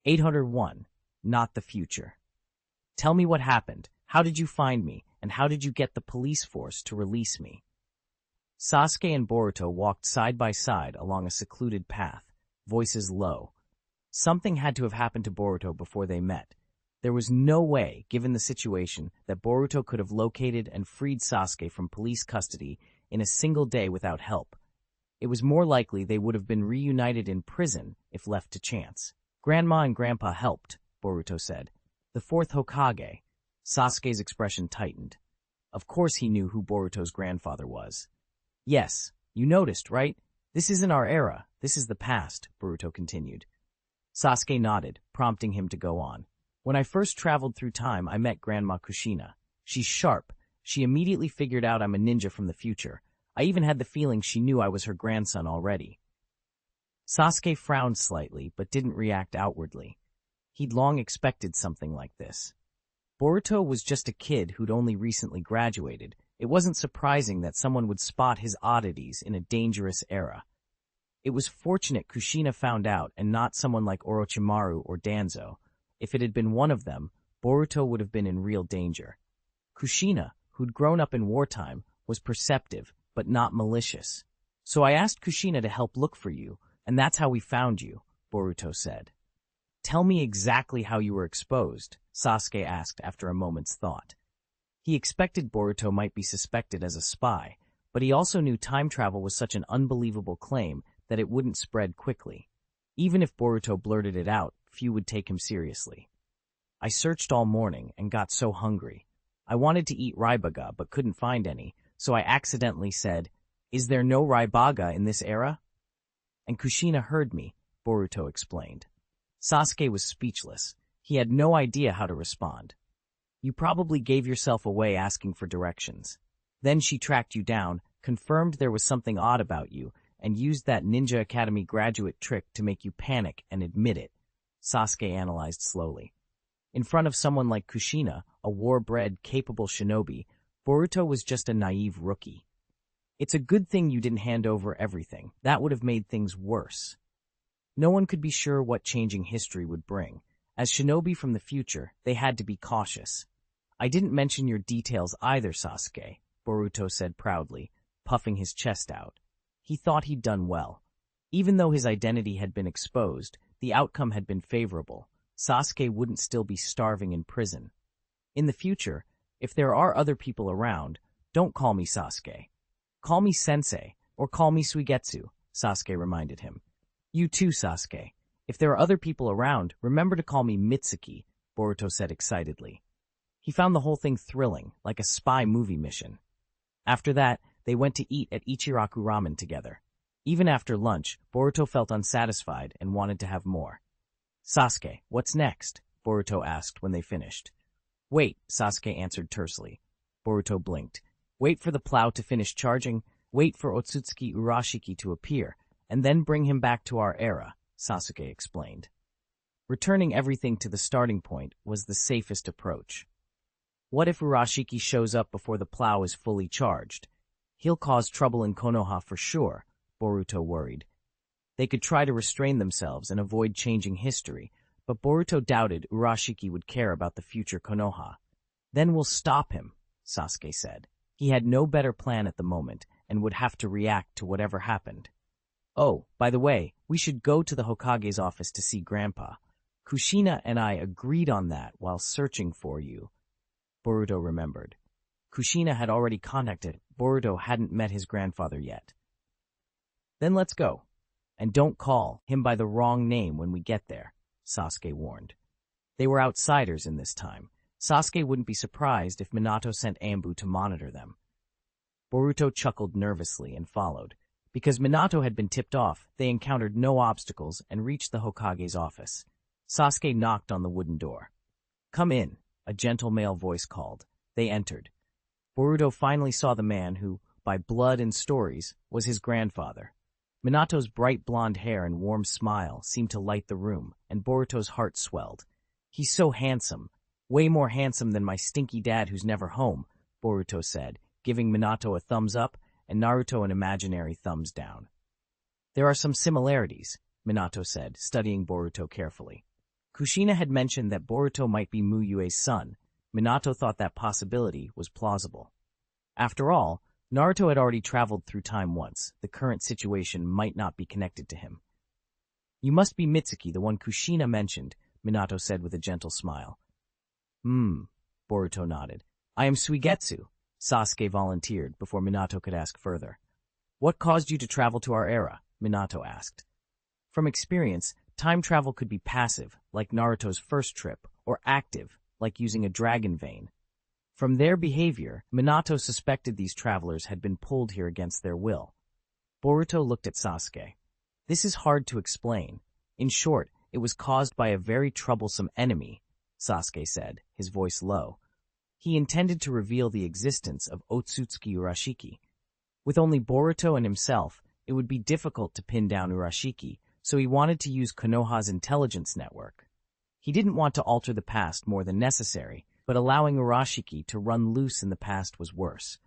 801. Not the future. Tell me what happened. How did you find me, and how did you get the police force to release me? Sasuke and Boruto walked side by side along a secluded path, voices low. Something had to have happened to Boruto before they met. There was no way, given the situation, that Boruto could have located and freed Sasuke from police custody in a single day without help. It was more likely they would have been reunited in prison if left to chance. Grandma and Grandpa helped, Boruto said. The fourth Hokage. Sasuke's expression tightened. Of course he knew who Boruto's grandfather was. Yes, you noticed, right? This isn't our era. This is the past, Boruto continued. Sasuke nodded, prompting him to go on. When I first traveled through time, I met Grandma Kushina. She's sharp. She immediately figured out I'm a ninja from the future. I even had the feeling she knew I was her grandson already. Sasuke frowned slightly, but didn't react outwardly. He'd long expected something like this. Boruto was just a kid who'd only recently graduated. It wasn't surprising that someone would spot his oddities in a dangerous era. It was fortunate Kushina found out and not someone like Orochimaru or Danzo. If it had been one of them, Boruto would have been in real danger. Kushina, who'd grown up in wartime, was perceptive, but not malicious. So I asked Kushina to help look for you, and that's how we found you, Boruto said. Tell me exactly how you were exposed, Sasuke asked after a moment's thought. He expected Boruto might be suspected as a spy, but he also knew time travel was such an unbelievable claim that it wouldn't spread quickly. Even if Boruto blurted it out, few would take him seriously. I searched all morning and got so hungry. I wanted to eat Raibaga but couldn't find any, so I accidentally said, "Is there no Raibaga in this era?" And Kushina heard me, Boruto explained. Sasuke was speechless. He had no idea how to respond. You probably gave yourself away asking for directions. Then she tracked you down, confirmed there was something odd about you, and used that Ninja Academy graduate trick to make you panic and admit it, Sasuke analyzed slowly. In front of someone like Kushina, a war-bred, capable shinobi, Boruto was just a naive rookie. It's a good thing you didn't hand over everything. That would have made things worse. No one could be sure what changing history would bring. As shinobi from the future, they had to be cautious. I didn't mention your details either, Sasuke, Boruto said proudly, puffing his chest out. He thought he'd done well. Even though his identity had been exposed, the outcome had been favorable. Sasuke wouldn't still be starving in prison. In the future, if there are other people around, don't call me Sasuke. Call me Sensei, or call me Suigetsu, Sasuke reminded him. You too, Sasuke. If there are other people around, remember to call me Mitsuki, Boruto said excitedly. He found the whole thing thrilling, like a spy movie mission. After that, they went to eat at Ichiraku Ramen together. Even after lunch, Boruto felt unsatisfied and wanted to have more. Sasuke, what's next? Boruto asked when they finished. Wait, Sasuke answered tersely. Boruto blinked. Wait for the plow to finish charging, wait for Otsutsuki Urashiki to appear, and then bring him back to our era, Sasuke explained. Returning everything to the starting point was the safest approach. What if Urashiki shows up before the plow is fully charged? He'll cause trouble in Konoha for sure, Boruto worried. They could try to restrain themselves and avoid changing history, but Boruto doubted Urashiki would care about the future Konoha. Then we'll stop him, Sasuke said. He had no better plan at the moment and would have to react to whatever happened. Oh, by the way, we should go to the Hokage's office to see Grandpa. Kushina and I agreed on that while searching for you, Boruto remembered. Kushina had already contacted. Boruto hadn't met his grandfather yet. Then let's go. And don't call him by the wrong name when we get there, Sasuke warned. They were outsiders in this time. Sasuke wouldn't be surprised if Minato sent Ambu to monitor them. Boruto chuckled nervously and followed. Because Minato had been tipped off, they encountered no obstacles and reached the Hokage's office. Sasuke knocked on the wooden door. Come in, a gentle male voice called. They entered. Boruto finally saw the man who, by blood and stories, was his grandfather. Minato's bright blonde hair and warm smile seemed to light the room, and Boruto's heart swelled. He's so handsome, way more handsome than my stinky dad who's never home, Boruto said, giving Minato a thumbs up and Naruto an imaginary thumbs down. There are some similarities, Minato said, studying Boruto carefully. Kushina had mentioned that Boruto might be Mu Yue's son. Minato thought that possibility was plausible. After all, Naruto had already traveled through time once. The current situation might not be connected to him. You must be Mitsuki, the one Kushina mentioned, Minato said with a gentle smile. Boruto nodded. I am Suigetsu, Sasuke volunteered before Minato could ask further. What caused you to travel to our era? Minato asked. From experience, time travel could be passive, like Naruto's first trip, or active, like using a dragon vein. From their behavior, Minato suspected these travelers had been pulled here against their will. Boruto looked at Sasuke. This is hard to explain. In short, it was caused by a very troublesome enemy, Sasuke said, his voice low. He intended to reveal the existence of Otsutsuki Urashiki. With only Boruto and himself, it would be difficult to pin down Urashiki, so he wanted to use Konoha's intelligence network. He didn't want to alter the past more than necessary, but allowing Urashiki to run loose in the past was worse.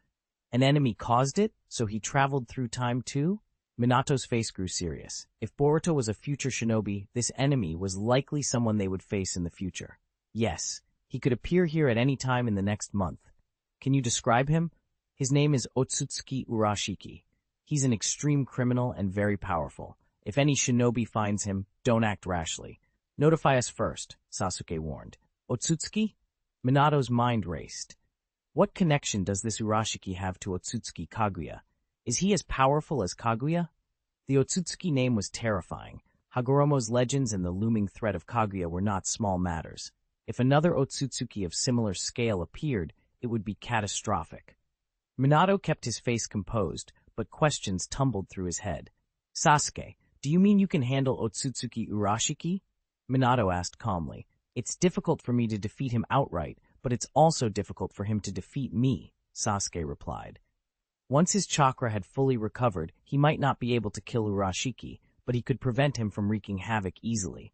An enemy caused it, so he traveled through time too? Minato's face grew serious. If Boruto was a future shinobi, this enemy was likely someone they would face in the future. Yes, he could appear here at any time in the next month. Can you describe him? His name is Otsutsuki Urashiki. He's an extreme criminal and very powerful. If any shinobi finds him, don't act rashly. Notify us first, Sasuke warned. Otsutsuki? Minato's mind raced. What connection does this Urashiki have to Otsutsuki Kaguya? Is he as powerful as Kaguya? The Otsutsuki name was terrifying. Hagoromo's legends and the looming threat of Kaguya were not small matters. If another Otsutsuki of similar scale appeared, it would be catastrophic. Minato kept his face composed, but questions tumbled through his head. Sasuke, do you mean you can handle Otsutsuki Urashiki? Minato asked calmly. It's difficult for me to defeat him outright, but it's also difficult for him to defeat me, Sasuke replied. Once his chakra had fully recovered, he might not be able to kill Urashiki, but he could prevent him from wreaking havoc easily.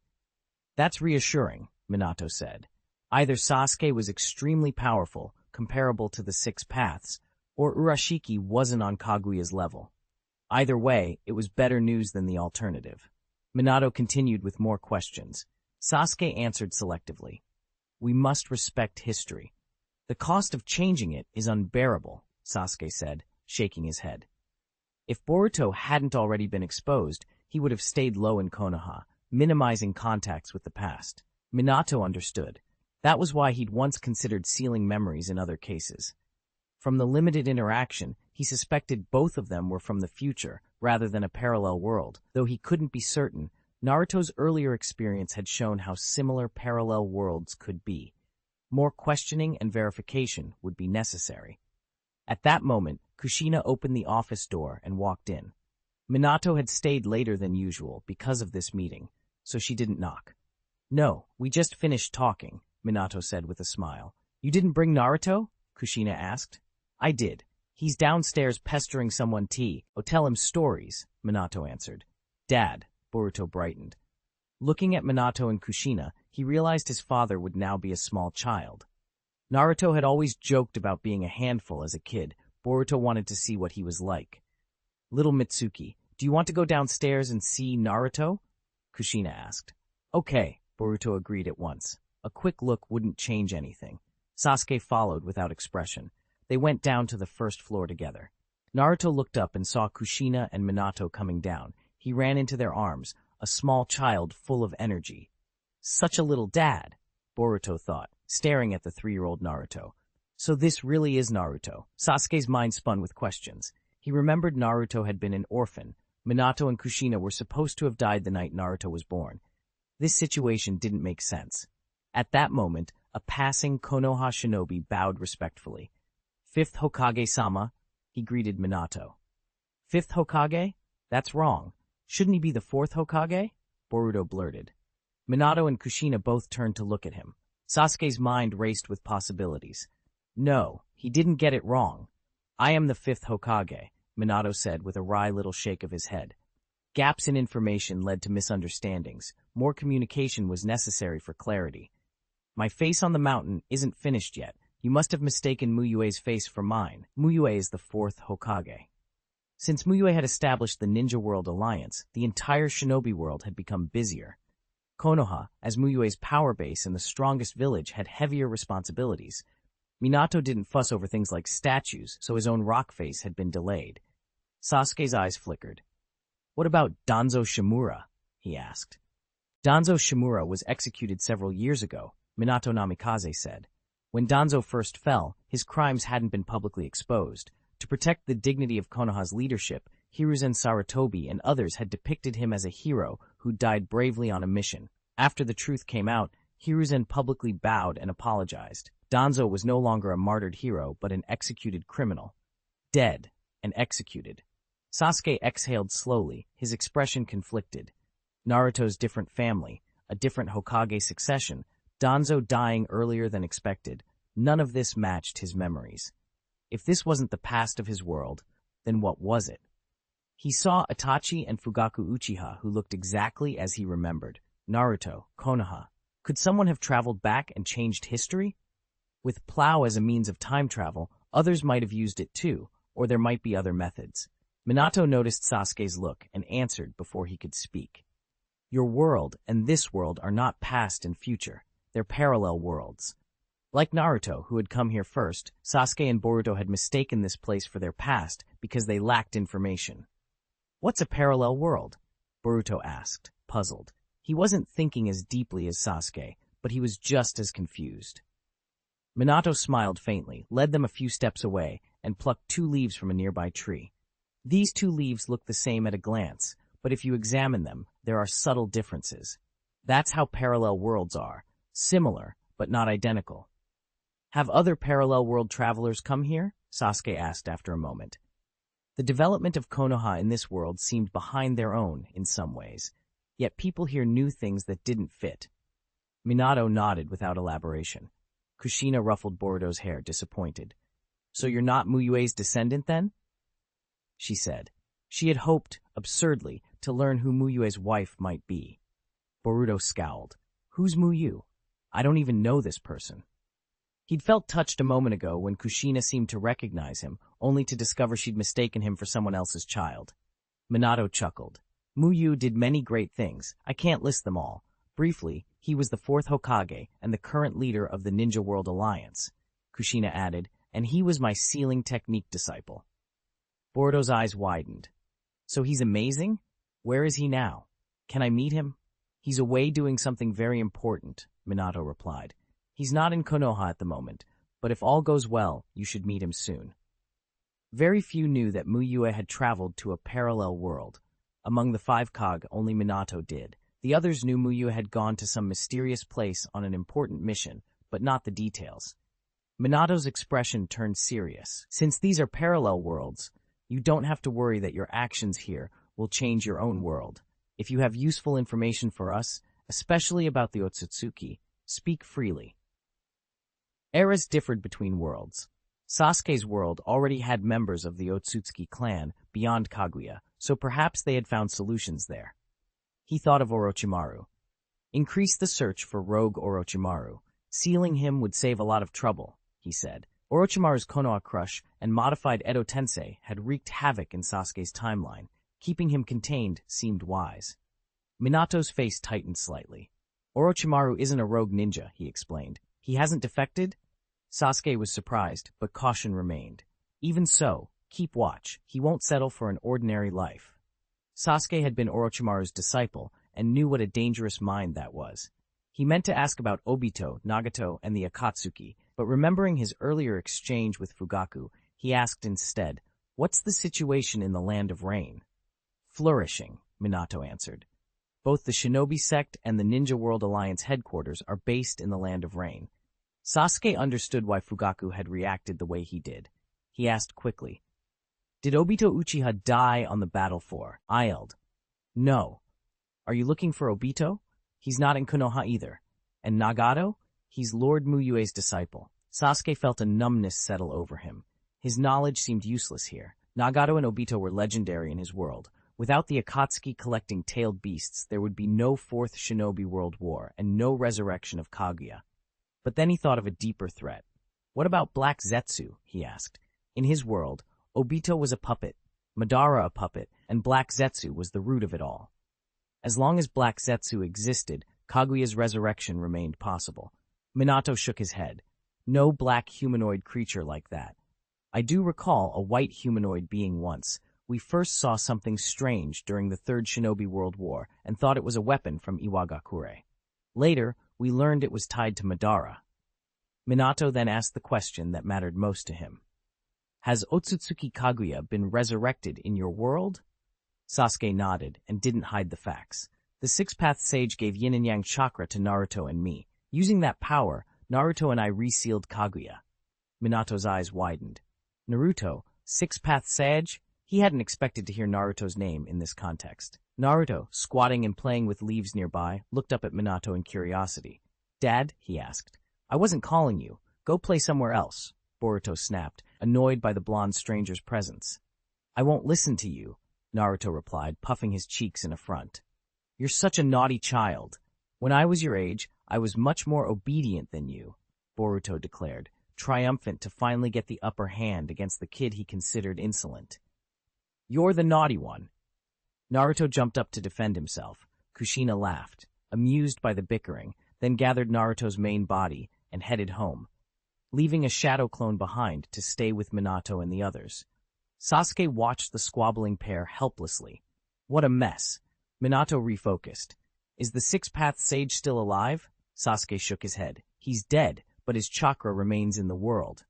That's reassuring, Minato said. Either Sasuke was extremely powerful, comparable to the Six Paths, or Urashiki wasn't on Kaguya's level. Either way, it was better news than the alternative. Minato continued with more questions. Sasuke answered selectively. We must respect history. The cost of changing it is unbearable, Sasuke said, shaking his head. If Boruto hadn't already been exposed, he would have stayed low in Konoha, minimizing contacts with the past. Minato understood. That was why he'd once considered sealing memories in other cases. From the limited interaction, he suspected both of them were from the future, rather than a parallel world. Though he couldn't be certain, Naruto's earlier experience had shown how similar parallel worlds could be. More questioning and verification would be necessary. At that moment, Kushina opened the office door and walked in. Minato had stayed later than usual because of this meeting, so she didn't knock. No, we just finished talking, Minato said with a smile. You didn't bring Naruto? Kushina asked. I did. He's downstairs pestering someone Oh, tell him stories, Minato answered. Dad, Boruto brightened. Looking at Minato and Kushina, he realized his father would now be a small child. Naruto had always joked about being a handful as a kid. Boruto wanted to see what he was like. Little Mitsuki, do you want to go downstairs and see Naruto? Kushina asked. Okay, Boruto agreed at once. A quick look wouldn't change anything. Sasuke followed without expression. They went down to the first floor together. Naruto looked up and saw Kushina and Minato coming down. He ran into their arms, a small child full of energy. Such a little dad, Boruto thought, staring at the 3-year-old Naruto. So this really is Naruto. Sasuke's mind spun with questions. He remembered Naruto had been an orphan. Minato and Kushina were supposed to have died the night Naruto was born. This situation didn't make sense. At that moment, a passing Konoha shinobi bowed respectfully. 5th Hokage-sama, he greeted Minato. 5th Hokage? That's wrong. Shouldn't he be the 4th Hokage? Boruto blurted. Minato and Kushina both turned to look at him. Sasuke's mind raced with possibilities. No, he didn't get it wrong. I am the 5th Hokage, Minato said with a wry little shake of his head. Gaps in information led to misunderstandings. More communication was necessary for clarity. My face on the mountain isn't finished yet. You must have mistaken Mu Yue's face for mine. Mu Yue is the 4th Hokage. Since Mu Yue had established the Ninja World Alliance, the entire shinobi world had become busier. Konoha, as Mu Yue's power base and the strongest village, had heavier responsibilities. Minato didn't fuss over things like statues, so his own rock face had been delayed. Sasuke's eyes flickered. "What about Danzo Shimura?" he asked. "Danzo Shimura was executed several years ago," Minato Namikaze said. "When Danzo first fell, his crimes hadn't been publicly exposed. To protect the dignity of Konoha's leadership, Hiruzen Sarutobi and others had depicted him as a hero who died bravely on a mission. After the truth came out, Hiruzen publicly bowed and apologized. Danzo was no longer a martyred hero, but an executed criminal. Dead and executed." Sasuke exhaled slowly, his expression conflicted. Naruto's different family, a different Hokage succession, Danzo dying earlier than expected. None of this matched his memories. If this wasn't the past of his world, then what was it? He saw Itachi and Fugaku Uchiha, who looked exactly as he remembered. Naruto, Konoha. Could someone have traveled back and changed history? With plow as a means of time travel, others might have used it too, or there might be other methods. Minato noticed Sasuke's look and answered before he could speak. "Your world and this world are not past and future. They're parallel worlds." Like Naruto, who had come here first, Sasuke and Boruto had mistaken this place for their past because they lacked information. "What's a parallel world?" Boruto asked, puzzled. He wasn't thinking as deeply as Sasuke, but he was just as confused. Minato smiled faintly, led them a few steps away, and plucked 2 leaves from a nearby tree. These 2 leaves look the same at a glance, but if you examine them, there are subtle differences. That's how parallel worlds are, similar, but not identical. "Have other parallel world travelers come here?" Sasuke asked after a moment. The development of Konoha in this world seemed behind their own in some ways, yet people here knew things that didn't fit. Minato nodded without elaboration. Kushina ruffled Boruto's hair, disappointed. "So you're not Mu Yue's descendant, then?" she said. She had hoped, absurdly, to learn who Mu Yue's wife might be. Boruto scowled. "Who's Mu Yue? I don't even know this person." He'd felt touched a moment ago when Kushina seemed to recognize him, only to discover she'd mistaken him for someone else's child. Minato chuckled. "Mu Yue did many great things. I can't list them all. Briefly, he was the 4th Hokage and the current leader of the Ninja World Alliance," Kushina added, "and he was my sealing technique disciple." Boruto's eyes widened. "So he's amazing? Where is he now? Can I meet him?" "He's away doing something very important," Minato replied. "He's not in Konoha at the moment, but if all goes well, you should meet him soon." Very few knew that Mu Yue had traveled to a parallel world. Among the 5 Kage, only Minato did. The others knew Mu Yue had gone to some mysterious place on an important mission, but not the details. Minato's expression turned serious. "Since these are parallel worlds, you don't have to worry that your actions here will change your own world. If you have useful information for us, especially about the Otsutsuki, speak freely." Eras differed between worlds. Sasuke's world already had members of the Otsutsuki clan beyond Kaguya, so perhaps they had found solutions there. He thought of Orochimaru. "Increase the search for rogue Orochimaru. Sealing him would save a lot of trouble," he said. Orochimaru's Konoha crush and modified Edo Tensei had wreaked havoc in Sasuke's timeline. Keeping him contained seemed wise. Minato's face tightened slightly. "Orochimaru isn't a rogue ninja," he explained. "He hasn't defected?" Sasuke was surprised, but caution remained. "Even so, keep watch. He won't settle for an ordinary life." Sasuke had been Orochimaru's disciple and knew what a dangerous mind that was. He meant to ask about Obito, Nagato, and the Akatsuki, but remembering his earlier exchange with Fugaku, he asked instead, "What's the situation in the Land of Rain?" "Flourishing," Minato answered. "Both the Shinobi sect and the Ninja World Alliance headquarters are based in the Land of Rain." Sasuke understood why Fugaku had reacted the way he did. He asked quickly, "Did Obito Uchiha die on the battle for Ield?" "No." "Are you looking for Obito?" "He's not in Konoha either." "And Nagato?" "He's Lord Mu Yue's disciple." Sasuke felt a numbness settle over him. His knowledge seemed useless here. Nagato and Obito were legendary in his world. Without the Akatsuki collecting tailed beasts, there would be no 4th Shinobi World War and no resurrection of Kaguya. But then he thought of a deeper threat. "What about Black Zetsu?" he asked. In his world, Obito was a puppet, Madara a puppet, and Black Zetsu was the root of it all. As long as Black Zetsu existed, Kaguya's resurrection remained possible. Minato shook his head. No black humanoid creature like that. I do recall a white humanoid being once. We first saw something strange during the Third Shinobi World War and thought it was a weapon from Iwagakure. Later, we learned it was tied to Madara. Minato then asked the question that mattered most to him. Has Otsutsuki Kaguya been resurrected in your world? Sasuke nodded and didn't hide the facts. The Six-Path Sage gave yin and yang chakra to Naruto and me. Using that power, Naruto and I resealed Kaguya. Minato's eyes widened. Naruto, Six-Path Sage? He hadn't expected to hear Naruto's name in this context. Naruto, squatting and playing with leaves nearby, looked up at Minato in curiosity. Dad, he asked. I wasn't calling you. Go play somewhere else, Boruto snapped, annoyed by the blonde stranger's presence. I won't listen to you, Naruto replied, puffing his cheeks in affront. You're such a naughty child. When I was your age, I was much more obedient than you, Boruto declared, triumphant to finally get the upper hand against the kid he considered insolent. You're the naughty one. Naruto jumped up to defend himself. Kushina laughed, amused by the bickering, then gathered Naruto's main body and headed home, leaving a shadow clone behind to stay with Minato and the others. Sasuke watched the squabbling pair helplessly. What a mess. Minato refocused. Is the Six-Path Sage still alive? Sasuke shook his head. He's dead, but his chakra remains in the world.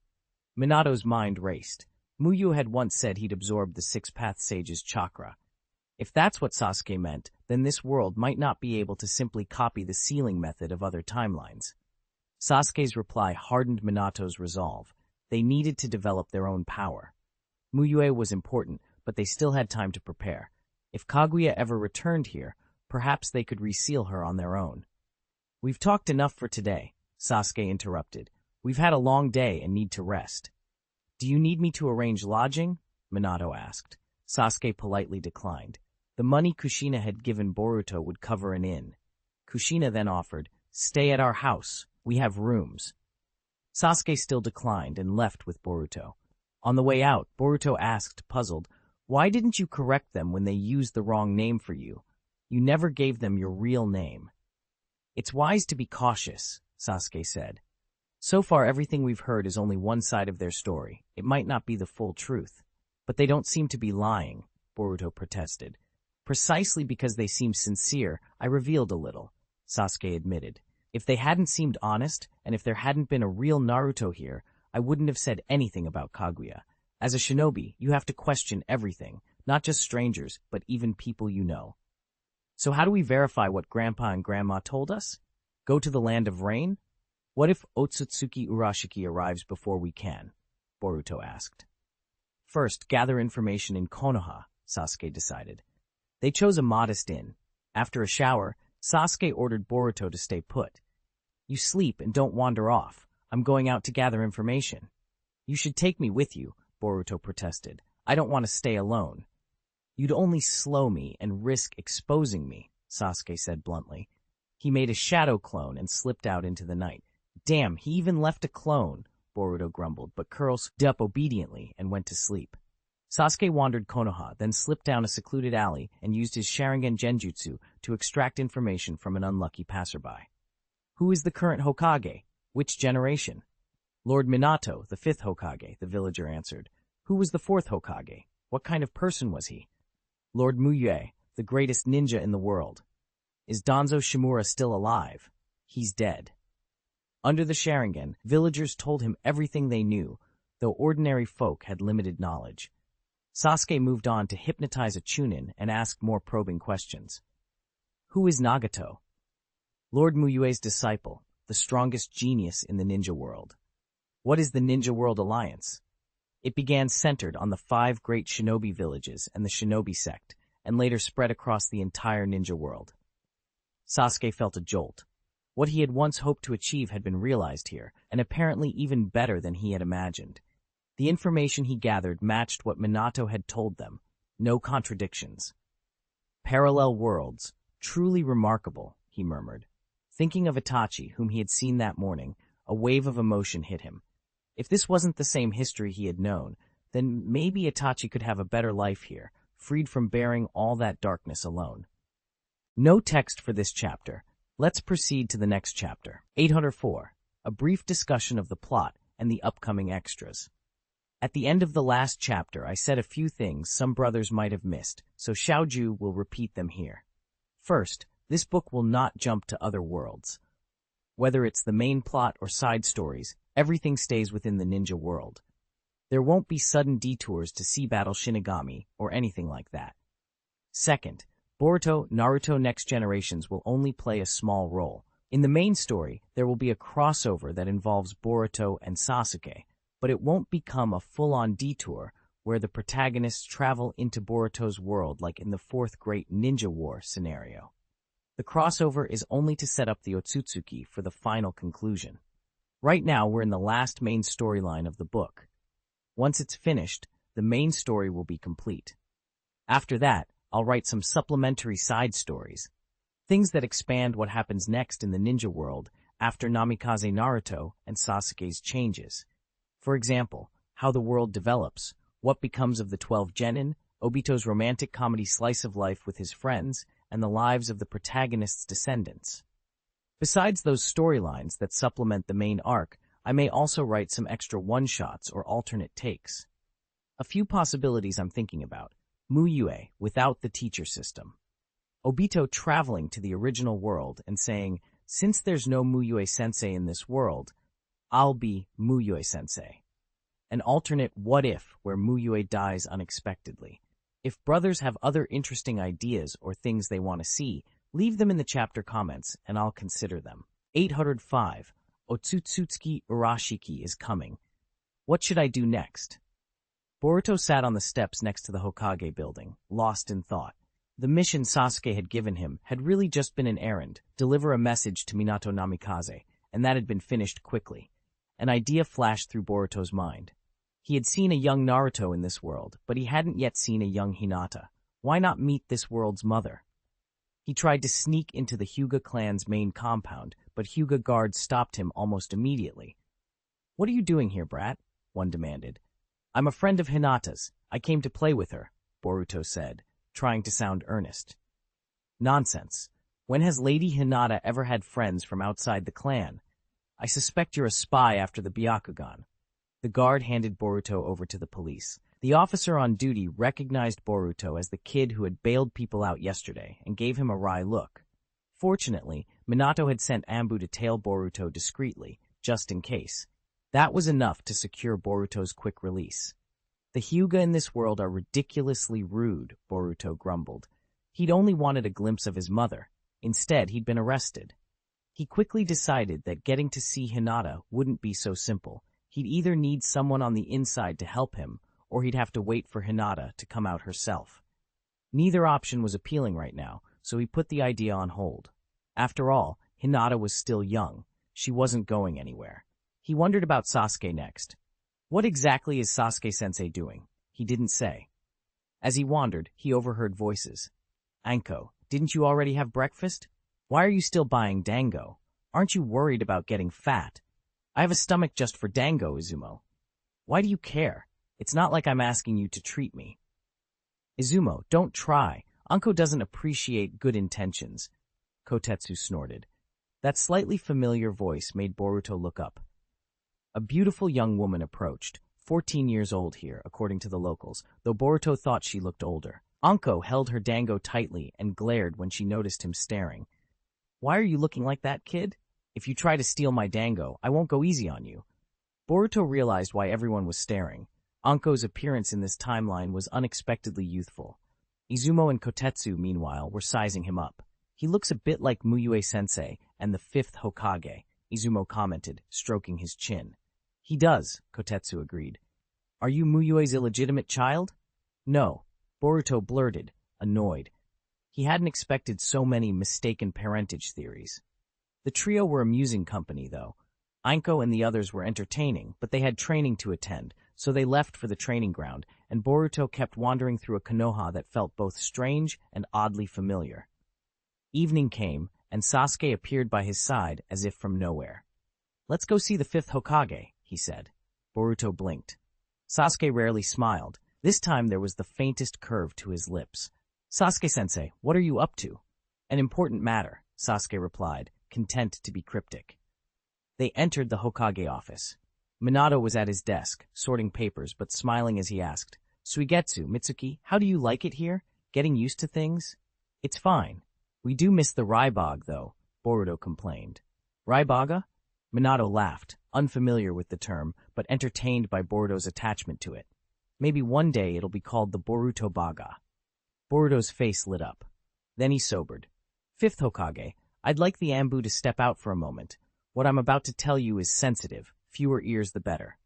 Minato's mind raced. Mu Yue had once said he'd absorbed the Six-Path Sage's chakra. If that's what Sasuke meant, then this world might not be able to simply copy the sealing method of other timelines. Sasuke's reply hardened Minato's resolve. They needed to develop their own power. Mu Yue was important, but they still had time to prepare. If Kaguya ever returned here, perhaps they could reseal her on their own. We've talked enough for today, Sasuke interrupted. We've had a long day and need to rest. Do you need me to arrange lodging? Minato asked. Sasuke politely declined. The money Kushina had given Boruto would cover an inn. Kushina then offered, stay at our house. We have rooms. Sasuke still declined and left with Boruto. On the way out, Boruto asked, puzzled, why didn't you correct them when they used the wrong name for you? You never gave them your real name. It's wise to be cautious, Sasuke said. So far, everything we've heard is only one side of their story. It might not be the full truth. But they don't seem to be lying, Boruto protested. Precisely because they seem sincere, I revealed a little, Sasuke admitted. If they hadn't seemed honest, and if there hadn't been a real Naruto here, I wouldn't have said anything about Kaguya. As a shinobi, you have to question everything, not just strangers, but even people you know. So how do we verify what Grandpa and Grandma told us? Go to the land of rain? What if Otsutsuki Urashiki arrives before we can? Boruto asked. First, gather information in Konoha, Sasuke decided. They chose a modest inn. After a shower, Sasuke ordered Boruto to stay put. You sleep and don't wander off. I'm going out to gather information. You should take me with you, Boruto protested. I don't want to stay alone. You'd only slow me and risk exposing me, Sasuke said bluntly. He made a shadow clone and slipped out into the night. Damn, he even left a clone, Boruto grumbled, but curled up obediently and went to sleep. Sasuke wandered Konoha, then slipped down a secluded alley and used his Sharingan Genjutsu to extract information from an unlucky passerby. Who is the current Hokage? Which generation? Lord Minato, the 5th Hokage, the villager answered. Who was the 4th Hokage? What kind of person was he? Lord Mu Yue, the greatest ninja in the world. Is Danzo Shimura still alive? He's dead. Under the Sharingan, villagers told him everything they knew, though ordinary folk had limited knowledge. Sasuke moved on to hypnotize a chuunin and ask more probing questions. Who is Nagato? Lord Mu Yue's disciple, the strongest genius in the ninja world. What is the Ninja World Alliance? It began centered on the 5 great shinobi villages and the shinobi sect, and later spread across the entire ninja world. Sasuke felt a jolt. What he had once hoped to achieve had been realized here, and apparently even better than he had imagined. The information he gathered matched what Minato had told them. No contradictions. Parallel worlds. Truly remarkable, he murmured. Thinking of Itachi, whom he had seen that morning, a wave of emotion hit him. If this wasn't the same history he had known, then maybe Itachi could have a better life here, freed from bearing all that darkness alone. No text for this chapter. Let's proceed to the next chapter. 804. A brief discussion of the plot and the upcoming extras. At the end of the last chapter, I said a few things some brothers might have missed, so Xiaoju will repeat them here. First, this book will not jump to other worlds. Whether it's the main plot or side stories, everything stays within the ninja world. There won't be sudden detours to sea battle Shinigami or anything like that. Second, Boruto, Naruto Next Generations will only play a small role. In the main story, there will be a crossover that involves Boruto and Sasuke, but it won't become a full-on detour where the protagonists travel into Boruto's world like in the Fourth Great Ninja War scenario. The crossover is only to set up the Otsutsuki for the final conclusion. Right now, we're in the last main storyline of the book. Once it's finished, the main story will be complete. After that, I'll write some supplementary side stories, things that expand what happens next in the ninja world after Namikaze Naruto and Sasuke's changes. For example, how the world develops, what becomes of the 12 genin, Obito's romantic comedy slice of life with his friends, and the lives of the protagonist's descendants. Besides those storylines that supplement the main arc, I may also write some extra one-shots or alternate takes. A few possibilities I'm thinking about. Mu Yue without the teacher system. Obito traveling to the original world and saying, since there's no Mu Yue sensei in this world, I'll be Mu Yue sensei. An alternate what-if where Mu Yue dies unexpectedly. If brothers have other interesting ideas or things they want to see, leave them in the chapter comments and I'll consider them. 805. Otsutsuki Urashiki is coming. What should I do next? Boruto sat on the steps next to the Hokage building, lost in thought. The mission Sasuke had given him had really just been an errand, deliver a message to Minato Namikaze, and that had been finished quickly. An idea flashed through Boruto's mind. He had seen a young Naruto in this world, but he hadn't yet seen a young Hinata. Why not meet this world's mother? He tried to sneak into the Hyuga clan's main compound, but Hyuga guards stopped him almost immediately. What are you doing here, brat? One demanded. I'm a friend of Hinata's. I came to play with her, Boruto said, trying to sound earnest. Nonsense. When has Lady Hinata ever had friends from outside the clan? I suspect you're a spy after the Byakugan. The guard handed Boruto over to the police. The officer on duty recognized Boruto as the kid who had bailed people out yesterday and gave him a wry look. Fortunately, Minato had sent Ambu to tail Boruto discreetly, just in case. That was enough to secure Boruto's quick release. The Hyuga in this world are ridiculously rude, Boruto grumbled. He'd only wanted a glimpse of his mother. Instead, he'd been arrested. He quickly decided that getting to see Hinata wouldn't be so simple. He'd either need someone on the inside to help him, or he'd have to wait for Hinata to come out herself. Neither option was appealing right now, so he put the idea on hold. After all, Hinata was still young. She wasn't going anywhere. He wondered about Sasuke next. What exactly is Sasuke-sensei doing? He didn't say. As he wandered, he overheard voices. Anko, didn't you already have breakfast? Why are you still buying dango? Aren't you worried about getting fat? I have a stomach just for dango, Izumo. Why do you care? It's not like I'm asking you to treat me. Izumo, don't try. Anko doesn't appreciate good intentions. Kotetsu snorted. That slightly familiar voice made Boruto look up. A beautiful young woman approached, 14 years old here, according to the locals, though Boruto thought she looked older. Anko held her dango tightly and glared when she noticed him staring. Why are you looking like that, kid? If you try to steal my dango, I won't go easy on you. Boruto realized why everyone was staring. Anko's appearance in this timeline was unexpectedly youthful. Izumo and Kotetsu, meanwhile, were sizing him up. He looks a bit like Mu Yue sensei and the 5th Hokage, Izumo commented, stroking his chin. He does, Kotetsu agreed. Are you Mu Yue's illegitimate child? No, Boruto blurted, annoyed. He hadn't expected so many mistaken parentage theories. The trio were amusing company, though. Anko and the others were entertaining, but they had training to attend, so they left for the training ground, and Boruto kept wandering through a Konoha that felt both strange and oddly familiar. Evening came, and Sasuke appeared by his side as if from nowhere. Let's go see the 5th Hokage, he said. Boruto blinked. Sasuke rarely smiled. This time there was the faintest curve to his lips. Sasuke-sensei, what are you up to? An important matter, Sasuke replied, content to be cryptic. They entered the Hokage office. Minato was at his desk, sorting papers but smiling as he asked, Suigetsu, Mitsuki, how do you like it here? Getting used to things? It's fine. We do miss the Raibog, though, Boruto complained. Raibaga? Minato laughed, unfamiliar with the term, but entertained by Boruto's attachment to it. Maybe one day it'll be called the Boruto Baga. Boruto's face lit up. Then he sobered. Fifth Hokage, I'd like the Ambu to step out for a moment. What I'm about to tell you is sensitive, fewer ears the better.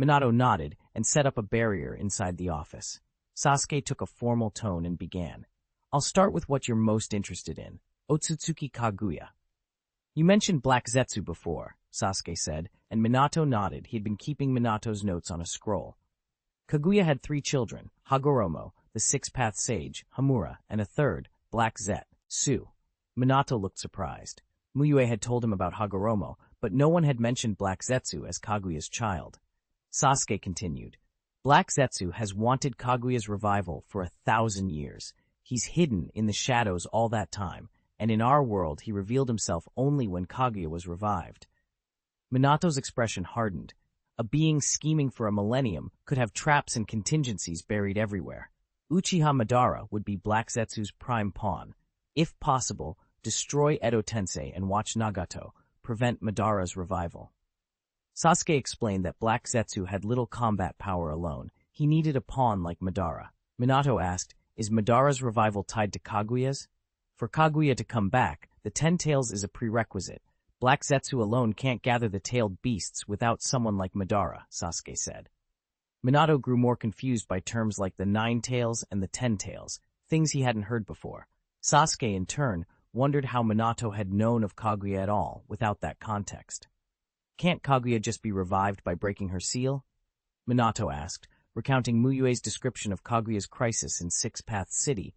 Minato nodded and set up a barrier inside the office. Sasuke took a formal tone and began. I'll start with what you're most interested in, Otsutsuki Kaguya. You mentioned Black Zetsu before, Sasuke said, and Minato nodded. He had been keeping Minato's notes on a scroll. Kaguya had 3 children, Hagoromo, the six-path sage, Hamura, and a third, Black Zet, Su. Minato looked surprised. Mu Yue had told him about Hagoromo, but no one had mentioned Black Zetsu as Kaguya's child. Sasuke continued. Black Zetsu has wanted Kaguya's revival for 1,000 years. He's hidden in the shadows all that time, and in our world he revealed himself only when Kaguya was revived. Minato's expression hardened. A being scheming for a millennium could have traps and contingencies buried everywhere. Uchiha Madara would be Black Zetsu's prime pawn. If possible, destroy Edo Tensei and watch Nagato, prevent Madara's revival. Sasuke explained that Black Zetsu had little combat power alone. He needed a pawn like Madara. Minato asked, is Madara's revival tied to Kaguya's? For Kaguya to come back, the 10 tails is a prerequisite. Black Zetsu alone can't gather the tailed beasts without someone like Madara, Sasuke said. Minato grew more confused by terms like the 9 tails and the 10 tails, things he hadn't heard before. Sasuke, in turn, wondered how Minato had known of Kaguya at all without that context. Can't Kaguya just be revived by breaking her seal? Minato asked, recounting Mu Yue's description of Kaguya's crisis in Six-Path City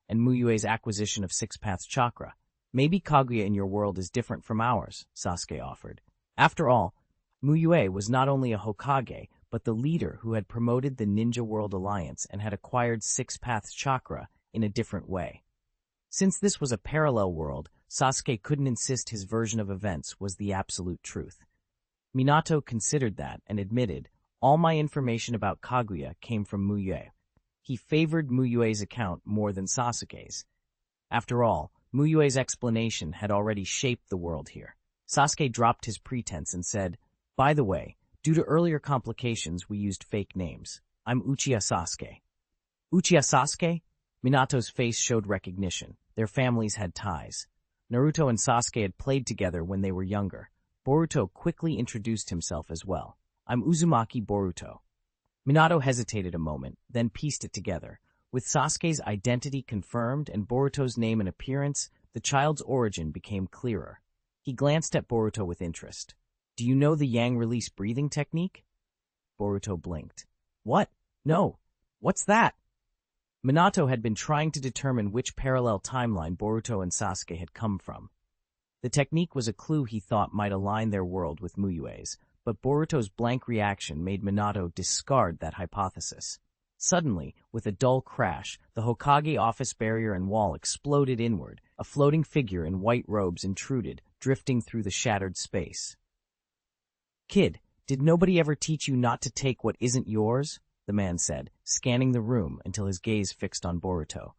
and Mu Yue's acquisition of Six-Path Chakra. Maybe Kaguya in your world is different from ours, Sasuke offered. After all, Mu Yue was not only a Hokage, but the leader who had promoted the Ninja World Alliance and had acquired Six-Path Chakra in a different way. Since this was a parallel world, Sasuke couldn't insist his version of events was the absolute truth. Minato considered that and admitted, all my information about Kaguya came from Mu Yue. He favored Mu Yue's account more than Sasuke's. After all, Mu Yue's explanation had already shaped the world here. Sasuke dropped his pretense and said, by the way, due to earlier complications we used fake names. I'm Uchiha Sasuke. Uchiha Sasuke? Minato's face showed recognition. Their families had ties. Naruto and Sasuke had played together when they were younger. Boruto quickly introduced himself as well. I'm Uzumaki Boruto. Minato hesitated a moment, then pieced it together. With Sasuke's identity confirmed and Boruto's name and appearance, the child's origin became clearer. He glanced at Boruto with interest. Do you know the Yang release breathing technique? Boruto blinked. What? No. What's that? Minato had been trying to determine which parallel timeline Boruto and Sasuke had come from. The technique was a clue he thought might align their world with Mu Yue's, but Boruto's blank reaction made Minato discard that hypothesis. Suddenly, with a dull crash, the Hokage office barrier and wall exploded inward. A floating figure in white robes intruded, drifting through the shattered space. Kid, did nobody ever teach you not to take what isn't yours? The man said, scanning the room until his gaze fixed on Boruto.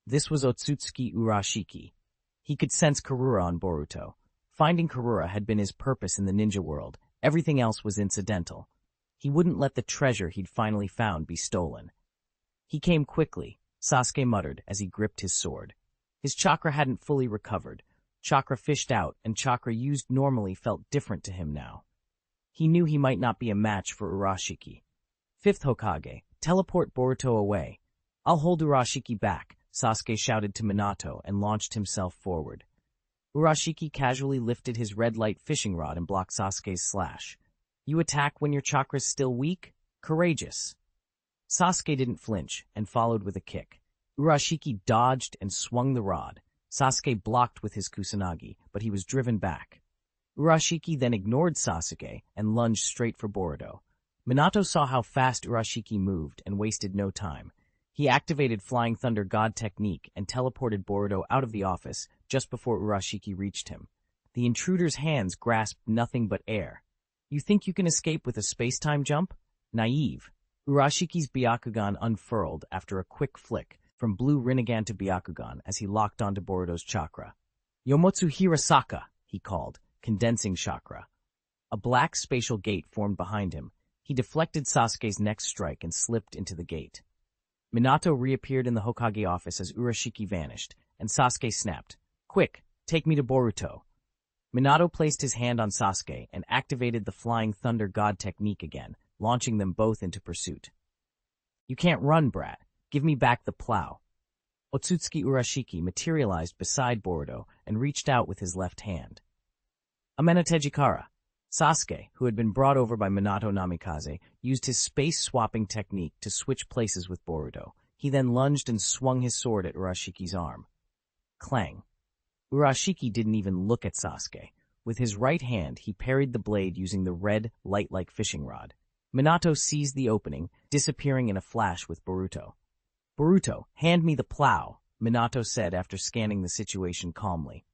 This was Otsutsuki Urashiki. He could sense Karura on Boruto. Finding Karura had been his purpose in the ninja world. Everything else was incidental. He wouldn't let the treasure he'd finally found be stolen. He came quickly, Sasuke muttered as he gripped his sword. His chakra hadn't fully recovered. Chakra fished out, and chakra used normally felt different to him now. He knew he might not be a match for Urashiki. Fifth Hokage, teleport Boruto away. I'll hold Urashiki back, Sasuke shouted to Minato and launched himself forward. Urashiki casually lifted his red light fishing rod and blocked Sasuke's slash. You attack when your chakra's still weak? Courageous. Sasuke didn't flinch and followed with a kick. Urashiki dodged and swung the rod. Sasuke blocked with his kusanagi, but he was driven back. Urashiki then ignored Sasuke and lunged straight for Boruto. Minato saw how fast Urashiki moved and wasted no time. He activated Flying Thunder God technique and teleported Boruto out of the office just before Urashiki reached him. The intruder's hands grasped nothing but air. You think you can escape with a space-time jump? Naive. Urashiki's Byakugan unfurled after a quick flick from blue Rinnegan to Byakugan as he locked onto Boruto's chakra. Yomotsu Hirasaka, he called, condensing chakra. A black spatial gate formed behind him. He deflected Sasuke's next strike and slipped into the gate. Minato reappeared in the Hokage office as Urashiki vanished, and Sasuke snapped, "Quick, take me to Boruto." Minato placed his hand on Sasuke and activated the Flying Thunder God technique again, launching them both into pursuit. "You can't run, brat. Give me back the plow." Otsutsuki Urashiki materialized beside Boruto and reached out with his left hand. Amena Tejikara. Sasuke, who had been brought over by Minato Namikaze, used his space-swapping technique to switch places with Boruto. He then lunged and swung his sword at Urashiki's arm. Clang. Urashiki didn't even look at Sasuke. With his right hand, he parried the blade using the red, light-like fishing rod. Minato seized the opening, disappearing in a flash with Boruto. "Boruto, hand me the plow," Minato said after scanning the situation calmly.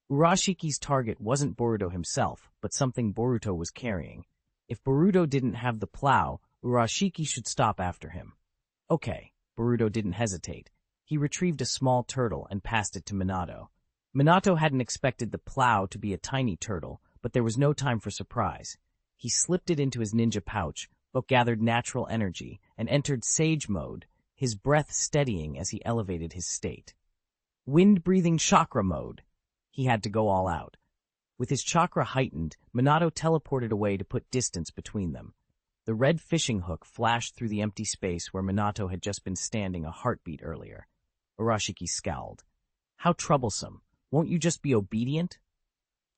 Urashiki's target wasn't Boruto himself, but something Boruto was carrying. If Boruto didn't have the plow, Urashiki should stop after him. Okay, Boruto didn't hesitate. He retrieved a small turtle and passed it to Minato. Minato hadn't expected the plow to be a tiny turtle, but there was no time for surprise. He slipped it into his ninja pouch, but gathered natural energy, and entered Sage mode, his breath steadying as he elevated his state. Wind-breathing chakra mode. He had to go all out. With his chakra heightened, Minato teleported away to put distance between them. The red fishing hook flashed through the empty space where Minato had just been standing a heartbeat earlier. Urashiki scowled. "How troublesome. Won't you just be obedient?"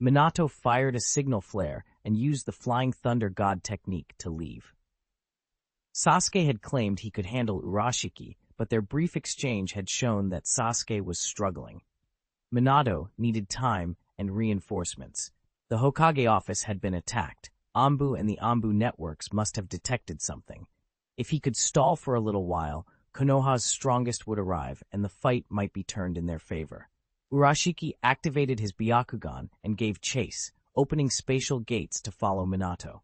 Minato fired a signal flare and used the Flying Thunder God technique to leave. Sasuke had claimed he could handle Urashiki, but their brief exchange had shown that Sasuke was struggling. Minato needed time and reinforcements. The Hokage office had been attacked. Anbu and the Anbu networks must have detected something. If he could stall for a little while, Konoha's strongest would arrive and the fight might be turned in their favor. Urashiki activated his Byakugan and gave chase, opening spatial gates to follow Minato.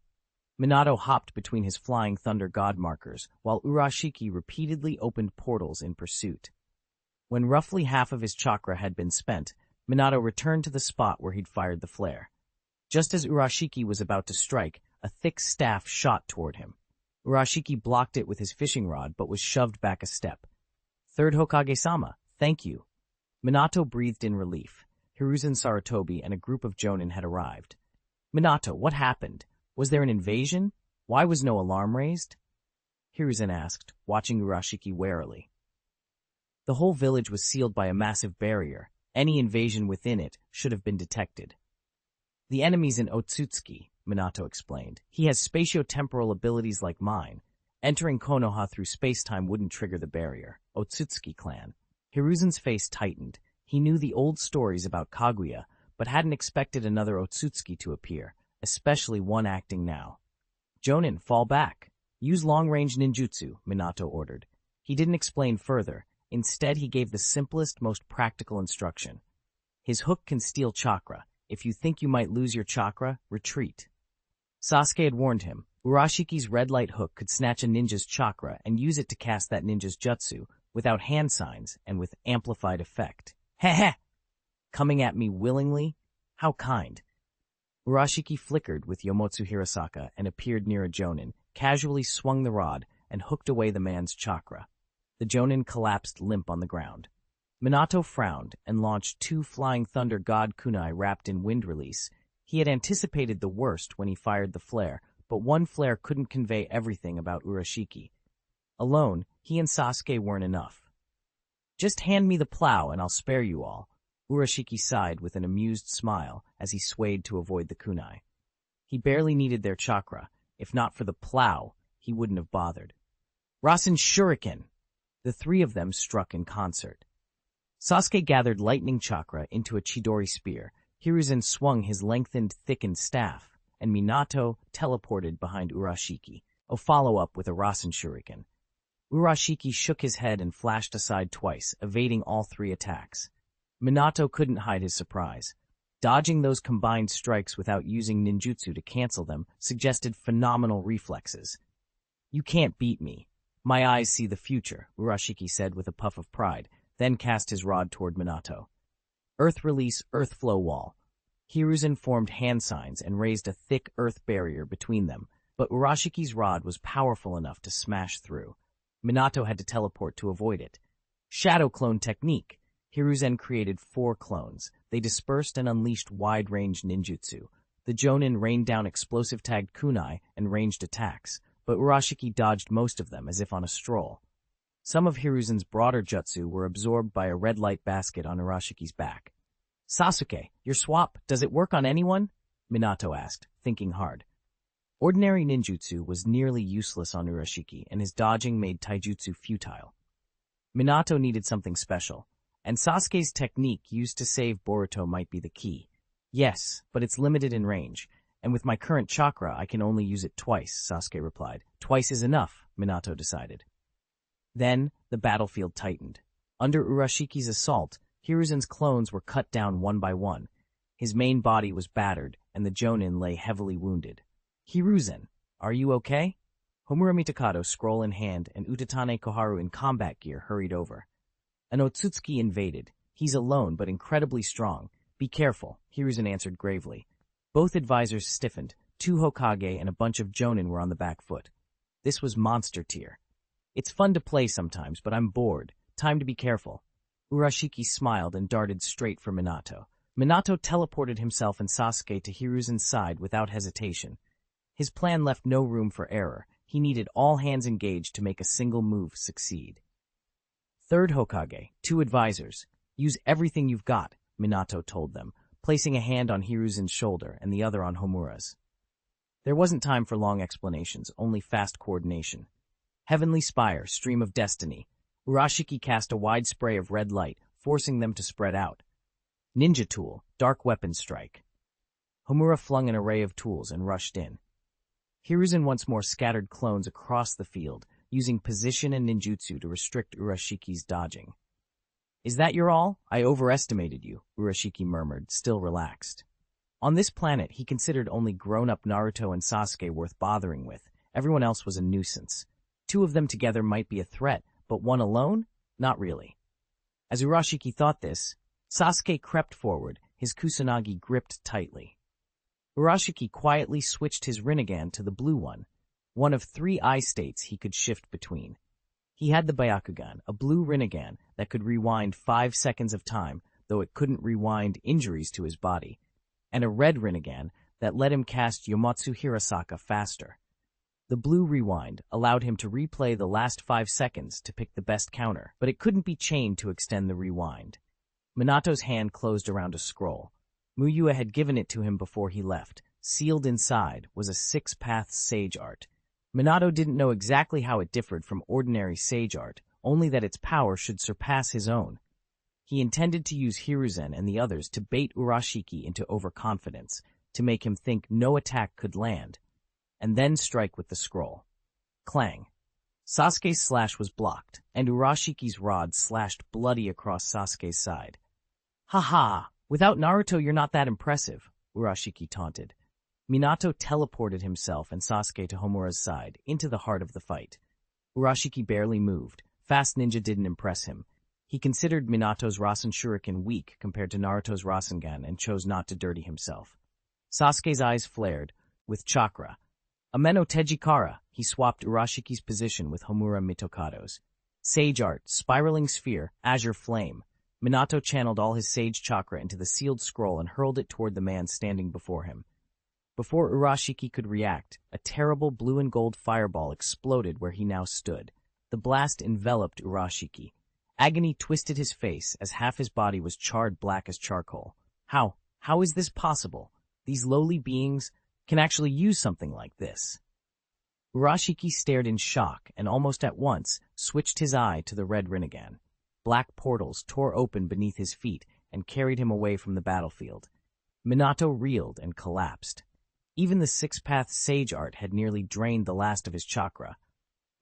Minato hopped between his Flying Thunder God markers, while Urashiki repeatedly opened portals in pursuit. When roughly half of his chakra had been spent, Minato returned to the spot where he'd fired the flare. Just as Urashiki was about to strike, a thick staff shot toward him. Urashiki blocked it with his fishing rod but was shoved back a step. "Third Hokage-sama, thank you." Minato breathed in relief. Hiruzen Sarutobi and a group of jonin had arrived. "Minato, what happened? Was there an invasion? Why was no alarm raised?" Hiruzen asked, watching Urashiki warily. The whole village was sealed by a massive barrier. Any invasion within it should have been detected. "The enemy's in Otsutsuki," Minato explained. "He has spatio-temporal abilities like mine. Entering Konoha through space-time wouldn't trigger the barrier. Otsutsuki clan." Hiruzen's face tightened. He knew the old stories about Kaguya, but hadn't expected another Otsutsuki to appear, especially one acting now. "Jonin, fall back. Use long-range ninjutsu," Minato ordered. He didn't explain further. Instead, he gave the simplest, most practical instruction. "His hook can steal chakra. If you think you might lose your chakra, retreat." Sasuke had warned him. Urashiki's red light hook could snatch a ninja's chakra and use it to cast that ninja's jutsu, without hand signs and with amplified effect. Heh! Coming at me willingly? How kind. Urashiki flickered with Yomotsu Hirasaka and appeared near a jonin, casually swung the rod, and hooked away the man's chakra. The jonin collapsed limp on the ground. Minato frowned and launched 2 Flying Thunder God kunai wrapped in wind release. He had anticipated the worst when he fired the flare, but one flare couldn't convey everything about Urashiki. Alone, he and Sasuke weren't enough. "Just hand me the plow and I'll spare you all." Urashiki sighed with an amused smile as he swayed to avoid the kunai. He barely needed their chakra. If not for the plow, he wouldn't have bothered. "Rasen Shuriken!" The 3 of them struck in concert. Sasuke gathered lightning chakra into a Chidori spear. Hiruzen swung his lengthened, thickened staff, and Minato teleported behind Urashiki, a follow-up with a Rasen Shuriken. Urashiki shook his head and flashed aside twice, evading all 3 attacks. Minato couldn't hide his surprise. Dodging those combined strikes without using ninjutsu to cancel them suggested phenomenal reflexes. "You can't beat me. My eyes see the future," Urashiki said with a puff of pride, then cast his rod toward Minato. Earth release, earth flow wall. Hiruzen formed hand signs and raised a thick earth barrier between them, but Urashiki's rod was powerful enough to smash through. Minato had to teleport to avoid it. Shadow clone technique. Hiruzen created 4 clones. They dispersed and unleashed wide-range ninjutsu. The Jonin rained down explosive-tagged kunai and ranged attacks, but Urashiki dodged most of them as if on a stroll. Some of Hiruzen's broader jutsu were absorbed by a red light basket on Urashiki's back. "Sasuke, your swap, does it work on anyone?" Minato asked, thinking hard. Ordinary ninjutsu was nearly useless on Urashiki, and his dodging made taijutsu futile. Minato needed something special, and Sasuke's technique used to save Boruto might be the key. "Yes, but it's limited in range, and with my current chakra I can only use it twice," Sasuke replied. "Twice is enough," Minato decided. Then the battlefield tightened. Under Urashiki's assault, Hiruzen's clones were cut down one by one. His main body was battered, and the Jonin lay heavily wounded. "Hiruzen, are you okay?" Homura Mitokado, scroll in hand, and Utatane Koharu in combat gear hurried over. An Otsutsuki invaded. "He's alone, but incredibly strong. Be careful," Hiruzen answered gravely. Both advisors stiffened. 2 Hokage and a bunch of Jonin were on the back foot. This was monster tier. "It's fun to play sometimes, but I'm bored. Time to be careful." Urashiki smiled and darted straight for Minato. Minato teleported himself and Sasuke to Hiruzen's side without hesitation. His plan left no room for error. He needed all hands engaged to make a single move succeed. "Third Hokage, 2 advisors. Use everything you've got," Minato told them, placing a hand on Hiruzen's shoulder and the other on Homura's. There wasn't time for long explanations, only fast coordination. Heavenly Spire, Stream of Destiny. Urashiki cast a wide spray of red light, forcing them to spread out. Ninja Tool, Dark Weapon Strike. Homura flung an array of tools and rushed in. Hiruzen once more scattered clones across the field, using position and ninjutsu to restrict Urashiki's dodging. "Is that your all? I overestimated you," Urashiki murmured, still relaxed. On this planet, he considered only grown-up Naruto and Sasuke worth bothering with. Everyone else was a nuisance. 2 of them together might be a threat, but one alone? Not really. As Urashiki thought this, Sasuke crept forward, his kusanagi gripped tightly. Urashiki quietly switched his Rinnegan to the blue one of 3 eye states he could shift between. He had the Byakugan, a blue Rinnegan that could rewind 5 seconds of time, though it couldn't rewind injuries to his body, and a red Rinnegan that let him cast Yomatsu Hirasaka faster. The blue rewind allowed him to replay the last 5 seconds to pick the best counter, but it couldn't be chained to extend the rewind. Minato's hand closed around a scroll. Mu Yue had given it to him before he left. Sealed inside was a 6-path sage art. Minato didn't know exactly how it differed from ordinary sage art, only that its power should surpass his own. He intended to use Hiruzen and the others to bait Urashiki into overconfidence, to make him think no attack could land, and then strike with the scroll. Clang. Sasuke's slash was blocked, and Urashiki's rod slashed bloody across Sasuke's side. "Ha ha! Without Naruto you're not that impressive," Urashiki taunted. Minato teleported himself and Sasuke to Homura's side, into the heart of the fight. Urashiki barely moved. Fast Ninja didn't impress him. He considered Minato's Rasen Shuriken weak compared to Naruto's Rasengan and chose not to dirty himself. Sasuke's eyes flared. With chakra. Ameno Tejikara, he swapped Urashiki's position with Homura Mitokado's. Sage Art, Spiraling Sphere, Azure Flame. Minato channeled all his sage chakra into the sealed scroll and hurled it toward the man standing before him. Before Urashiki could react, a terrible blue and gold fireball exploded where he now stood. The blast enveloped Urashiki. Agony twisted his face as half his body was charred black as charcoal. How is this possible? These lowly beings can actually use something like this. Urashiki stared in shock and almost at once switched his eye to the red Rinnegan. Black portals tore open beneath his feet and carried him away from the battlefield. Minato reeled and collapsed. Even the 6-path sage art had nearly drained the last of his chakra.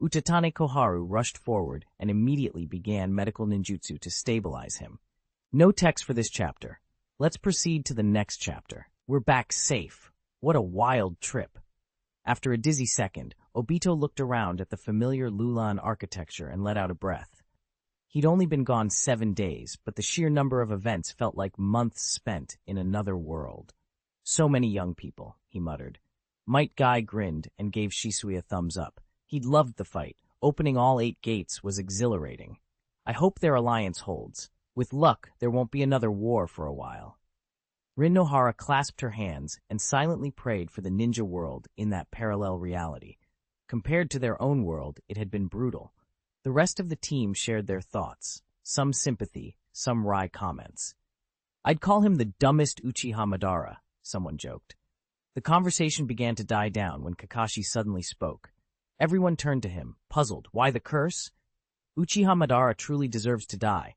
Utatane Koharu rushed forward and immediately began medical ninjutsu to stabilize him. No text for this chapter. Let's proceed to the next chapter. We're back safe. What a wild trip. After a dizzy second, Obito looked around at the familiar Lulan architecture and let out a breath. He'd only been gone 7 days, but the sheer number of events felt like months spent in another world. So many young people, he muttered. Metkai grinned and gave Shisui a thumbs up. He'd loved the fight. Opening all 8 gates was exhilarating. I hope their alliance holds. With luck, there won't be another war for a while. Rin Nohara clasped her hands and silently prayed for the ninja world in that parallel reality. Compared to their own world, it had been brutal. The rest of the team shared their thoughts, some sympathy, some wry comments. I'd call him the dumbest Uchiha Madara, someone joked. The conversation began to die down when Kakashi suddenly spoke. Everyone turned to him, puzzled. Why the curse? Uchiha Madara truly deserves to die.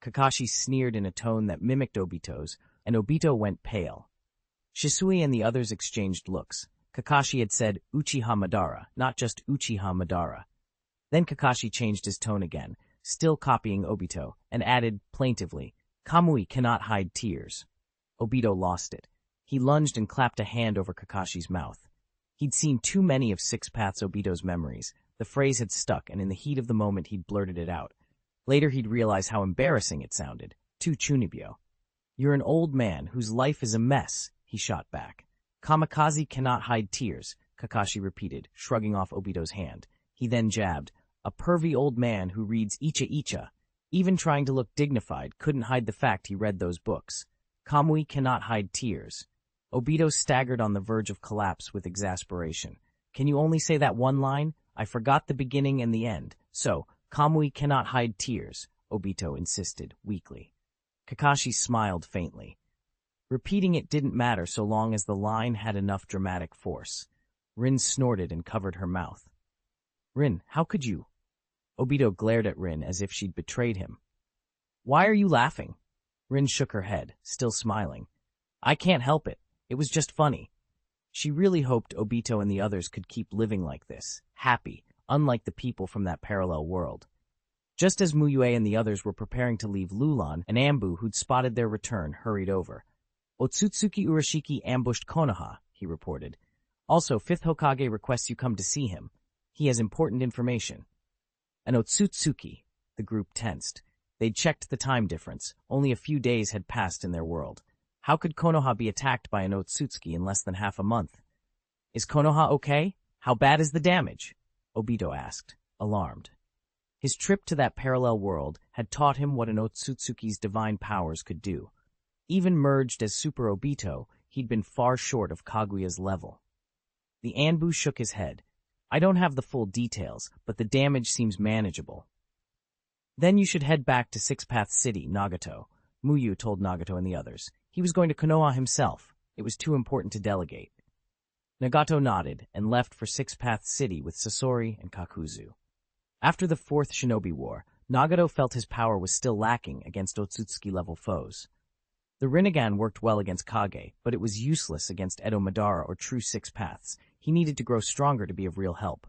Kakashi sneered in a tone that mimicked Obito's, and Obito went pale. Shisui and the others exchanged looks. Kakashi had said Uchiha Madara, not just Uchiha Madara. Then Kakashi changed his tone again, still copying Obito, and added plaintively, Kamui cannot hide tears. Obito lost it. He lunged and clapped a hand over Kakashi's mouth. He'd seen too many of Six Paths Obito's memories. The phrase had stuck, and in the heat of the moment he'd blurted it out. Later he'd realize how embarrassing it sounded. To Chunibyo. You're an old man whose life is a mess, he shot back. Kamikaze cannot hide tears, Kakashi repeated, shrugging off Obito's hand. He then jabbed, a pervy old man who reads Icha Icha. Even trying to look dignified couldn't hide the fact he read those books. Kamui cannot hide tears. Obito staggered on the verge of collapse with exasperation. Can you only say that one line? I forgot the beginning and the end. So, Kamui cannot hide tears, Obito insisted, weakly. Kakashi smiled faintly. Repeating it didn't matter so long as the line had enough dramatic force. Rin snorted and covered her mouth. Rin, how could you? Obito glared at Rin as if she'd betrayed him. Why are you laughing? Rin shook her head, still smiling. I can't help it. It was just funny. She really hoped Obito and the others could keep living like this, happy, unlike the people from that parallel world. Just as Mu Yue and the others were preparing to leave Lulan, an Ambu who'd spotted their return hurried over. Otsutsuki Urashiki ambushed Konoha, he reported. Also, 5th Hokage requests you come to see him. He has important information. An Otsutsuki, the group tensed. They'd checked the time difference. Only a few days had passed in their world. How could Konoha be attacked by an Otsutsuki in less than half a month? Is Konoha okay? How bad is the damage? Obito asked, alarmed. His trip to that parallel world had taught him what an Otsutsuki's divine powers could do. Even merged as Super Obito, he'd been far short of Kaguya's level. The Anbu shook his head. I don't have the full details, but the damage seems manageable. Then you should head back to Six Path City, Nagato, Mu Yue told Nagato and the others. He was going to Konoha himself. It was too important to delegate. Nagato nodded and left for Six Path City with Sasori and Kakuzu. After the 4th Shinobi War, Nagato felt his power was still lacking against Otsutsuki-level foes. The Rinnegan worked well against Kage, but it was useless against Edo Madara or true Six Paths. He needed to grow stronger to be of real help.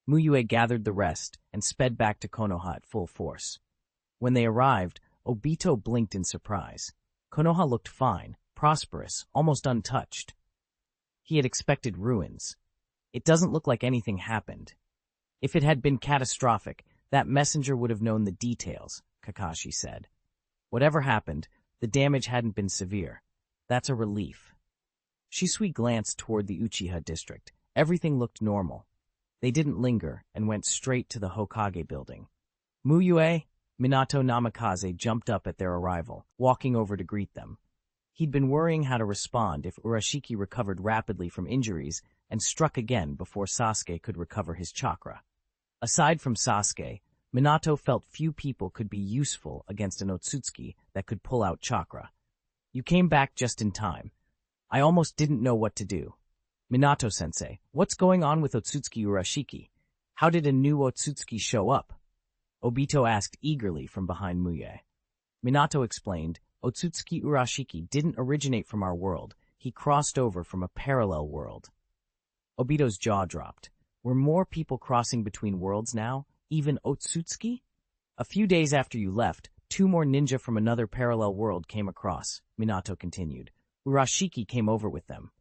Mu Yue gathered the rest and sped back to Konoha at full force. When they arrived, Obito blinked in surprise. Konoha looked fine, prosperous, almost untouched. He had expected ruins. It doesn't look like anything happened. If it had been catastrophic, that messenger would have known the details, Kakashi said. Whatever happened, the damage hadn't been severe. That's a relief. Shisui glanced toward the Uchiha district. Everything looked normal. They didn't linger and went straight to the Hokage building. Mu Yue, Minato Namikaze jumped up at their arrival, walking over to greet them. He'd been worrying how to respond if Urashiki recovered rapidly from injuries and struck again before Sasuke could recover his chakra. Aside from Sasuke, Minato felt few people could be useful against an Otsutsuki that could pull out chakra. You came back just in time. I almost didn't know what to do. Minato-sensei, what's going on with Otsutsuki Urashiki? How did a new Otsutsuki show up? Obito asked eagerly from behind Mu Yue. Minato explained, Otsutsuki Urashiki didn't originate from our world. He crossed over from a parallel world. Obito's jaw dropped. Were more people crossing between worlds now, even Otsutsuki? A few days after you left, 2 more ninja from another parallel world came across, Minato continued. Urashiki came over with them.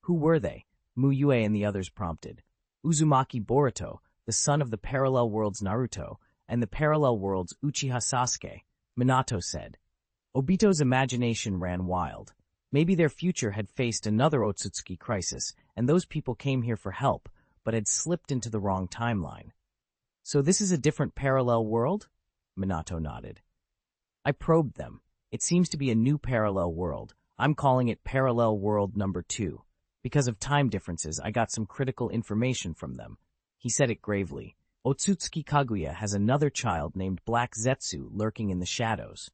Who were they? Mu Yue and the others prompted. Uzumaki Boruto, the son of the parallel world's Naruto, and the parallel world's Uchiha Sasuke, Minato said. Obito's imagination ran wild. Maybe their future had faced another Otsutsuki crisis, and those people came here for help, but had slipped into the wrong timeline. So this is a different parallel world? Minato nodded. I probed them. It seems to be a new parallel world. I'm calling it Parallel World Number 2. Because of time differences, I got some critical information from them. He said it gravely. Otsutsuki Kaguya has another child named Black Zetsu lurking in the shadows.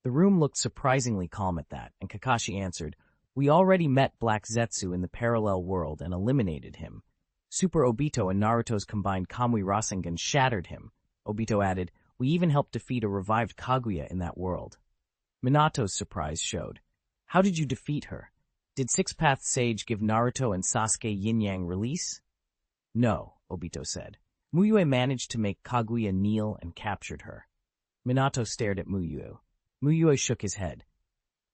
The room looked surprisingly calm at that, and Kakashi answered, We already met Black Zetsu in the parallel world and eliminated him. Super Obito and Naruto's combined Kamui Rasengan shattered him. Obito added, We even helped defeat a revived Kaguya in that world. Minato's surprise showed. How did you defeat her? Did Six Path Sage give Naruto and Sasuke yin-yang release? No, Obito said. Mu Yue managed to make Kaguya kneel and captured her. Minato stared at Mu Yue. Mu Yue shook his head.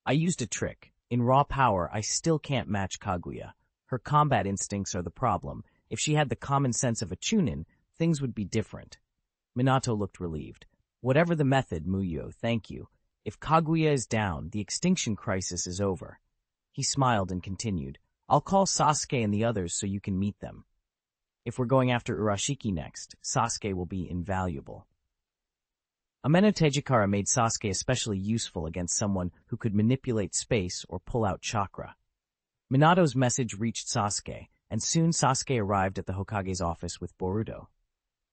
I used a trick. In raw power, I still can't match Kaguya. Her combat instincts are the problem. If she had the common sense of a chuunin, things would be different. Minato looked relieved. Whatever the method, Mu Yue, thank you. If Kaguya is down, the extinction crisis is over. He smiled and continued. I'll call Sasuke and the others so you can meet them. If we're going after Urashiki next, Sasuke will be invaluable. Ameno Tejikara made Sasuke especially useful against someone who could manipulate space or pull out chakra. Minato's message reached Sasuke, and soon Sasuke arrived at the Hokage's office with Boruto.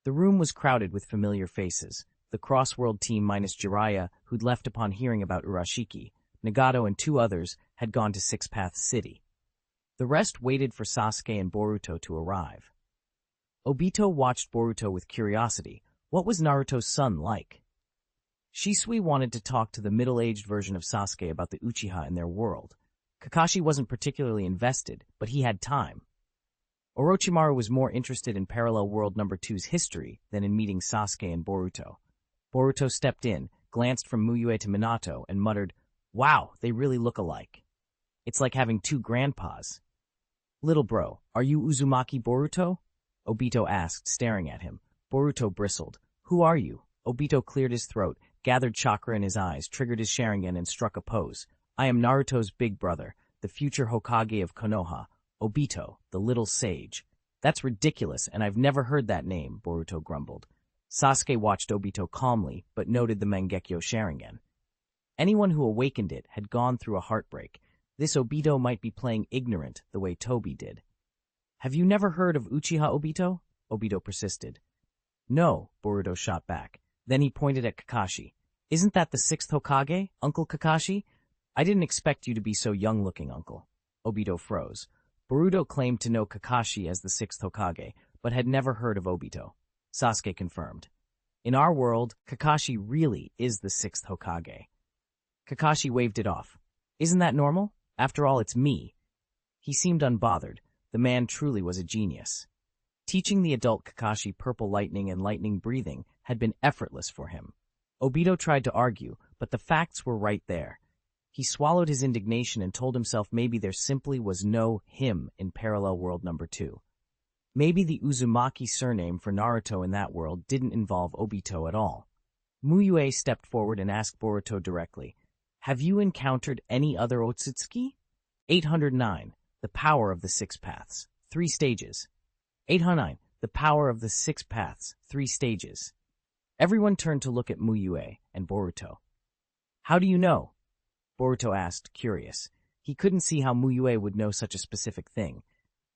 The room was crowded with familiar faces, the Crossworld team minus Jiraiya, who'd left upon hearing about Urashiki. Nagato and 2 others had gone to Six Paths City. The rest waited for Sasuke and Boruto to arrive. Obito watched Boruto with curiosity. What was Naruto's son like? Shisui wanted to talk to the middle-aged version of Sasuke about the Uchiha in their world. Kakashi wasn't particularly invested, but he had time. Orochimaru was more interested in Parallel World Number 2's history than in meeting Sasuke and Boruto. Boruto stepped in, glanced from Mu Yue to Minato, and muttered, Wow, they really look alike. It's like having 2 grandpas. Little bro, are you Uzumaki Boruto? Obito asked, staring at him. Boruto bristled. Who are you? Obito cleared his throat, gathered chakra in his eyes, triggered his Sharingan, and struck a pose. I am Naruto's big brother, the future Hokage of Konoha, Obito, the little sage. That's ridiculous, and I've never heard that name, Boruto grumbled. Sasuke watched Obito calmly, but noted the Mangekyo Sharingan. Anyone who awakened it had gone through a heartbreak. This Obito might be playing ignorant the way Toby did. Have you never heard of Uchiha Obito? Obito persisted. No, Boruto shot back. Then he pointed at Kakashi. Isn't that the 6th Hokage, Uncle Kakashi? I didn't expect you to be so young-looking, Uncle. Obito froze. Boruto claimed to know Kakashi as the 6th Hokage, but had never heard of Obito. Sasuke confirmed. In our world, Kakashi really is the 6th Hokage. Kakashi waved it off. Isn't that normal? After all, it's me. He seemed unbothered. The man truly was a genius. Teaching the adult Kakashi purple lightning and lightning breathing had been effortless for him. Obito tried to argue, but the facts were right there. He swallowed his indignation and told himself maybe there simply was no him in Parallel World Number 2. Maybe the Uzumaki surname for Naruto in that world didn't involve Obito at all. Mu Yue stepped forward and asked Boruto directly, Have you encountered any other Otsutsuki? 809. The Power of the 6 Paths. 3 Stages. 809. The Power of the 6 Paths. 3 Stages. Everyone turned to look at Mu Yue and Boruto. How do you know? Boruto asked, curious. He couldn't see how Mu Yue would know such a specific thing.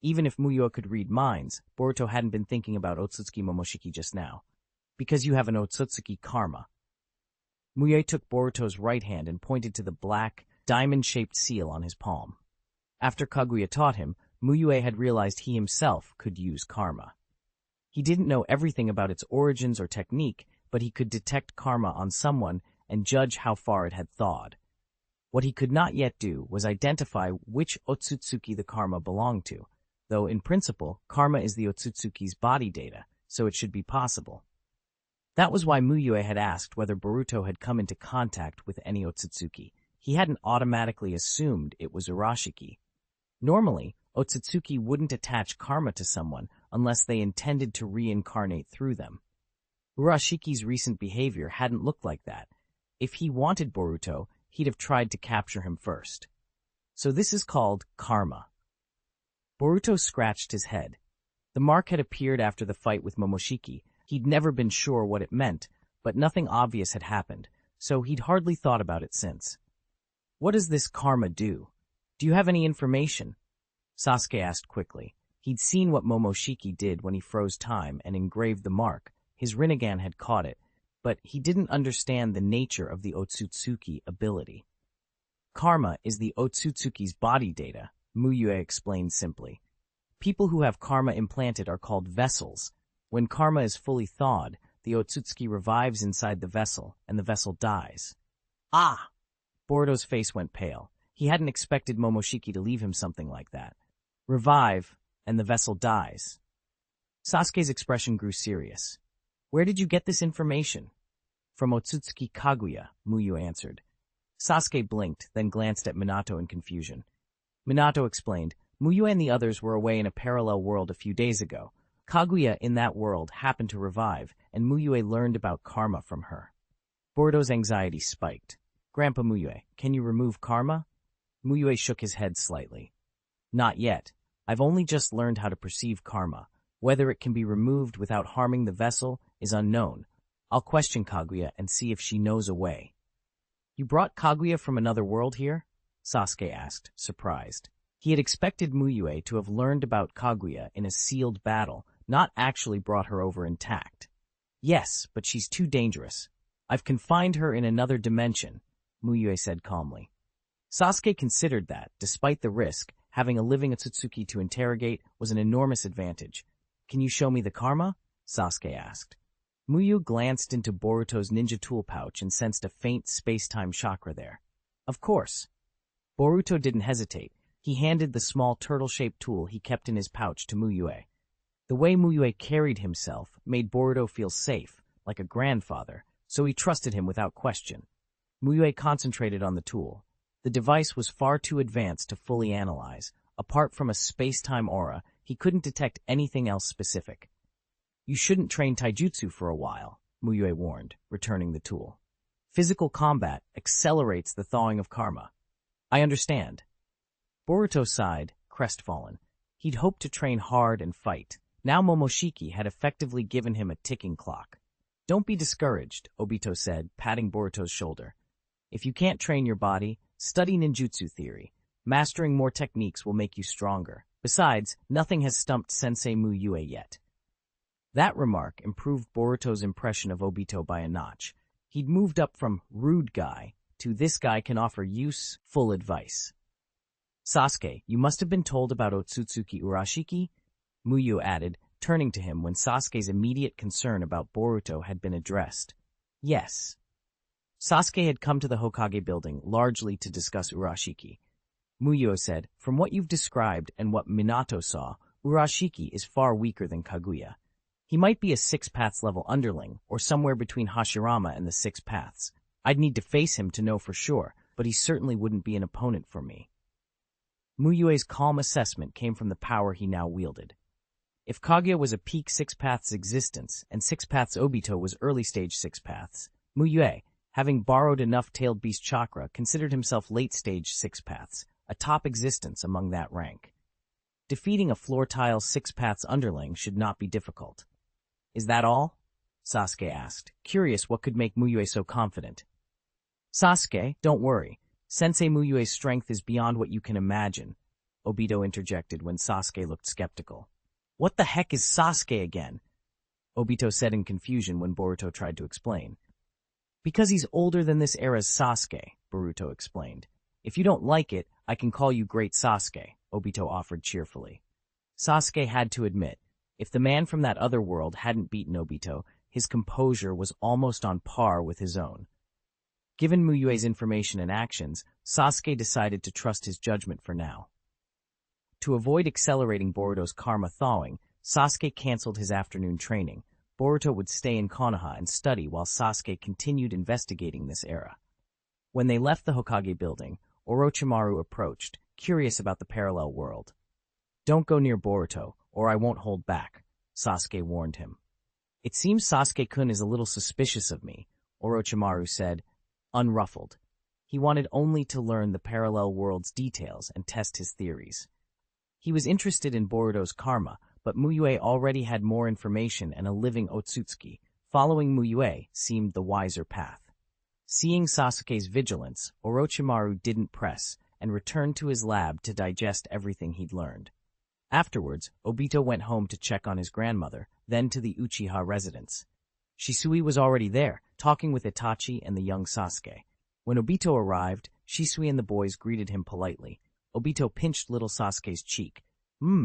Even if Mu Yue could read minds, Boruto hadn't been thinking about Otsutsuki Momoshiki just now. Because you have an Otsutsuki karma. Mu Yue took Boruto's right hand and pointed to the black, diamond-shaped seal on his palm. After Kaguya taught him, Mu Yue had realized he himself could use karma. He didn't know everything about its origins or technique, but he could detect karma on someone and judge how far it had thawed. What he could not yet do was identify which Otsutsuki the karma belonged to. though in principle, karma is the Otsutsuki's body data, so it should be possible. That was why Mu Yue had asked whether Boruto had come into contact with any Otsutsuki. He hadn't automatically assumed it was Urashiki. Normally, Otsutsuki wouldn't attach karma to someone unless they intended to reincarnate through them. Urashiki's recent behavior hadn't looked like that. If he wanted Boruto, he'd have tried to capture him first. So this is called karma. Boruto scratched his head. The mark had appeared after the fight with Momoshiki. He'd never been sure what it meant, but nothing obvious had happened, so he'd hardly thought about it since. What does this karma do? Do you have any information? Sasuke asked quickly. He'd seen what Momoshiki did when he froze time and engraved the mark. His Rinnegan had caught it, but he didn't understand the nature of the Otsutsuki ability. Karma is the Otsutsuki's body data, Mu Yue explained simply. People who have karma implanted are called vessels. When karma is fully thawed, the Otsutsuki revives inside the vessel, and the vessel dies. Ah! Boruto's face went pale. He hadn't expected Momoshiki to leave him something like that. Revive, and the vessel dies. Sasuke's expression grew serious. Where did you get this information? From Otsutsuki Kaguya, Mu Yue answered. Sasuke blinked, then glanced at Minato in confusion. Minato explained, Mu Yue and the others were away in a parallel world a few days ago. Kaguya in that world happened to revive, and Mu Yue learned about karma from her. Boruto's anxiety spiked. Grandpa Mu Yue, can you remove karma? Mu Yue shook his head slightly. Not yet. I've only just learned how to perceive karma. Whether it can be removed without harming the vessel is unknown. I'll question Kaguya and see if she knows a way. You brought Kaguya from another world here? Sasuke asked, surprised. He had expected Mu Yue to have learned about Kaguya in a sealed battle, not actually brought her over intact. Yes, but she's too dangerous. I've confined her in another dimension, Mu Yue said calmly. Sasuke considered that, despite the risk, having a living Otsutsuki to interrogate was an enormous advantage. Can you show me the karma? Sasuke asked. Mu Yue glanced into Boruto's ninja tool pouch and sensed a faint space-time chakra there. Of course. Boruto didn't hesitate. He handed the small turtle-shaped tool he kept in his pouch to Mu Yue. The way Mu Yue carried himself made Boruto feel safe, like a grandfather, so he trusted him without question. Mu Yue concentrated on the tool. The device was far too advanced to fully analyze. Apart from a space-time aura, he couldn't detect anything else specific. You shouldn't train taijutsu for a while, Mu Yue warned, returning the tool. Physical combat accelerates the thawing of karma. I understand. Boruto sighed, crestfallen. He'd hoped to train hard and fight. Now Momoshiki had effectively given him a ticking clock. Don't be discouraged, Obito said, patting Boruto's shoulder. If you can't train your body, study ninjutsu theory. Mastering more techniques will make you stronger. Besides, nothing has stumped Sensei Mu Yue yet. That remark improved Boruto's impression of Obito by a notch. He'd moved up from rude guy to this guy can offer useful advice. Sasuke, you must have been told about Otsutsuki Urashiki? Mu Yue added, turning to him when Sasuke's immediate concern about Boruto had been addressed. Yes. Sasuke had come to the Hokage building largely to discuss Urashiki. Mu Yue said, from what you've described and what Minato saw, Urashiki is far weaker than Kaguya. He might be a Six Paths level underling, or somewhere between Hashirama and the Six Paths. I'd need to face him to know for sure, but he certainly wouldn't be an opponent for me. Mu Yue's calm assessment came from the power he now wielded. If Kaguya was a peak Six Paths existence, and Six Paths Obito was early-stage Six Paths, Mu Yue, having borrowed enough Tailed Beast chakra, considered himself late-stage Six Paths, a top existence among that rank. Defeating a floor-tile Six Paths underling should not be difficult. Is that all? Sasuke asked, curious what could make Mu Yue so confident. Sasuke, don't worry. Sensei Mu Yue's strength is beyond what you can imagine, Obito interjected when Sasuke looked skeptical. What the heck is Sasuke again? Obito said in confusion when Boruto tried to explain. Because he's older than this era's Sasuke, Boruto explained. If you don't like it, I can call you Great Sasuke, Obito offered cheerfully. Sasuke had to admit, if the man from that other world hadn't beaten Obito, his composure was almost on par with his own. Given Mu Yue's information and actions, Sasuke decided to trust his judgment for now. To avoid accelerating Boruto's karma thawing, Sasuke canceled his afternoon training. Boruto would stay in Konoha and study while Sasuke continued investigating this era. When they left the Hokage building, Orochimaru approached, curious about the parallel world. "Don't go near Boruto, or I won't hold back," Sasuke warned him. "It seems Sasuke-kun is a little suspicious of me," Orochimaru said, unruffled. He wanted only to learn the parallel world's details and test his theories. He was interested in Boruto's karma, but Mu Yue already had more information and a living Otsutsuki. Following Mu Yue seemed the wiser path. Seeing Sasuke's vigilance, Orochimaru didn't press and returned to his lab to digest everything he'd learned. Afterwards, Obito went home to check on his grandmother, then to the Uchiha residence. Shisui was already there, talking with Itachi and the young Sasuke. When Obito arrived, Shisui and the boys greeted him politely. Obito pinched little Sasuke's cheek.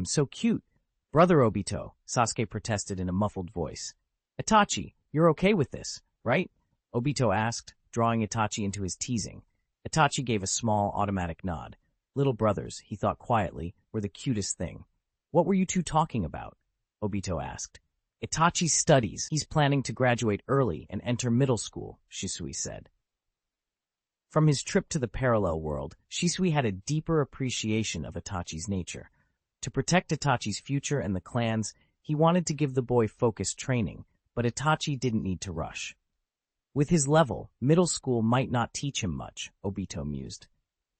So cute." "Brother Obito," Sasuke protested in a muffled voice. "Itachi, you're okay with this, right?" Obito asked, drawing Itachi into his teasing. Itachi gave a small, automatic nod. Little brothers, he thought quietly, were the cutest thing. "What were you two talking about?" Obito asked. "Itachi's studies. He's planning to graduate early and enter middle school," Shisui said. From his trip to the parallel world, Shisui had a deeper appreciation of Itachi's nature. To protect Itachi's future and the clan's, he wanted to give the boy focused training, but Itachi didn't need to rush. With his level, middle school might not teach him much, Obito mused.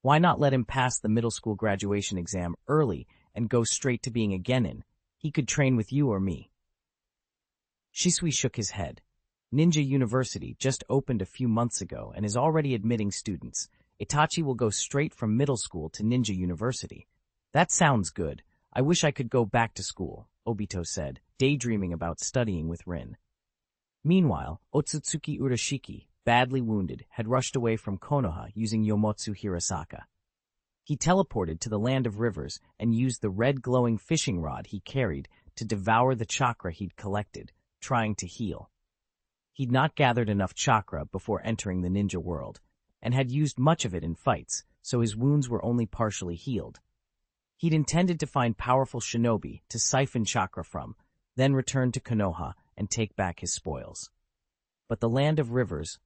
Why not let him pass the middle school graduation exam early and go straight to being a genin? He could train with you or me. Shisui shook his head. Ninja University just opened a few months ago and is already admitting students. Itachi will go straight from middle school to Ninja University. "That sounds good. I wish I could go back to school," Obito said, daydreaming about studying with Rin. Meanwhile, Otsutsuki Urashiki, badly wounded, had rushed away from Konoha using Yomotsu Hirasaka. He teleported to the land of rivers and used the red glowing fishing rod he carried to devour the chakra he'd collected, trying to heal. He'd not gathered enough chakra before entering the ninja world, and had used much of it in fights, so his wounds were only partially healed. He'd intended to find powerful shinobi to siphon chakra from, then return to Konoha and take back his spoils. But the land of rivers,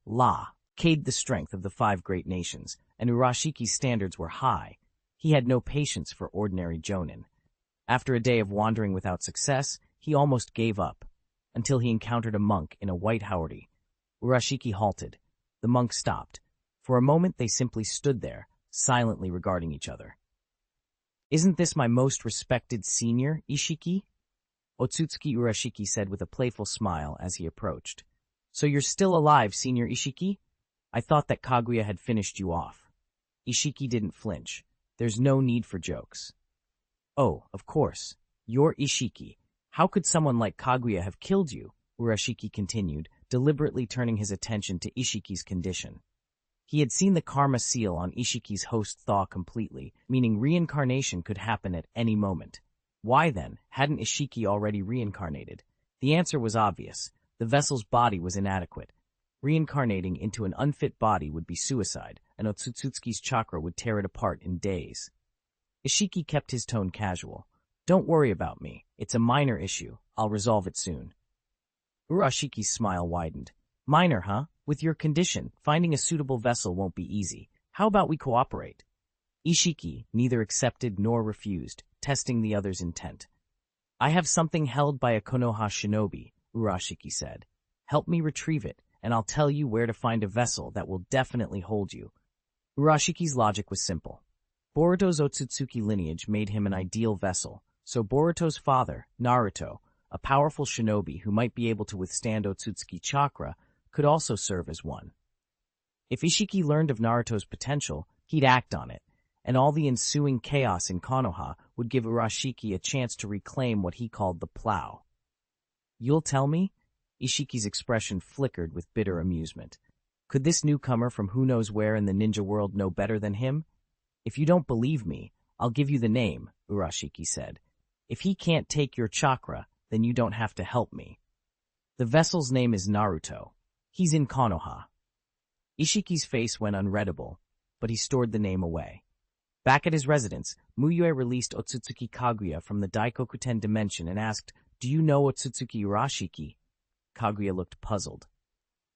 caved the strength of the 5 great nations, and Urashiki's standards were high. He had no patience for ordinary jonin. After a day of wandering without success, he almost gave up, until he encountered a monk in a white haori. Urashiki halted. The monk stopped. For a moment they simply stood there, silently regarding each other. "Isn't this my most respected senior, Ishiki?" Otsutsuki Urashiki said with a playful smile as he approached. "So you're still alive, Senior Ishiki? I thought that Kaguya had finished you off." Ishiki didn't flinch. "There's no need for jokes." "Oh, of course. You're Ishiki. How could someone like Kaguya have killed you?" Urashiki continued, deliberately turning his attention to Ishiki's condition. He had seen the karma seal on Ishiki's host thaw completely, meaning reincarnation could happen at any moment. Why then, hadn't Ishiki already reincarnated? The answer was obvious. The vessel's body was inadequate. Reincarnating into an unfit body would be suicide, and Otsutsuki's chakra would tear it apart in days. Ishiki kept his tone casual. "Don't worry about me. It's a minor issue. I'll resolve it soon." Urashiki's smile widened. "Minor, huh? With your condition, finding a suitable vessel won't be easy. How about we cooperate?" Ishiki neither accepted nor refused, testing the other's intent. "I have something held by a Konoha shinobi," Urashiki said. "Help me retrieve it, and I'll tell you where to find a vessel that will definitely hold you." Urashiki's logic was simple. Boruto's Otsutsuki lineage made him an ideal vessel, so Boruto's father, Naruto, a powerful shinobi who might be able to withstand Otsutsuki chakra, could also serve as one. If Ishiki learned of Naruto's potential, he'd act on it, and all the ensuing chaos in Konoha would give Urashiki a chance to reclaim what he called the plow. "You'll tell me?" Ishiki's expression flickered with bitter amusement. Could this newcomer from who knows where in the ninja world know better than him? "If you don't believe me, I'll give you the name," Urashiki said. "If he can't take your chakra, then you don't have to help me. The vessel's name is Naruto. He's in Konoha." Ishiki's face went unreadable, but he stored the name away. Back at his residence, Mu Yue released Otsutsuki Kaguya from the Daikokuten dimension and asked, "Do you know Otsutsuki Urashiki?" Kaguya looked puzzled.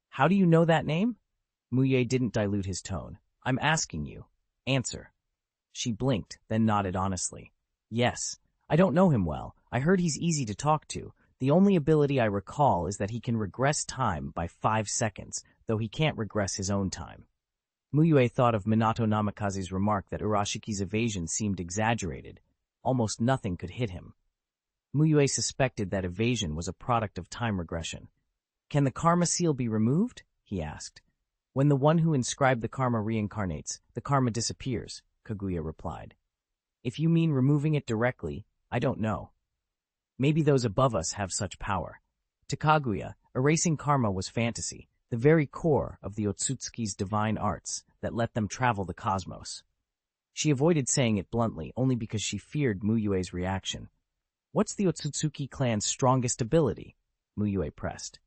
"How do you know that name?" Mu Yue didn't dilute his tone. "I'm asking you. Answer." She blinked, then nodded honestly. "Yes. I don't know him well. I heard he's easy to talk to. The only ability I recall is that he can regress time by 5 seconds, though he can't regress his own time." Mu Yue thought of Minato Namikaze's remark that Urashiki's evasion seemed exaggerated. Almost nothing could hit him. Mu Yue suspected that evasion was a product of time regression. "Can the karma seal be removed?" he asked. "When the one who inscribed the karma reincarnates, the karma disappears," Kaguya replied. "If you mean removing it directly, I don't know. Maybe those above us have such power." To Kaguya, erasing karma was fantasy, the very core of the Otsutsuki's divine arts that let them travel the cosmos. She avoided saying it bluntly only because she feared Mu Yue's reaction. "What's the Otsutsuki clan's strongest ability?" Mu Yue pressed.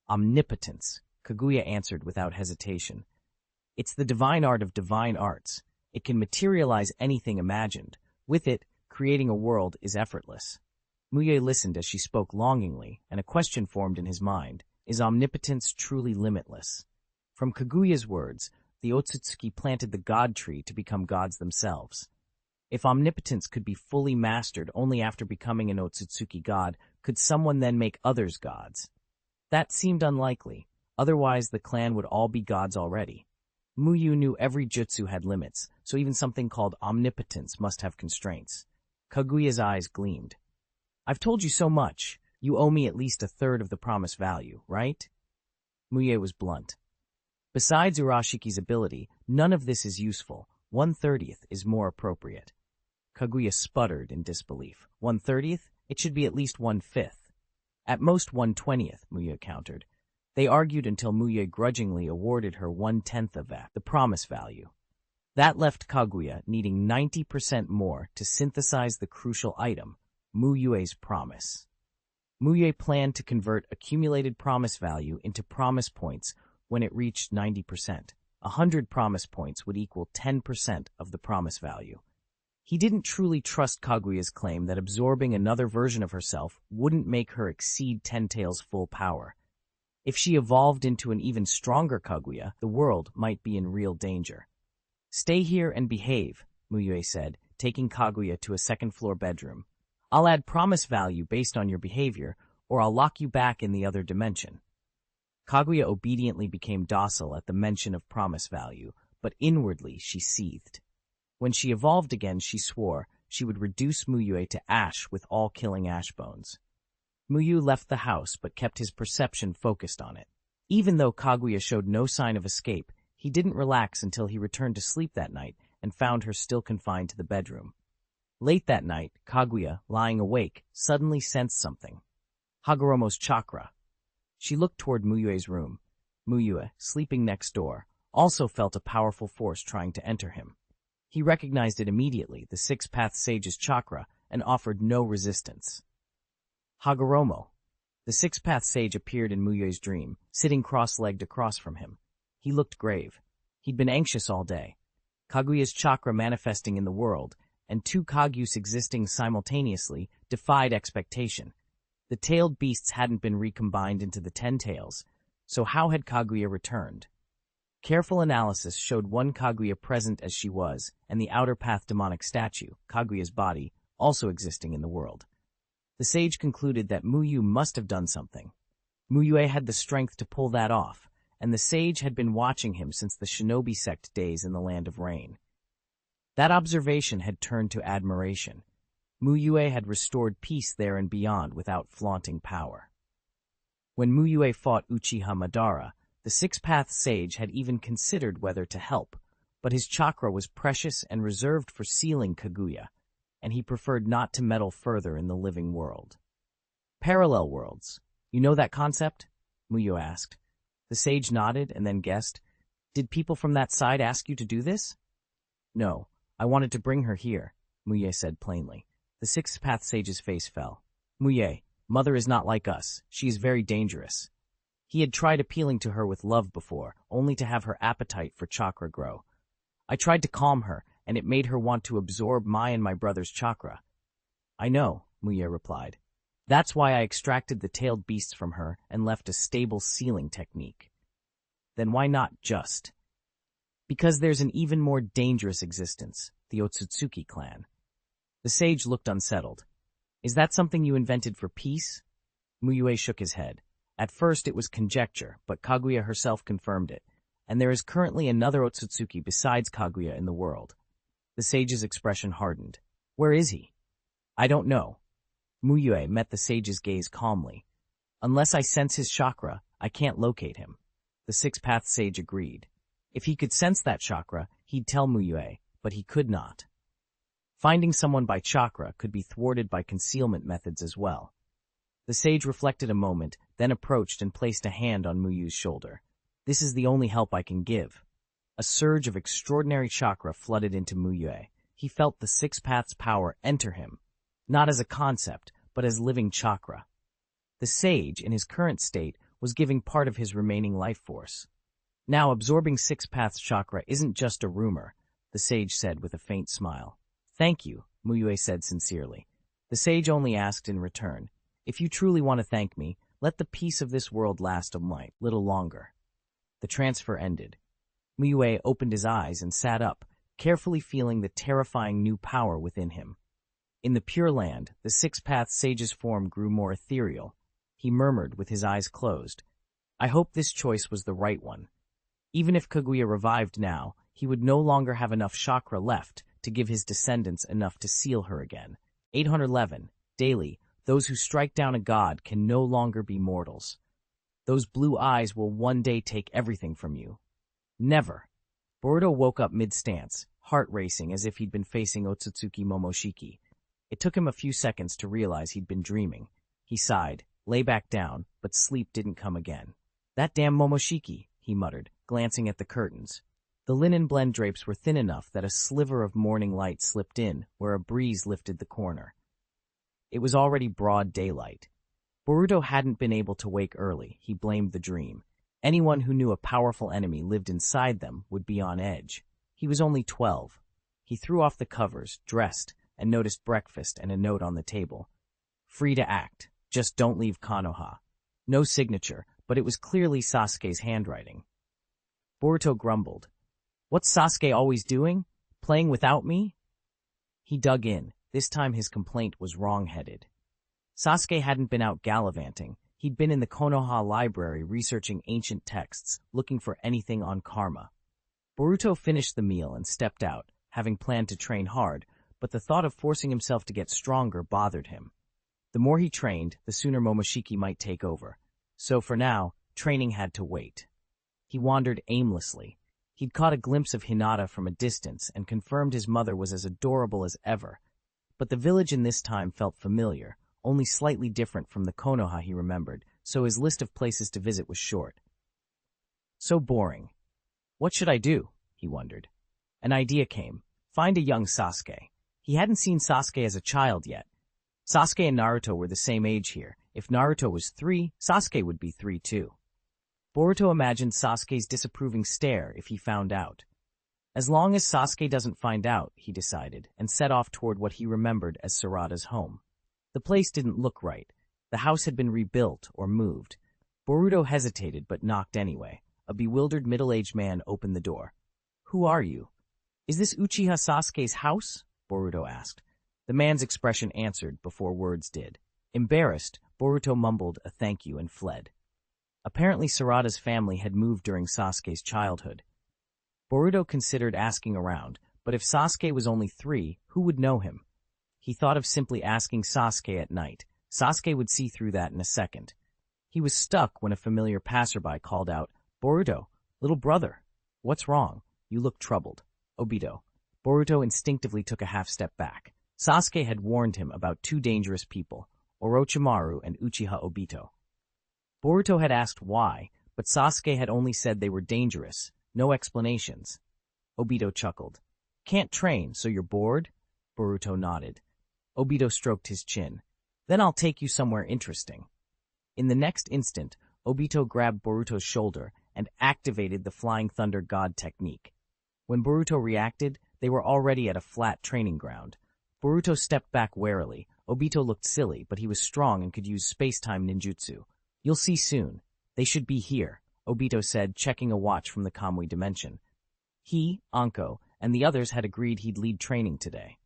"Omnipotence," Kaguya answered without hesitation. "It's the divine art of divine arts. It can materialize anything imagined. With it, creating a world is effortless." Mu Yue listened as she spoke longingly, and a question formed in his mind. Is omnipotence truly limitless? From Kaguya's words, the Otsutsuki planted the god tree to become gods themselves. If omnipotence could be fully mastered only after becoming an Otsutsuki god, could someone then make others gods? That seemed unlikely. Otherwise, the clan would all be gods already. Mu Yue knew every jutsu had limits, so even something called omnipotence must have constraints. Kaguya's eyes gleamed. "I've told you so much. You owe me at least a third of the promised value, right?" Mu Yue was blunt. "Besides Urashiki's ability, none of this is useful. 1/30th is more appropriate." Kaguya sputtered in disbelief. 1/30th? It should be at least 1/5. "At most 1/20th, Mu Yue countered. They argued until Mu Yue grudgingly awarded her 1/10 of that, the promise value. That left Kaguya needing 90% more to synthesize the crucial item, Mu Yue's promise. Mu Yue planned to convert accumulated promise value into promise points when it reached 90%. 100 promise points would equal 10% of the promise value. He didn't truly trust Kaguya's claim that absorbing another version of herself wouldn't make her exceed Ten Tail's full power. If she evolved into an even stronger Kaguya, the world might be in real danger. "Stay here and behave," Mu Yue said, taking Kaguya to a second-floor bedroom. "I'll add promise value based on your behavior, or I'll lock you back in the other dimension." Kaguya obediently became docile at the mention of promise value, but inwardly she seethed. When she evolved again, she swore she would reduce Mu Yue to ash with all killing ash bones. Mu Yue left the house but kept his perception focused on it. Even though Kaguya showed no sign of escape, he didn't relax until he returned to sleep that night and found her still confined to the bedroom. Late that night, Kaguya, lying awake, suddenly sensed something. Hagoromo's chakra. She looked toward Mu Yue's room. Mu Yue, sleeping next door, also felt a powerful force trying to enter him. He recognized it immediately, the Six-Path Sage's chakra, and offered no resistance. Hagoromo. The Six-Path Sage appeared in Mu Yue's dream, sitting cross-legged across from him. He looked grave. He'd been anxious all day. Kaguya's chakra manifesting in the world, and two Kagyus existing simultaneously, defied expectation. The tailed beasts hadn't been recombined into the 10 tails, so how had Kaguya returned? Careful analysis showed one Kaguya present as she was, and the outer path demonic statue, Kaguya's body, also existing in the world. The sage concluded that Mu Yue must have done something. Mu Yue had the strength to pull that off, and the sage had been watching him since the Shinobi sect days in the Land of Rain. That observation had turned to admiration. Mu Yue had restored peace there and beyond without flaunting power. When Mu Yue fought Uchiha Madara, the Six-Path Sage had even considered whether to help, but his chakra was precious and reserved for sealing Kaguya, and he preferred not to meddle further in the living world. Parallel worlds. You know that concept? Mu Yue asked. The sage nodded and then guessed, "Did people from that side ask you to do this?" "No, I wanted to bring her here," Mu Yue said plainly. The Six-Path Sage's face fell. "Mu Yue, Mother is not like us. She is very dangerous." He had tried appealing to her with love before, only to have her appetite for chakra grow. "I tried to calm her, and it made her want to absorb my and my brother's chakra. I know, Mu Yue replied. That's why I extracted the tailed beasts from her and left a stable sealing technique. Then why not just? Because there's an even more dangerous existence, the Otsutsuki clan. The sage looked unsettled. Is that something you invented for peace? Mu Yue shook his head. At first it was conjecture, but Kaguya herself confirmed it, and there is currently another Otsutsuki besides Kaguya in the world. The sage's expression hardened. Where is he? I don't know. Mu Yue met the sage's gaze calmly. Unless I sense his chakra, I can't locate him. The six-path sage agreed. If he could sense that chakra, he'd tell Mu Yue, but he could not. Finding someone by chakra could be thwarted by concealment methods as well. The sage reflected a moment, then approached and placed a hand on Mu Yue's shoulder. This is the only help I can give. A surge of extraordinary chakra flooded into Mu Yue. He felt the six paths' power enter him, not as a concept, but as living chakra. The sage, in his current state, was giving part of his remaining life force. Now, absorbing six paths chakra isn't just a rumor, the sage said with a faint smile. Thank you, Mu Yue said sincerely. The sage only asked in return, if you truly want to thank me, let the peace of this world last a little longer. The transfer ended. Mu Yue opened his eyes and sat up, carefully feeling the terrifying new power within him. In the Pure Land, the six-path sage's form grew more ethereal. He murmured with his eyes closed, I hope this choice was the right one. Even if Kaguya revived now, he would no longer have enough chakra left to give his descendants enough to seal her again. 811. Daily, those who strike down a god can no longer be mortals. Those blue eyes will one day take everything from you. Never. Boruto woke up mid-stance, heart racing as if he'd been facing Otsutsuki Momoshiki. It took him a few seconds to realize he'd been dreaming. He sighed, lay back down, but sleep didn't come again. That damn Momoshiki, he muttered, glancing at the curtains. The linen blend drapes were thin enough that a sliver of morning light slipped in where a breeze lifted the corner. It was already broad daylight. Boruto hadn't been able to wake early, he blamed the dream. Anyone who knew a powerful enemy lived inside them would be on edge. He was only 12. He threw off the covers, dressed, and noticed breakfast and a note on the table. Free to act, just don't leave Konoha. No signature, but it was clearly Sasuke's handwriting. Boruto grumbled. What's Sasuke always doing? Playing without me? He dug in. This time his complaint was wrong-headed. Sasuke hadn't been out gallivanting. He'd been in the Konoha library researching ancient texts, looking for anything on karma. Boruto finished the meal and stepped out, having planned to train hard, but the thought of forcing himself to get stronger bothered him. The more he trained, the sooner Momoshiki might take over. So for now, training had to wait. He wandered aimlessly. He'd caught a glimpse of Hinata from a distance and confirmed his mother was as adorable as ever. But the village in this time felt familiar, only slightly different from the Konoha he remembered, so his list of places to visit was short. So boring. What should I do? He wondered. An idea came. Find a young Sasuke. He hadn't seen Sasuke as a child yet. Sasuke and Naruto were the same age here. If Naruto was 3, Sasuke would be 3 too. Boruto imagined Sasuke's disapproving stare if he found out. As long as Sasuke doesn't find out, he decided, and set off toward what he remembered as Sarada's home. The place didn't look right. The house had been rebuilt or moved. Boruto hesitated but knocked anyway. A bewildered middle-aged man opened the door. Who are you? Is this Uchiha Sasuke's house? Boruto asked. The man's expression answered before words did. Embarrassed, Boruto mumbled a thank you and fled. Apparently Sarada's family had moved during Sasuke's childhood. Boruto considered asking around, but if Sasuke was only 3, who would know him? He thought of simply asking Sasuke at night. Sasuke would see through that in a second. He was stuck when a familiar passerby called out, Boruto, little brother. What's wrong? You look troubled. Obito. Boruto instinctively took a half-step back. Sasuke had warned him about 2 dangerous people, Orochimaru and Uchiha Obito. Boruto had asked why, but Sasuke had only said they were dangerous. No explanations. Obito chuckled. Can't train, so you're bored? Boruto nodded. Obito stroked his chin. Then I'll take you somewhere interesting. In the next instant, Obito grabbed Boruto's shoulder and activated the Flying Thunder God technique. When Boruto reacted, They were already at a flat training ground. Boruto stepped back warily. Obito looked silly, but he was strong and could use space-time ninjutsu. You'll see soon. They should be here, Obito said, checking a watch from the Kamui dimension. He, Anko, and the others had agreed he'd lead training today.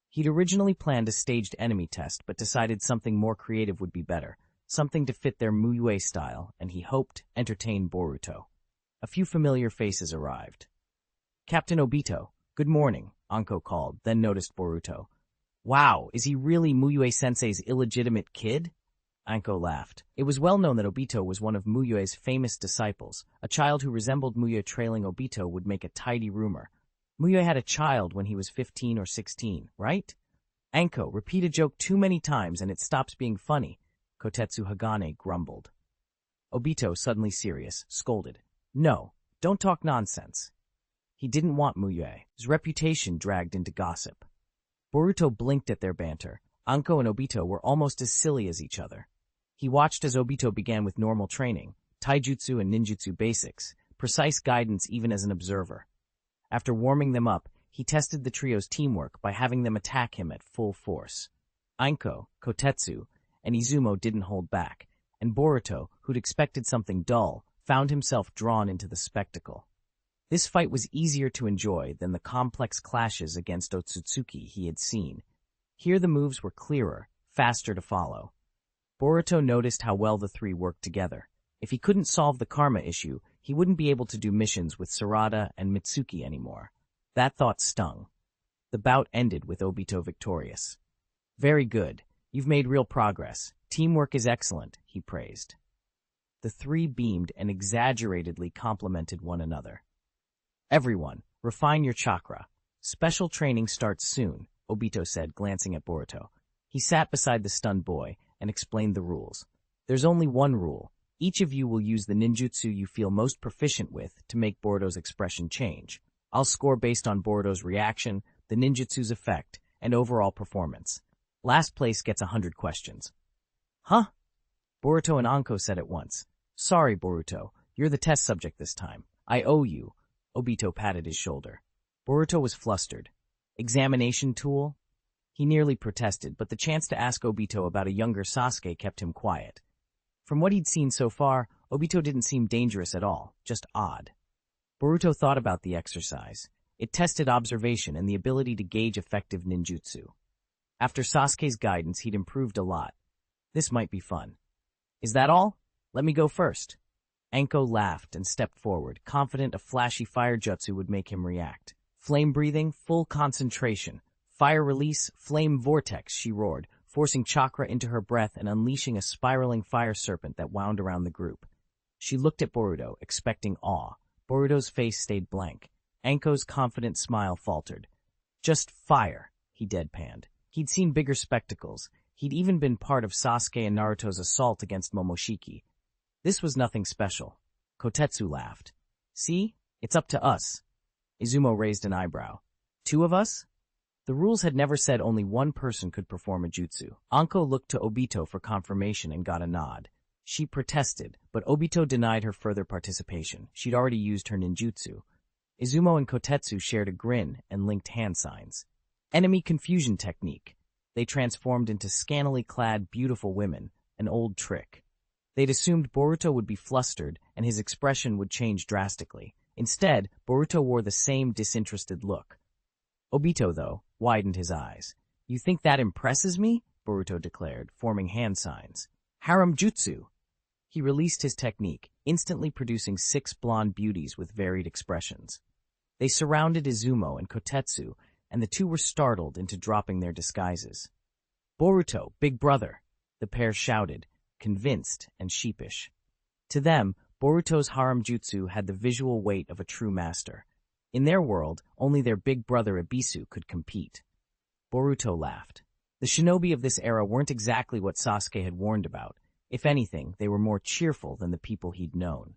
He'd originally planned a staged enemy test, but decided something more creative would be better, something to fit their Mu Yue style, and he hoped entertain Boruto. A few familiar faces arrived. Captain Obito, good morning, Anko called, then noticed Boruto. Wow, is he really Mu Yue-sensei's illegitimate kid? Anko laughed. It was well known that Obito was one of Mu Yue's famous disciples. A child who resembled Mu Yue trailing Obito would make a tidy rumor. Mu Yue had a child when he was 15 or 16, right? Anko, repeat a joke too many times and it stops being funny, Kotetsu Hagane grumbled. Obito, suddenly serious, scolded. No, don't talk nonsense. He didn't want Mu Yue. His reputation dragged into gossip. Boruto blinked at their banter. Anko and Obito were almost as silly as each other. He watched as Obito began with normal training, taijutsu and ninjutsu basics, precise guidance even as an observer. After warming them up, he tested the trio's teamwork by having them attack him at full force. Anko, Kotetsu, and Izumo didn't hold back, and Boruto, who'd expected something dull, found himself drawn into the spectacle. This fight was easier to enjoy than the complex clashes against Otsutsuki he had seen. Here the moves were clearer, faster to follow. Boruto noticed how well the three worked together. If he couldn't solve the karma issue, he wouldn't be able to do missions with Sarada and Mitsuki anymore. That thought stung. The bout ended with Obito victorious. Very good. You've made real progress. Teamwork is excellent, he praised. The three beamed and exaggeratedly complimented one another. Everyone, refine your chakra. Special training starts soon, Obito said, glancing at Boruto. He sat beside the stunned boy and explained the rules. There's only one rule. Each of you will use the ninjutsu you feel most proficient with to make Boruto's expression change. I'll score based on Boruto's reaction, the ninjutsu's effect, and overall performance. Last place gets 100 questions. Huh? Boruto and Anko said at once. Sorry, Boruto. You're the test subject this time. I owe you. Obito patted his shoulder. Boruto was flustered. Examination tool? He nearly protested, but the chance to ask Obito about a younger Sasuke kept him quiet. From what he'd seen so far, Obito didn't seem dangerous at all, just odd. Boruto thought about the exercise. It tested observation and the ability to gauge effective ninjutsu. After Sasuke's guidance, he'd improved a lot. This might be fun. Is that all? Let me go first. Anko laughed and stepped forward, confident a flashy fire jutsu would make him react. Flame breathing, full concentration. Fire release, flame vortex, she roared, forcing chakra into her breath and unleashing a spiraling fire serpent that wound around the group. She looked at Boruto, expecting awe. Boruto's face stayed blank. Anko's confident smile faltered. Just fire, he deadpanned. He'd seen bigger spectacles. He'd even been part of Sasuke and Naruto's assault against Momoshiki. This was nothing special. Kotetsu laughed. See? It's up to us. Izumo raised an eyebrow. 2 of us? The rules had never said only one person could perform a jutsu. Anko looked to Obito for confirmation and got a nod. She protested, but Obito denied her further participation. She'd already used her ninjutsu. Izumo and Kotetsu shared a grin and linked hand signs. Enemy confusion technique. They transformed into scantily clad, beautiful women, an old trick. They'd assumed Boruto would be flustered and his expression would change drastically. Instead, Boruto wore the same disinterested look. Obito, though, widened his eyes. You think that impresses me? Boruto declared, forming hand signs. Harem jutsu. He released his technique, instantly producing 6 blonde beauties with varied expressions. They surrounded Izumo and Kotetsu, and the two were startled into dropping their disguises. Boruto, big brother, the pair shouted, convinced and sheepish. To them, Boruto's harem jutsu had the visual weight of a true master. In their world, only their big brother Ebisu could compete. Boruto laughed. The shinobi of this era weren't exactly what Sasuke had warned about. If anything, they were more cheerful than the people he'd known.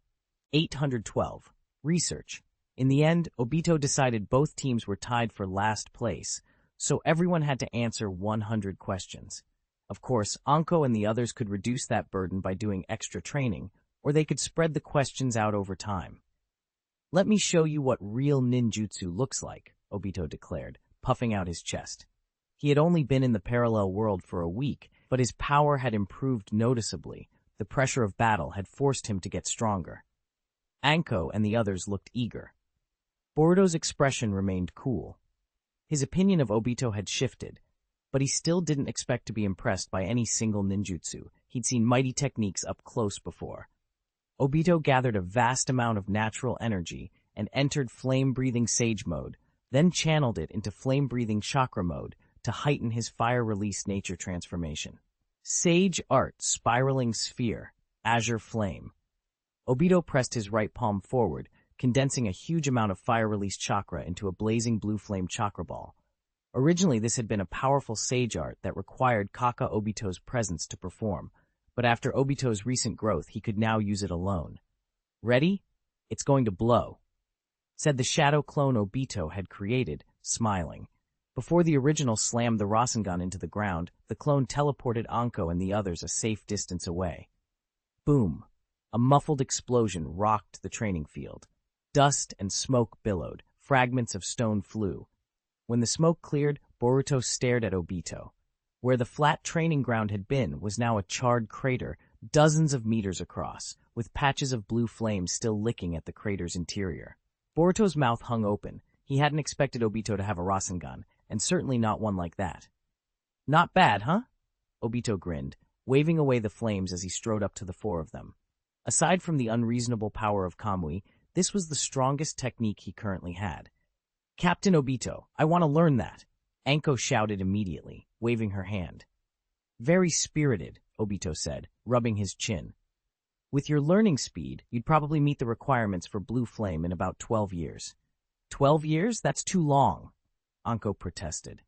812. Research. In the end, Obito decided both teams were tied for last place, so everyone had to answer 100 questions. Of course, Anko and the others could reduce that burden by doing extra training, or they could spread the questions out over time. Let me show you what real ninjutsu looks like, Obito declared, puffing out his chest. He had only been in the parallel world for a week, but his power had improved noticeably. The pressure of battle had forced him to get stronger. Anko and the others looked eager. Boruto's expression remained cool. His opinion of Obito had shifted, but he still didn't expect to be impressed by any single ninjutsu. He'd seen mighty techniques up close before. Obito gathered a vast amount of natural energy and entered flame-breathing sage mode, then channeled it into flame-breathing chakra mode to heighten his fire-release nature transformation. Sage Art Spiraling Sphere, Azure Flame. Obito pressed his right palm forward, condensing a huge amount of fire-release chakra into a blazing blue flame chakra ball. Originally, this had been a powerful sage art that required Kaka Obito's presence to perform, but after Obito's recent growth, he could now use it alone. Ready? It's going to blow, said the shadow clone Obito had created, smiling. Before the original slammed the Rasengan into the ground, the clone teleported Anko and the others a safe distance away. Boom! A muffled explosion rocked the training field. Dust and smoke billowed, fragments of stone flew. When the smoke cleared, Boruto stared at Obito. Where the flat training ground had been was now a charred crater, dozens of meters across, with patches of blue flame still licking at the crater's interior. Boruto's mouth hung open. He hadn't expected Obito to have a Rasengan, and certainly not one like that. Not bad, huh? Obito grinned, waving away the flames as he strode up to the four of them. Aside from the unreasonable power of Kamui, this was the strongest technique he currently had. Captain Obito, I want to learn that, Anko shouted immediately, waving her hand. Very spirited, Obito said, rubbing his chin. With your learning speed, you'd probably meet the requirements for Blue Flame in about 12 years. 12 years? That's too long, Anko protested.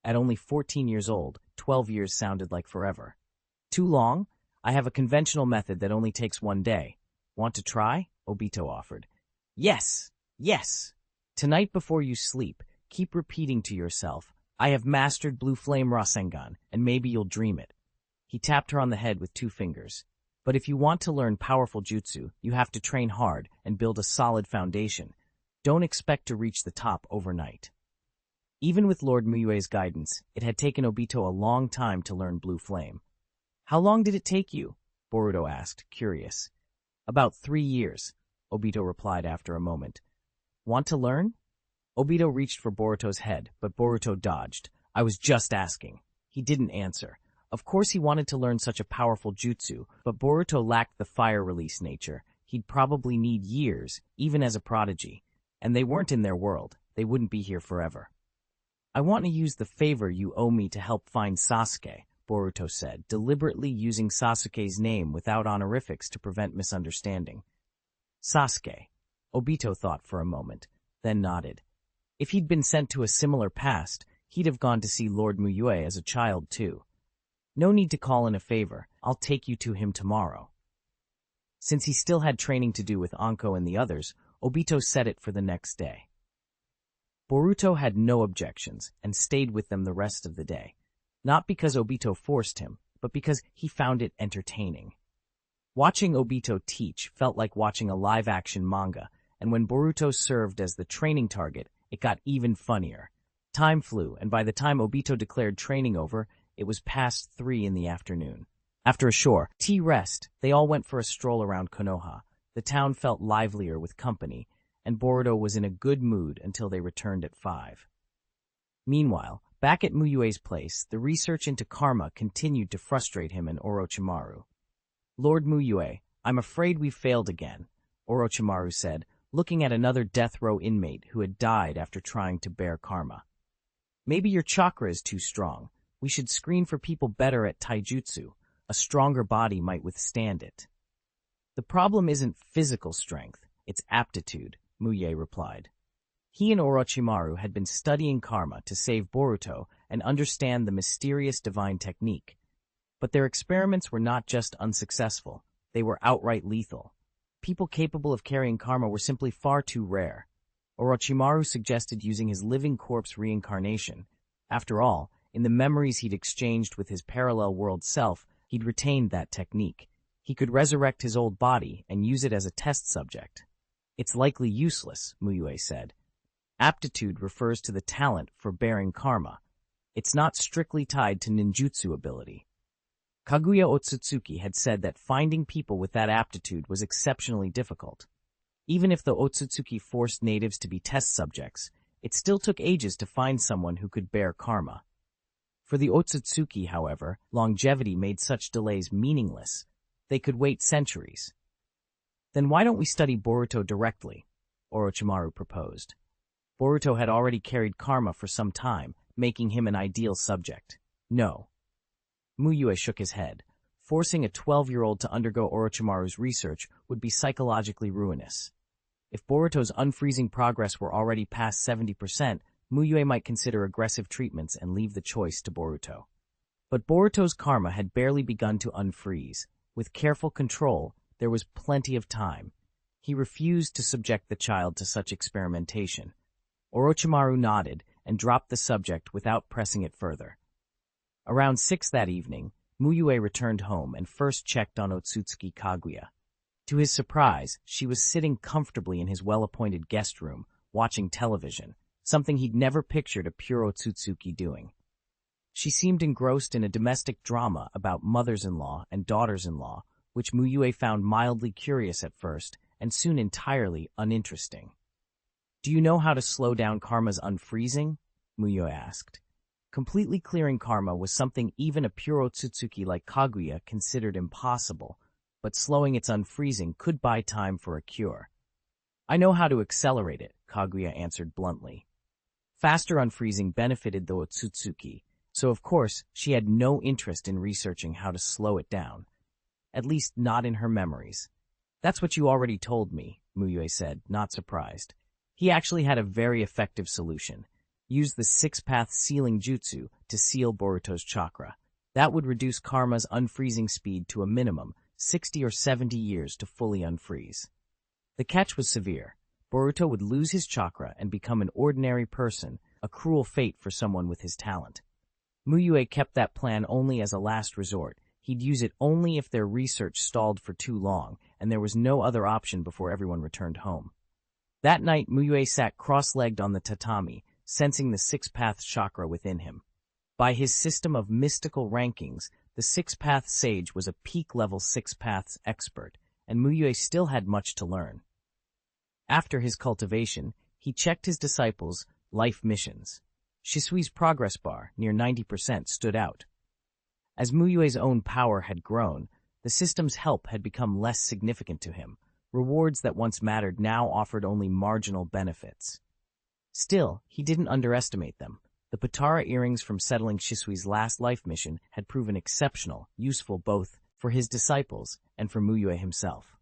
At only 14 years old, 12 years sounded like forever. Too long? I have a conventional method that only takes 1 day. Want to try? Obito offered. Yes! Yes! Tonight before you sleep, keep repeating to yourself, I have mastered Blue Flame Rasengan, and maybe you'll dream it. He tapped her on the head with 2 fingers. But if you want to learn powerful jutsu, you have to train hard and build a solid foundation. Don't expect to reach the top overnight. Even with Lord Mu Yue's guidance, it had taken Obito a long time to learn Blue Flame. How long did it take you? Boruto asked, curious. About 3 years, Obito replied after a moment. Want to learn? Obito reached for Boruto's head, but Boruto dodged. I was just asking. He didn't answer. Of course he wanted to learn such a powerful jutsu, but Boruto lacked the fire release nature. He'd probably need years, even as a prodigy. And they weren't in their world. They wouldn't be here forever. I want to use the favor you owe me to help find Sasuke, Boruto said, deliberately using Sasuke's name without honorifics to prevent misunderstanding. Sasuke. Obito thought for a moment, then nodded. If he'd been sent to a similar past, he'd have gone to see Lord Mu Yue as a child too. No need to call in a favor. I'll take you to him tomorrow. Since he still had training to do with Anko and the others, Obito set it for the next day. Boruto had no objections and stayed with them the rest of the day, not because Obito forced him, but because he found it entertaining. Watching Obito teach felt like watching a live-action manga, and when Boruto served as the training target, it got even funnier. Time flew, and by the time Obito declared training over, it was past 3 in the afternoon. After a short tea rest, they all went for a stroll around Konoha. The town felt livelier with company, and Boruto was in a good mood until they returned at 5. Meanwhile, back at Mu Yue's place, the research into karma continued to frustrate him and Orochimaru. Lord Mu Yue, I'm afraid we've failed again, Orochimaru said, looking at another death row inmate who had died after trying to bear karma. Maybe your chakra is too strong. We should screen for people better at Taijutsu. A stronger body might withstand it. The problem isn't physical strength, it's aptitude, Mu Yue replied. He and Orochimaru had been studying karma to save Boruto and understand the mysterious divine technique. But their experiments were not just unsuccessful, they were outright lethal. People capable of carrying karma were simply far too rare. Orochimaru suggested using his living corpse reincarnation. After all, in the memories he'd exchanged with his parallel world self, he'd retained that technique. He could resurrect his old body and use it as a test subject. It's likely useless, Mu Yue said. Aptitude refers to the talent for bearing karma. It's not strictly tied to ninjutsu ability. Kaguya Otsutsuki had said that finding people with that aptitude was exceptionally difficult. Even if the Otsutsuki forced natives to be test subjects, it still took ages to find someone who could bear karma. For the Otsutsuki, however, longevity made such delays meaningless. They could wait centuries. Then why don't we study Boruto directly? Orochimaru proposed. Boruto had already carried karma for some time, making him an ideal subject. No. Mu Yue shook his head. Forcing a 12-year-old to undergo Orochimaru's research would be psychologically ruinous. If Boruto's unfreezing progress were already past 70%, Mu Yue might consider aggressive treatments and leave the choice to Boruto. But Boruto's karma had barely begun to unfreeze. With careful control, there was plenty of time. He refused to subject the child to such experimentation. Orochimaru nodded and dropped the subject without pressing it further. Around 6 that evening, Mu Yue returned home and first checked on Otsutsuki Kaguya. To his surprise, she was sitting comfortably in his well-appointed guest room, watching television, something he'd never pictured a pure Otsutsuki doing. She seemed engrossed in a domestic drama about mothers-in-law and daughters-in-law, which Mu Yue found mildly curious at first and soon entirely uninteresting. "Do you know how to slow down karma's unfreezing?" Mu Yue asked. Completely clearing karma was something even a pure Otsutsuki like Kaguya considered impossible, but slowing its unfreezing could buy time for a cure. "I know how to accelerate it," Kaguya answered bluntly. Faster unfreezing benefited the Otsutsuki, so of course she had no interest in researching how to slow it down. At least not in her memories. "That's what you already told me," Mu Yue said, not surprised. He actually had a very effective solution. Use the 6-path sealing jutsu to seal Boruto's chakra. That would reduce karma's unfreezing speed to a minimum, 60 or 70 years to fully unfreeze. The catch was severe. Boruto would lose his chakra and become an ordinary person, a cruel fate for someone with his talent. Mu Yue kept that plan only as a last resort. He'd use it only if their research stalled for too long, and there was no other option before everyone returned home. That night, Mu Yue sat cross-legged on the tatami, sensing the 6-path chakra within him. By his system of mystical rankings, the 6-path sage was a peak-level 6-paths expert, and Mu Yue still had much to learn. After his cultivation, he checked his disciples' life missions. Shisui's progress bar, near 90%, stood out. As Mu Yue's own power had grown, the system's help had become less significant to him. Rewards that once mattered now offered only marginal benefits. Still, he didn't underestimate them. The Potara earrings from settling Shisui's last life mission had proven exceptional, useful both for his disciples and for Mu Yue himself.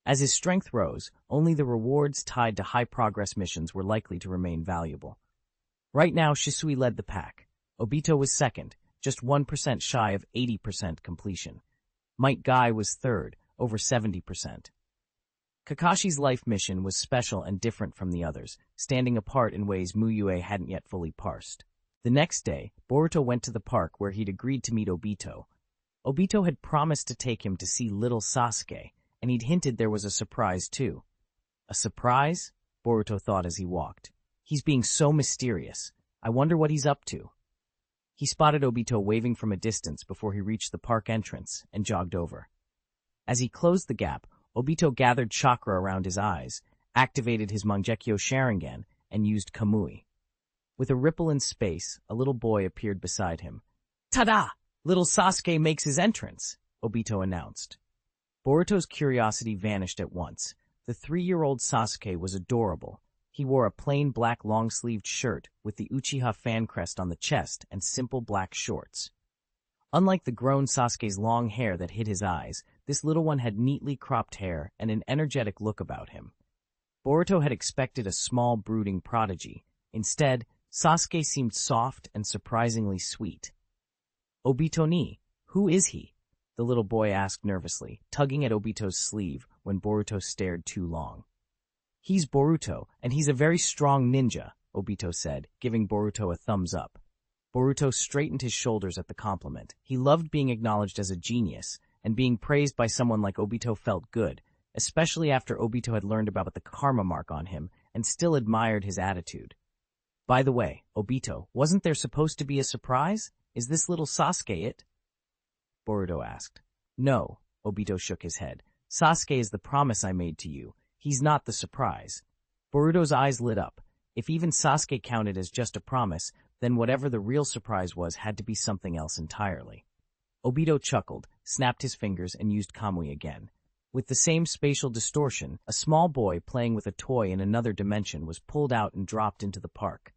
As his strength rose, only the rewards tied to high-progress missions were likely to remain valuable. Right now, Shisui led the pack. Obito was second, just 1% shy of 80% completion. Metkai was third, over 70%. Kakashi's life mission was special and different from the others, standing apart in ways Mu Yue hadn't yet fully parsed. The next day, Boruto went to the park where he'd agreed to meet Obito. Obito had promised to take him to see little Sasuke, and he'd hinted there was a surprise too. A surprise? Boruto thought as he walked. He's being so mysterious. I wonder what he's up to. He spotted Obito waving from a distance before he reached the park entrance and jogged over. As he closed the gap, Obito gathered chakra around his eyes, activated his Mangekyo Sharingan, and used Kamui. With a ripple in space, a little boy appeared beside him. "Ta-da! Little Sasuke makes his entrance," Obito announced. Boruto's curiosity vanished at once. The 3-year-old Sasuke was adorable. He wore a plain black long-sleeved shirt with the Uchiha fan crest on the chest and simple black shorts. Unlike the grown Sasuke's long hair that hid his eyes, this little one had neatly cropped hair and an energetic look about him. Boruto had expected a small, brooding prodigy. Instead, Sasuke seemed soft and surprisingly sweet. "Obito ni, who is he?" the little boy asked nervously, tugging at Obito's sleeve when Boruto stared too long. "He's Boruto, and he's a very strong ninja," Obito said, giving Boruto a thumbs up. Boruto straightened his shoulders at the compliment. He loved being acknowledged as a genius, and being praised by someone like Obito felt good, especially after Obito had learned about the karma mark on him and still admired his attitude. By the way, Obito, wasn't there supposed to be a surprise? Is this little Sasuke it? Boruto asked. No, Obito shook his head. Sasuke is the promise I made to you. He's not the surprise. Boruto's eyes lit up. If even Sasuke counted as just a promise, then whatever the real surprise was had to be something else entirely. Obito chuckled, snapped his fingers, and used Kamui again. With the same spatial distortion, a small boy playing with a toy in another dimension was pulled out and dropped into the park.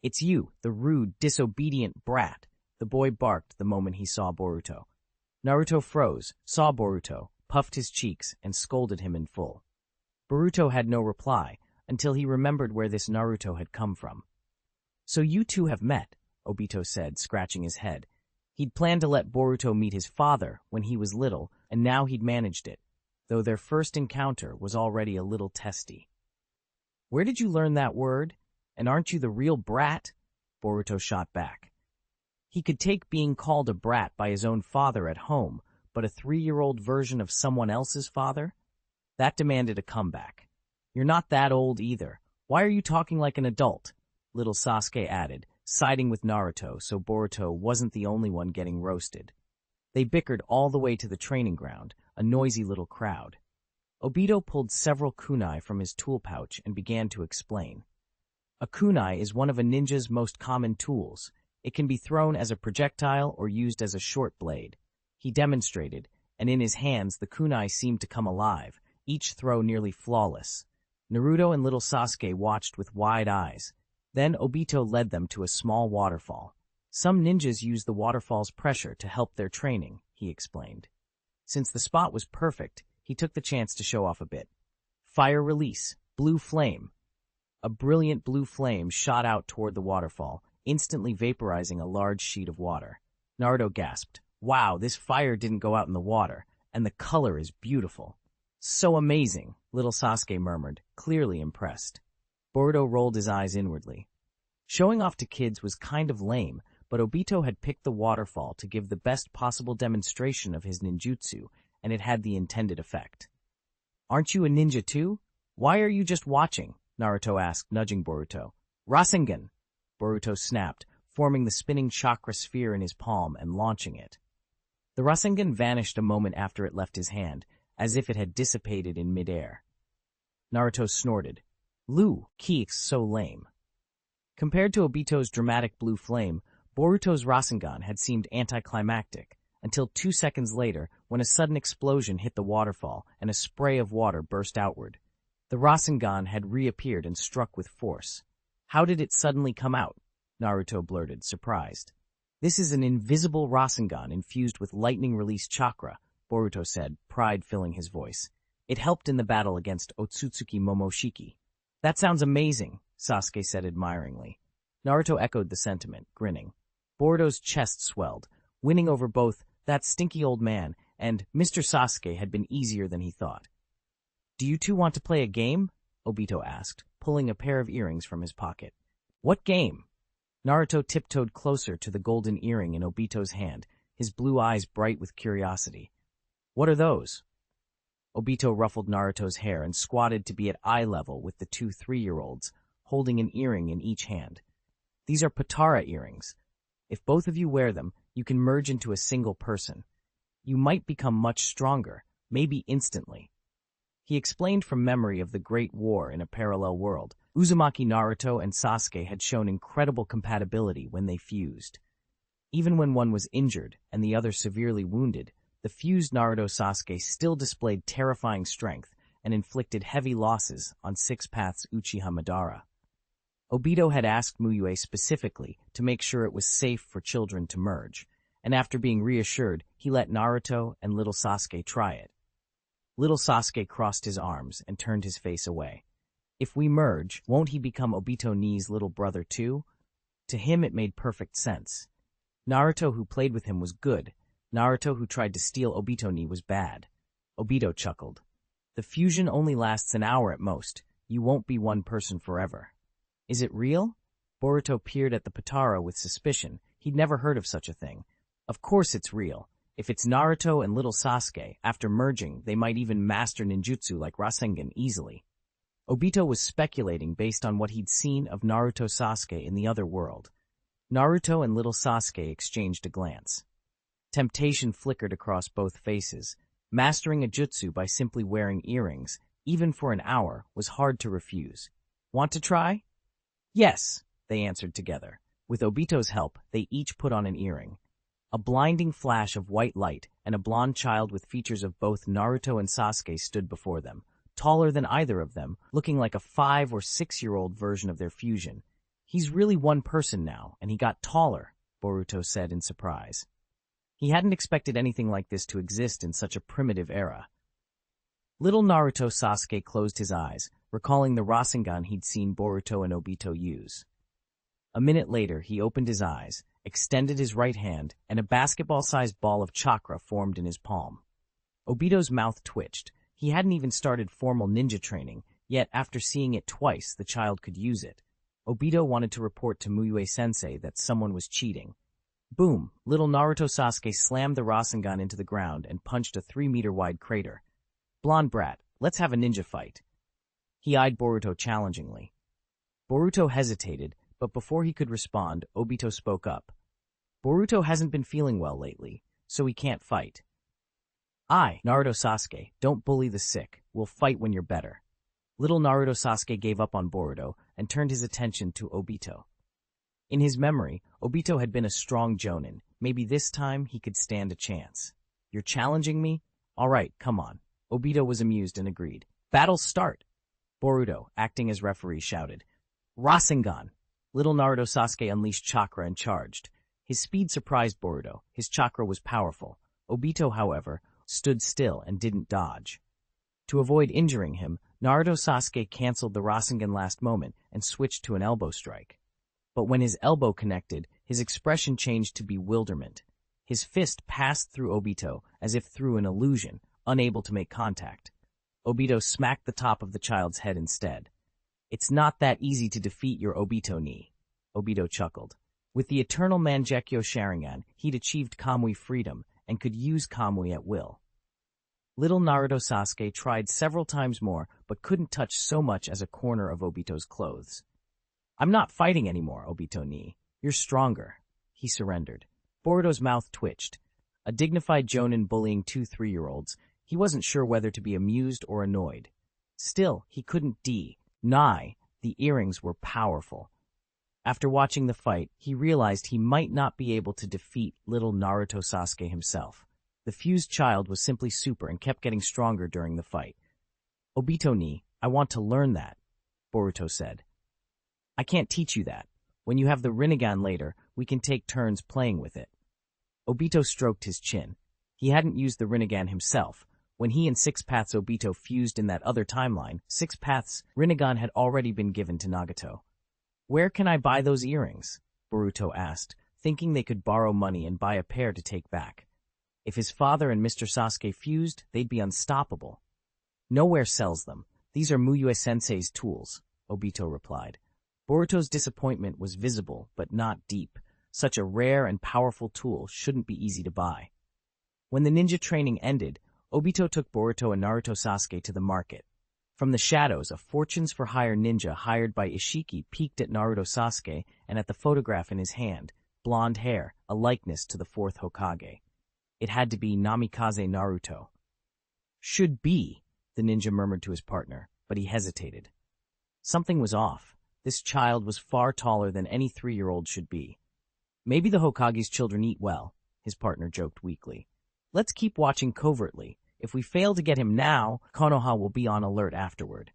It's you, the rude, disobedient brat, the boy barked the moment he saw Boruto. Naruto froze, saw Boruto, puffed his cheeks, and scolded him in full. Boruto had no reply, until he remembered where this Naruto had come from. So you two have met, Obito said, scratching his head. He'd planned to let Boruto meet his father when he was little, and now he'd managed it, though their first encounter was already a little testy. Where did you learn that word? And aren't you the real brat? Boruto shot back. He could take being called a brat by his own father at home, but a 3-year-old version of someone else's father? That demanded a comeback. You're not that old either. Why are you talking like an adult? Little Sasuke added, siding with Naruto so Boruto wasn't the only one getting roasted. They bickered all the way to the training ground, a noisy little crowd. Obito pulled several kunai from his tool pouch and began to explain. A kunai is one of a ninja's most common tools. It can be thrown as a projectile or used as a short blade. He demonstrated, and in his hands the kunai seemed to come alive, each throw nearly flawless. Naruto and little Sasuke watched with wide eyes. Then Obito led them to a small waterfall. Some ninjas use the waterfall's pressure to help their training, he explained. Since the spot was perfect, he took the chance to show off a bit. Fire release, blue flame. A brilliant blue flame shot out toward the waterfall, instantly vaporizing a large sheet of water. Naruto gasped, "Wow, this fire didn't go out in the water, and the color is beautiful." "So amazing," little Sasuke murmured, clearly impressed. Boruto rolled his eyes inwardly. Showing off to kids was kind of lame, but Obito had picked the waterfall to give the best possible demonstration of his ninjutsu, and it had the intended effect. "Aren't you a ninja too? Why are you just watching?" Naruto asked, nudging Boruto. "Rasengan!" Boruto snapped, forming the spinning chakra sphere in his palm and launching it. The Rasengan vanished a moment after it left his hand, as if it had dissipated in midair. Naruto snorted. "Lu, Ki's so lame." Compared to Obito's dramatic blue flame, Boruto's Rasengan had seemed anticlimactic, until 2 seconds later when a sudden explosion hit the waterfall and a spray of water burst outward. The Rasengan had reappeared and struck with force. "How did it suddenly come out?" Naruto blurted, surprised. "This is an invisible Rasengan infused with lightning-release chakra," Boruto said, pride filling his voice. "It helped in the battle against Otsutsuki Momoshiki." "That sounds amazing," Sasuke said admiringly. Naruto echoed the sentiment, grinning. Boruto's chest swelled. Winning over both "that stinky old man" and "Mr. Sasuke" had been easier than he thought. "Do you two want to play a game?" Obito asked, pulling a pair of earrings from his pocket. "What game?" Naruto tiptoed closer to the golden earring in Obito's hand, his blue eyes bright with curiosity. "What are those?" Obito ruffled Naruto's hair and squatted to be at eye level with the 2 3-year-olds, holding an earring in each hand. "These are Patara earrings. If both of you wear them, you can merge into a single person. You might become much stronger, maybe instantly." He explained from memory of the Great War in a parallel world. Uzumaki Naruto and Sasuke had shown incredible compatibility when they fused. Even when one was injured and the other severely wounded, the fused Naruto-Sasuke still displayed terrifying strength and inflicted heavy losses on Six Paths Uchiha Madara. Obito had asked Mu Yue specifically to make sure it was safe for children to merge, and after being reassured, he let Naruto and little Sasuke try it. Little Sasuke crossed his arms and turned his face away. If we merge, won't he become Obito Ni's little brother too? To him it made perfect sense. Naruto who played with him was good. Naruto who tried to steal Obito Ni was bad. Obito chuckled. The fusion only lasts an hour at most. You won't be one person forever. Is it real? Boruto peered at the Patara with suspicion. He'd never heard of such a thing. Of course it's real. If it's Naruto and little Sasuke, after merging, they might even master ninjutsu like Rasengan easily. Obito was speculating based on what he'd seen of Naruto Sasuke in the other world. Naruto and little Sasuke exchanged a glance. Temptation flickered across both faces. Mastering a jutsu by simply wearing earrings, even for an hour, was hard to refuse. Want to try? Yes, they answered together. With Obito's help, they each put on an earring. A blinding flash of white light and a blonde child with features of both Naruto and Sasuke stood before them, taller than either of them, looking like a 5- or 6-year-old version of their fusion. He's really one person now, and he got taller, Boruto said in surprise. He hadn't expected anything like this to exist in such a primitive era. Little Naruto Sasuke closed his eyes, recalling the Rasengan he'd seen Boruto and Obito use. A minute later, he opened his eyes, extended his right hand, and a basketball-sized ball of chakra formed in his palm. Obito's mouth twitched. He hadn't even started formal ninja training, yet after seeing it twice, the child could use it. Obito wanted to report to Mu Yue sensei that someone was cheating. Boom! Little Naruto Sasuke slammed the Rasengan into the ground and punched a 3-meter-wide crater. Blonde brat, let's have a ninja fight. He eyed Boruto challengingly. Boruto hesitated, but before he could respond, Obito spoke up. Boruto hasn't been feeling well lately, so he can't fight. Naruto Sasuke, don't bully the sick. We'll fight when you're better. Little Naruto Sasuke gave up on Boruto and turned his attention to Obito. In his memory, Obito had been a strong jonin. Maybe this time he could stand a chance. You're challenging me? All right, come on. Obito was amused and agreed. Battle start! Boruto, acting as referee, shouted. Rasengan! Little Naruto Sasuke unleashed chakra and charged. His speed surprised Boruto. His chakra was powerful. Obito, however, stood still and didn't dodge. To avoid injuring him, Naruto Sasuke canceled the Rasengan last moment and switched to an elbow strike. But when his elbow connected, his expression changed to bewilderment. His fist passed through Obito as if through an illusion, unable to make contact. Obito smacked the top of the child's head instead. It's not that easy to defeat your Obito knee. Obito chuckled. With the eternal Mangekyo Sharingan, he'd achieved Kamui freedom and could use Kamui at will. Little Naruto Sasuke tried several times more, but couldn't touch so much as a corner of Obito's clothes. I'm not fighting anymore, Obito ni. You're stronger. He surrendered. Boruto's mouth twitched. A dignified jonin bullying 2 3-year-olds, he wasn't sure whether to be amused or annoyed. Still, he couldn't deny the earrings were powerful. After watching the fight, he realized he might not be able to defeat little Naruto Sasuke himself. The fused child was simply super and kept getting stronger during the fight. Obito ni, I want to learn that, Boruto said. I can't teach you that. When you have the Rinnegan later, we can take turns playing with it. Obito stroked his chin. He hadn't used the Rinnegan himself. When he and Six Paths Obito fused in that other timeline, Six Paths' Rinnegan had already been given to Nagato. Where can I buy those earrings? Boruto asked, thinking they could borrow money and buy a pair to take back. If his father and Mr. Sasuke fused, they'd be unstoppable. Nowhere sells them. These are Mu Yue sensei's tools, Obito replied. Boruto's disappointment was visible, but not deep. Such a rare and powerful tool shouldn't be easy to buy. When the ninja training ended, Obito took Boruto and Naruto Sasuke to the market. From the shadows, a fortunes-for-hire ninja hired by Ishiki peeked at Naruto Sasuke and at the photograph in his hand, blonde hair, a likeness to the 4th Hokage. It had to be Namikaze Naruto. Should be, the ninja murmured to his partner, but he hesitated. Something was off. This child was far taller than any 3-year-old should be. Maybe the Hokage's children eat well, his partner joked weakly. Let's keep watching covertly. If we fail to get him now, Konoha will be on alert afterward.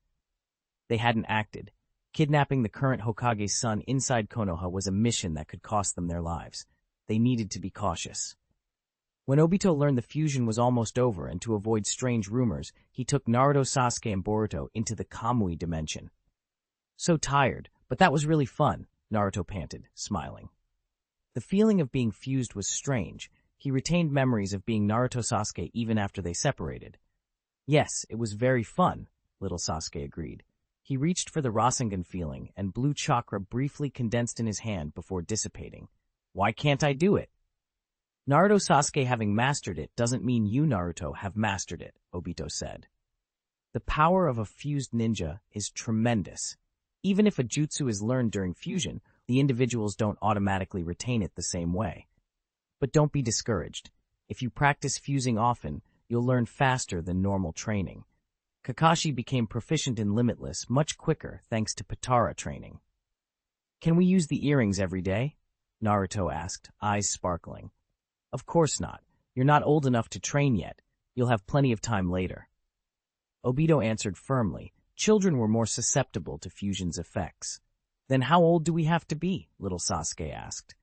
They hadn't acted. Kidnapping the current Hokage's son inside Konoha was a mission that could cost them their lives. They needed to be cautious. When Obito learned the fusion was almost over and to avoid strange rumors, he took Naruto, Sasuke, and Boruto into the Kamui dimension. So tired, but that was really fun, Naruto panted, smiling. The feeling of being fused was strange. He retained memories of being Naruto Sasuke even after they separated. Yes, it was very fun, little Sasuke agreed. He reached for the Rasengan feeling, and blue chakra briefly condensed in his hand before dissipating. Why can't I do it? Naruto Sasuke having mastered it doesn't mean you, Naruto, have mastered it, Obito said. The power of a fused ninja is tremendous. Even if a jutsu is learned during fusion, the individuals don't automatically retain it the same way. But don't be discouraged. If you practice fusing often, you'll learn faster than normal training. Kakashi became proficient in Limitless much quicker thanks to Patara training. Can we use the earrings every day? Naruto asked, eyes sparkling. Of course not. You're not old enough to train yet. You'll have plenty of time later. Obito answered firmly. Children were more susceptible to fusion's effects. Then how old do we have to be? Little Sasuke asked.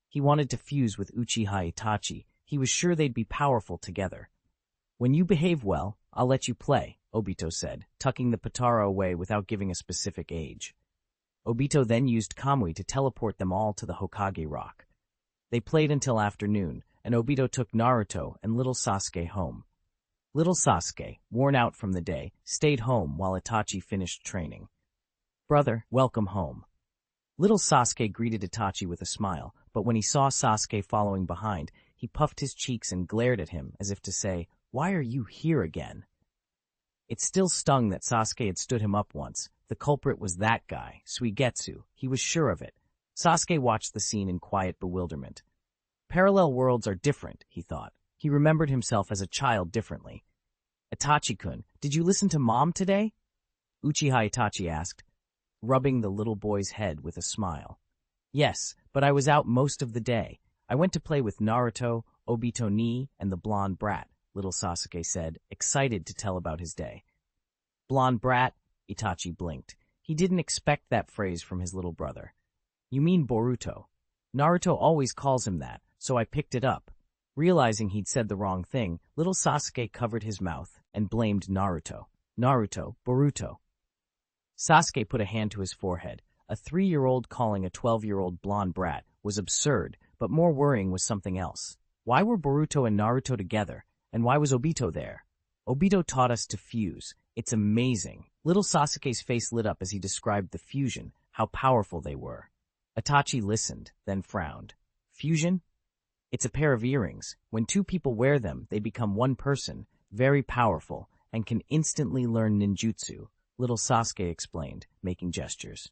He wanted to fuse with Uchiha Itachi. He was sure they'd be powerful together. When you behave well, I'll let you play, Obito said, tucking the Patara away without giving a specific age. Obito then used Kamui to teleport them all to the Hokage Rock. They played until afternoon, and Obito took Naruto and little Sasuke home. Little Sasuke, worn out from the day, stayed home while Itachi finished training. Brother, welcome home. Little Sasuke greeted Itachi with a smile, but when he saw Sasuke following behind, he puffed his cheeks and glared at him as if to say, "Why are you here again?" It still stung that Sasuke had stood him up once. The culprit was that guy, Suigetsu. He was sure of it. Sasuke watched the scene in quiet bewilderment. Parallel worlds are different, he thought. He remembered himself as a child differently. Itachi-kun, did you listen to Mom today? Uchiha Itachi asked, rubbing the little boy's head with a smile. Yes, but I was out most of the day. I went to play with Naruto, Obito ni, and the blonde brat, little Sasuke said, excited to tell about his day. Blonde brat? Itachi blinked. He didn't expect that phrase from his little brother. You mean Boruto. Naruto always calls him that, so I picked it up. Realizing he'd said the wrong thing, little Sasuke covered his mouth and blamed Naruto. Naruto, Boruto. Sasuke put a hand to his forehead. A 3-year-old calling a 12-year-old blonde brat was absurd, but more worrying was something else. Why were Boruto and Naruto together, and why was Obito there? Obito taught us to fuse. It's amazing. Little Sasuke's face lit up as he described the fusion, how powerful they were. Itachi listened, then frowned. Fusion? It's a pair of earrings. When two people wear them, they become one person, very powerful, and can instantly learn ninjutsu, little Sasuke explained, making gestures.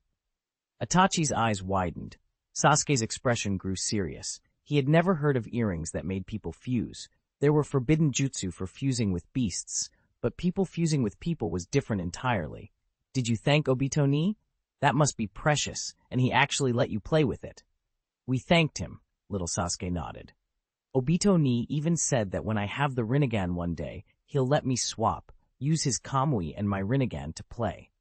Itachi's eyes widened. Sasuke's expression grew serious. He had never heard of earrings that made people fuse. There were forbidden jutsu for fusing with beasts, but people fusing with people was different entirely. Did you thank Obito ni? That must be precious, and he actually let you play with it. We thanked him, little Sasuke nodded. Obito ni even said that when I have the Rinnegan one day, he'll let me swap, use his Kamui and my Rinnegan to play.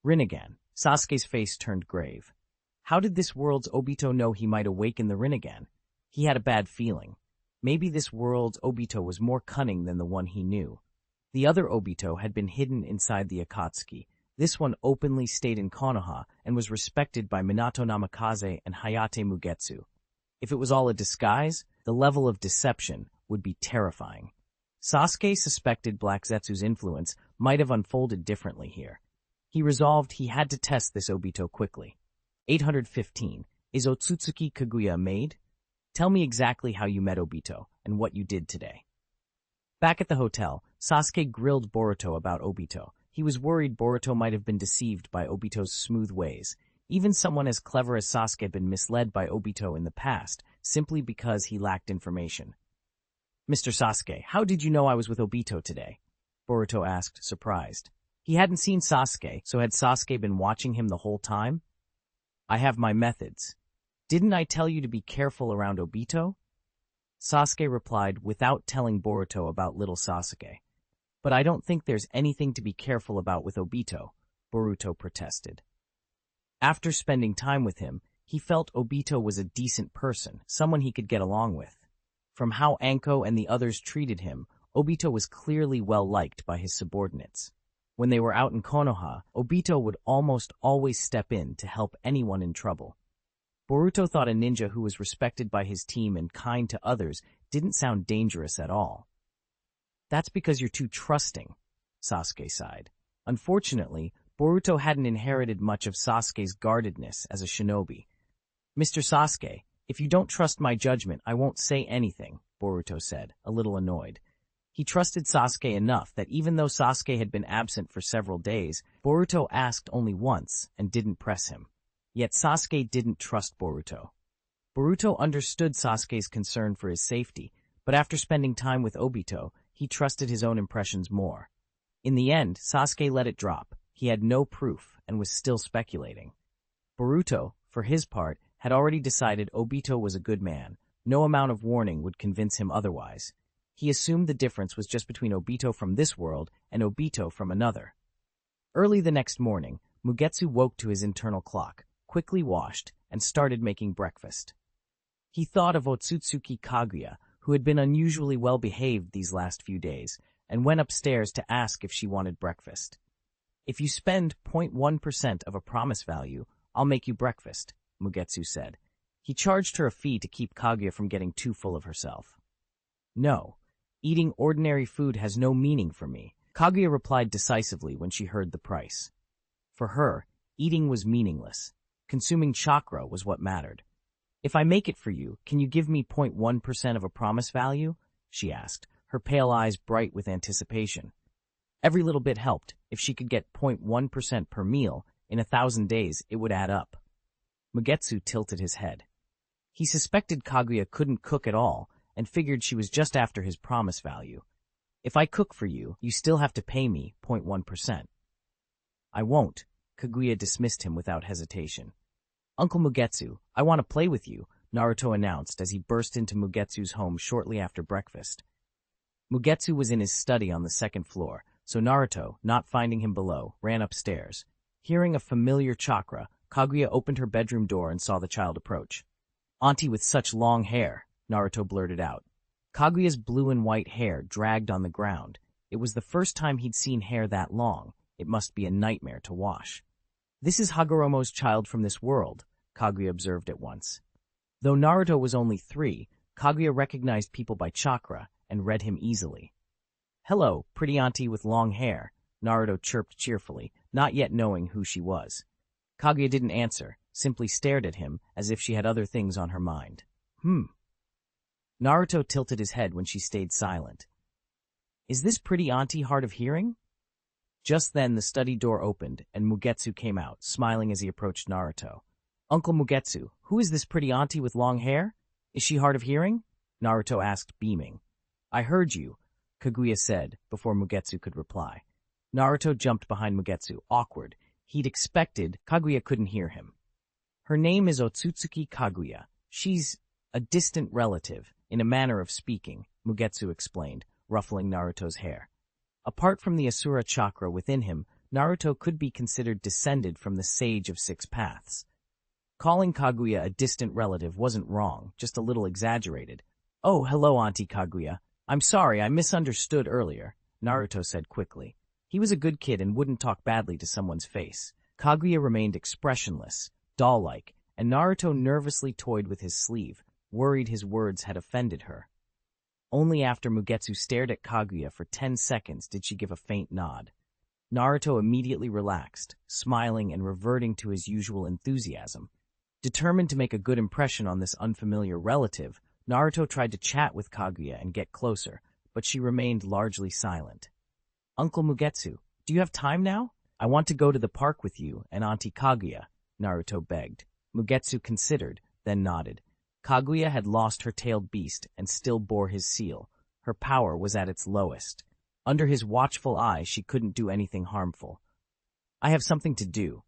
Rinnegan. Sasuke's face turned grave. How did this world's Obito know he might awaken the Rinnegan? He had a bad feeling. Maybe this world's Obito was more cunning than the one he knew. The other Obito had been hidden inside the Akatsuki. This one openly stayed in Konoha and was respected by Minato Namikaze and Hayate Mugetsu. If it was all a disguise, the level of deception would be terrifying. Sasuke suspected Black Zetsu's influence might have unfolded differently here. He resolved he had to test this Obito quickly. 815. Is Otsutsuki Kaguya made? Tell me exactly how you met Obito and what you did today. Back at the hotel, Sasuke grilled Boruto about Obito. He was worried Boruto might have been deceived by Obito's smooth ways. Even someone as clever as Sasuke had been misled by Obito in the past, simply because he lacked information. Mr. Sasuke, how did you know I was with Obito today? Boruto asked, surprised. He hadn't seen Sasuke, so had Sasuke been watching him the whole time? I have my methods. Didn't I tell you to be careful around Obito? Sasuke replied without telling Boruto about little Sasuke. But I don't think there's anything to be careful about with Obito, Boruto protested. After spending time with him, he felt Obito was a decent person, someone he could get along with. From how Anko and the others treated him, Obito was clearly well-liked by his subordinates. When they were out in Konoha, Obito would almost always step in to help anyone in trouble. Boruto thought a ninja who was respected by his team and kind to others didn't sound dangerous at all. That's because you're too trusting, Sasuke sighed. Unfortunately, Boruto hadn't inherited much of Sasuke's guardedness as a shinobi. Mr. Sasuke, if you don't trust my judgment, I won't say anything, Boruto said, a little annoyed. He trusted Sasuke enough that even though Sasuke had been absent for several days, Boruto asked only once and didn't press him. Yet Sasuke didn't trust Boruto. Boruto understood Sasuke's concern for his safety, but after spending time with Obito, he trusted his own impressions more. In the end, Sasuke let it drop. He had no proof and was still speculating. Boruto, for his part, had already decided Obito was a good man. No amount of warning would convince him otherwise. He assumed the difference was just between Obito from this world and Obito from another. Early the next morning, Mugetsu woke to his internal clock, quickly washed, and started making breakfast. He thought of Otsutsuki Kaguya, who had been unusually well-behaved these last few days, and went upstairs to ask if she wanted breakfast. "If you spend 0.1% of a promise value, I'll make you breakfast," Mugetsu said. He charged her a fee to keep Kaguya from getting too full of herself. "No, eating ordinary food has no meaning for me," Kaguya replied decisively when she heard the price. For her, eating was meaningless. Consuming chakra was what mattered. "If I make it for you, can you give me 0.1% of a promise value?" she asked, her pale eyes bright with anticipation. Every little bit helped. If she could get 0.1% per meal, in 1,000 days it would add up. Mugetsu tilted his head. He suspected Kaguya couldn't cook at all and figured she was just after his promise value. "If I cook for you, you still have to pay me 0.1%. "I won't," Kaguya dismissed him without hesitation. "Uncle Mugetsu, I want to play with you," Naruto announced as he burst into Mugetsu's home shortly after breakfast. Mugetsu was in his study on the second floor, so Naruto, not finding him below, ran upstairs. Hearing a familiar chakra, Kaguya opened her bedroom door and saw the child approach. "Auntie with such long hair," Naruto blurted out. Kaguya's blue and white hair dragged on the ground. It was the first time he'd seen hair that long. It must be a nightmare to wash. "This is Hagoromo's child from this world," Kaguya observed at once. Though Naruto was only 3, Kaguya recognized people by chakra and read him easily. "Hello, pretty auntie with long hair," Naruto chirped cheerfully, not yet knowing who she was. Kaguya didn't answer, simply stared at him as if she had other things on her mind. Naruto tilted his head when she stayed silent. "Is this pretty auntie hard of hearing?" Just then the study door opened and Mugetsu came out, smiling as he approached Naruto. "Uncle Mugetsu, who is this pretty auntie with long hair? Is she hard of hearing?" Naruto asked, beaming. "I heard you," Kaguya said, before Mugetsu could reply. Naruto jumped behind Mugetsu, awkward. He'd expected Kaguya couldn't hear him. "Her name is Otsutsuki Kaguya. She's a distant relative, in a manner of speaking," Mugetsu explained, ruffling Naruto's hair. Apart from the Asura chakra within him, Naruto could be considered descended from the Sage of Six Paths. Calling Kaguya a distant relative wasn't wrong, just a little exaggerated. "Oh, hello, Auntie Kaguya. I'm sorry, I misunderstood earlier," Naruto said quickly. He was a good kid and wouldn't talk badly to someone's face. Kaguya remained expressionless, doll-like, and Naruto nervously toyed with his sleeve, worried his words had offended her. Only after Mugetsu stared at Kaguya for 10 seconds did she give a faint nod. Naruto immediately relaxed, smiling and reverting to his usual enthusiasm. Determined to make a good impression on this unfamiliar relative, Naruto tried to chat with Kaguya and get closer, but she remained largely silent. "Uncle Mugetsu, do you have time now? I want to go to the park with you and Auntie Kaguya," Naruto begged. Mugetsu considered, then nodded. Kaguya had lost her tailed beast and still bore his seal. Her power was at its lowest. Under his watchful eye, she couldn't do anything harmful. "I have something to do.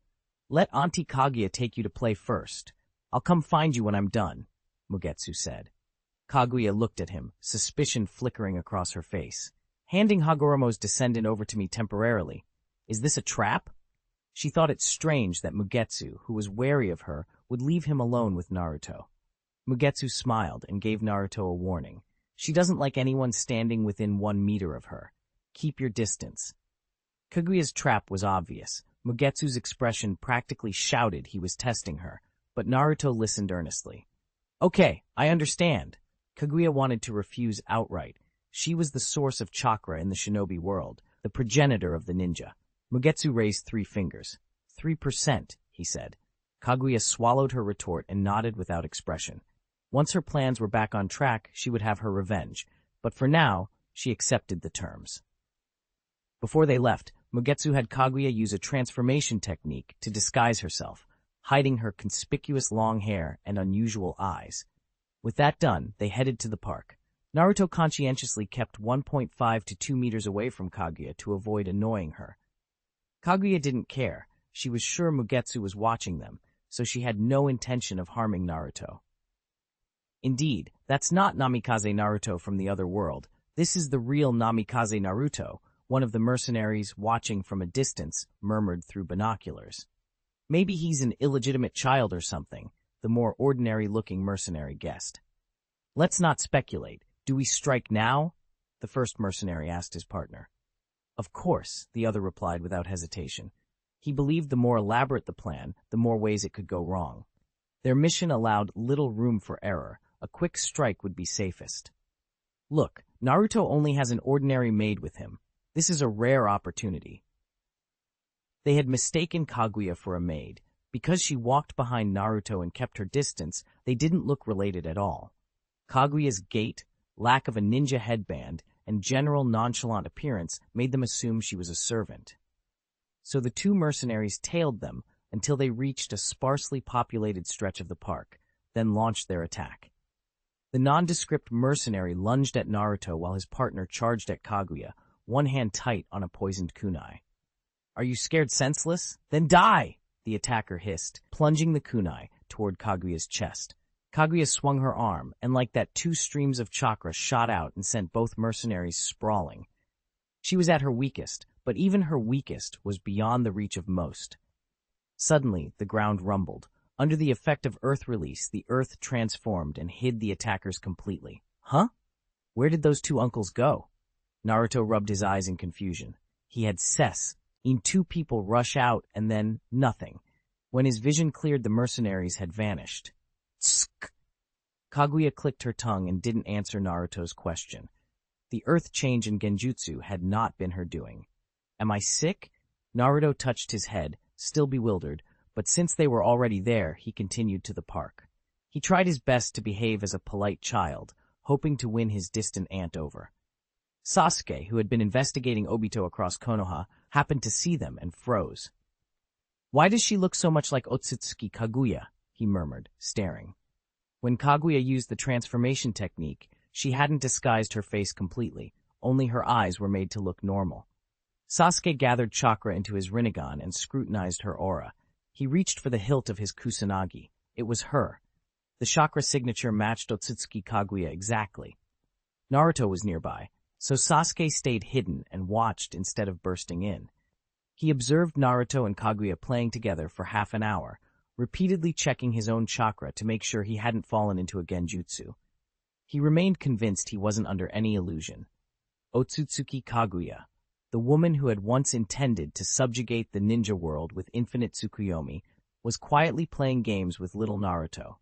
Let Auntie Kaguya take you to play first. I'll come find you when I'm done," Mugetsu said. Kaguya looked at him, suspicion flickering across her face. "Handing Hagoromo's descendant over to me temporarily. Is this a trap?" She thought it strange that Mugetsu, who was wary of her, would leave him alone with Naruto. Mugetsu smiled and gave Naruto a warning. "She doesn't like anyone standing within 1 meter of her. Keep your distance." Kaguya's trap was obvious. Mugetsu's expression practically shouted he was testing her, but Naruto listened earnestly. "Okay, I understand." Kaguya wanted to refuse outright. She was the source of chakra in the shinobi world, the progenitor of the ninja. Mugetsu raised 3 fingers. 3%, he said. Kaguya swallowed her retort and nodded without expression. Once her plans were back on track, she would have her revenge. But for now, she accepted the terms. Before they left, Mugetsu had Kaguya use a transformation technique to disguise herself, hiding her conspicuous long hair and unusual eyes. With that done, they headed to the park. Naruto conscientiously kept 1.5 to 2 meters away from Kaguya to avoid annoying her. Kaguya didn't care. She was sure Mugetsu was watching them, so she had no intention of harming Naruto. Indeed, that's not Namikaze Naruto from the other world. This is the real Namikaze Naruto, one of the mercenaries watching from a distance, murmured through binoculars. Maybe he's an illegitimate child or something, the more ordinary-looking mercenary guessed. Let's not speculate. Do we strike now? The first mercenary asked his partner. Of course, the other replied without hesitation. He believed the more elaborate the plan, the more ways it could go wrong. Their mission allowed little room for error. A quick strike would be safest. Look, Naruto only has an ordinary maid with him. This is a rare opportunity. They had mistaken Kaguya for a maid. Because she walked behind Naruto and kept her distance, they didn't look related at all. Kaguya's gait, lack of a ninja headband, and general nonchalant appearance made them assume she was a servant. So the two mercenaries tailed them until they reached a sparsely populated stretch of the park, then launched their attack. The nondescript mercenary lunged at Naruto while his partner charged at Kaguya, one hand tight on a poisoned kunai. Are you scared senseless? Then die! The attacker hissed, plunging the kunai toward Kaguya's chest. Kaguya swung her arm, and like that 2 streams of chakra shot out and sent both mercenaries sprawling. She was at her weakest, but even her weakest was beyond the reach of most. Suddenly, the ground rumbled. Under the effect of earth release, the earth transformed and hid the attackers completely. Huh? Where did those 2 uncles go? Naruto rubbed his eyes in confusion. He had seen 2 people rush out and then nothing. When his vision cleared, the mercenaries had vanished. Tsk! Kaguya clicked her tongue and didn't answer Naruto's question. The earth change in genjutsu had not been her doing. Am I sick? Naruto touched his head, still bewildered, but since they were already there, he continued to the park. He tried his best to behave as a polite child, hoping to win his distant aunt over. Sasuke, who had been investigating Obito across Konoha, happened to see them and froze. Why does she look so much like Otsutsuki Kaguya? He murmured, staring. When Kaguya used the transformation technique, she hadn't disguised her face completely, only her eyes were made to look normal. Sasuke gathered chakra into his Rinnegan and scrutinized her aura. He reached for the hilt of his kusanagi. It was her. The chakra signature matched Otsutsuki Kaguya exactly. Naruto was nearby, so Sasuke stayed hidden and watched instead of bursting in. He observed Naruto and Kaguya playing together for half an hour, repeatedly checking his own chakra to make sure he hadn't fallen into a genjutsu. He remained convinced he wasn't under any illusion. Otsutsuki Kaguya, the woman who had once intended to subjugate the ninja world with infinite Tsukuyomi, was quietly playing games with little Naruto.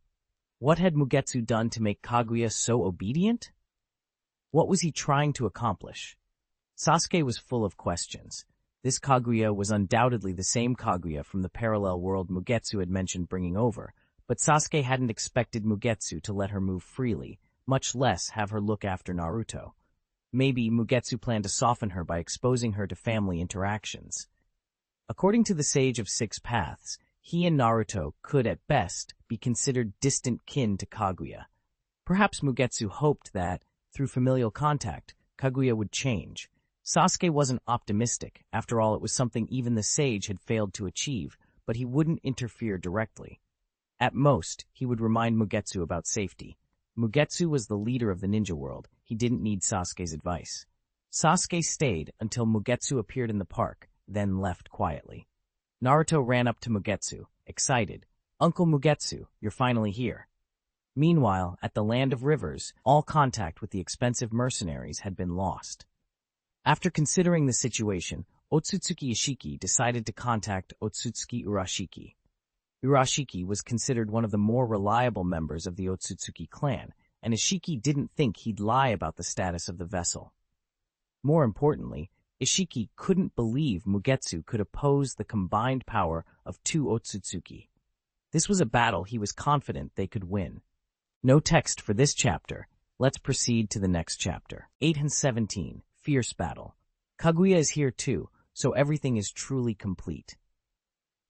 What had Mugetsu done to make Kaguya so obedient? What was he trying to accomplish? Sasuke was full of questions. This Kaguya was undoubtedly the same Kaguya from the parallel world Mugetsu had mentioned bringing over, but Sasuke hadn't expected Mugetsu to let her move freely, much less have her look after Naruto. Maybe Mugetsu planned to soften her by exposing her to family interactions. According to the Sage of 6 Paths, he and Naruto could at best be considered distant kin to Kaguya. Perhaps Mugetsu hoped that, through familial contact, Kaguya would change. Sasuke wasn't optimistic. After all, it was something even the sage had failed to achieve, but he wouldn't interfere directly. At most, he would remind Mugetsu about safety. Mugetsu was the leader of the ninja world. He didn't need Sasuke's advice. Sasuke stayed until Mugetsu appeared in the park, then left quietly. Naruto ran up to Mugetsu, excited. Uncle Mugetsu, you're finally here. Meanwhile, at the Land of Rivers, all contact with the expensive mercenaries had been lost. After considering the situation, Otsutsuki Ishiki decided to contact Otsutsuki Urashiki. Urashiki was considered one of the more reliable members of the Otsutsuki clan, and Ishiki didn't think he'd lie about the status of the vessel. More importantly, Ishiki couldn't believe Mugetsu could oppose the combined power of 2 Otsutsuki. This was a battle he was confident they could win. No text for this chapter. Let's proceed to the next chapter. 8 and 17, Fierce Battle. Kaguya is here too, so everything is truly complete.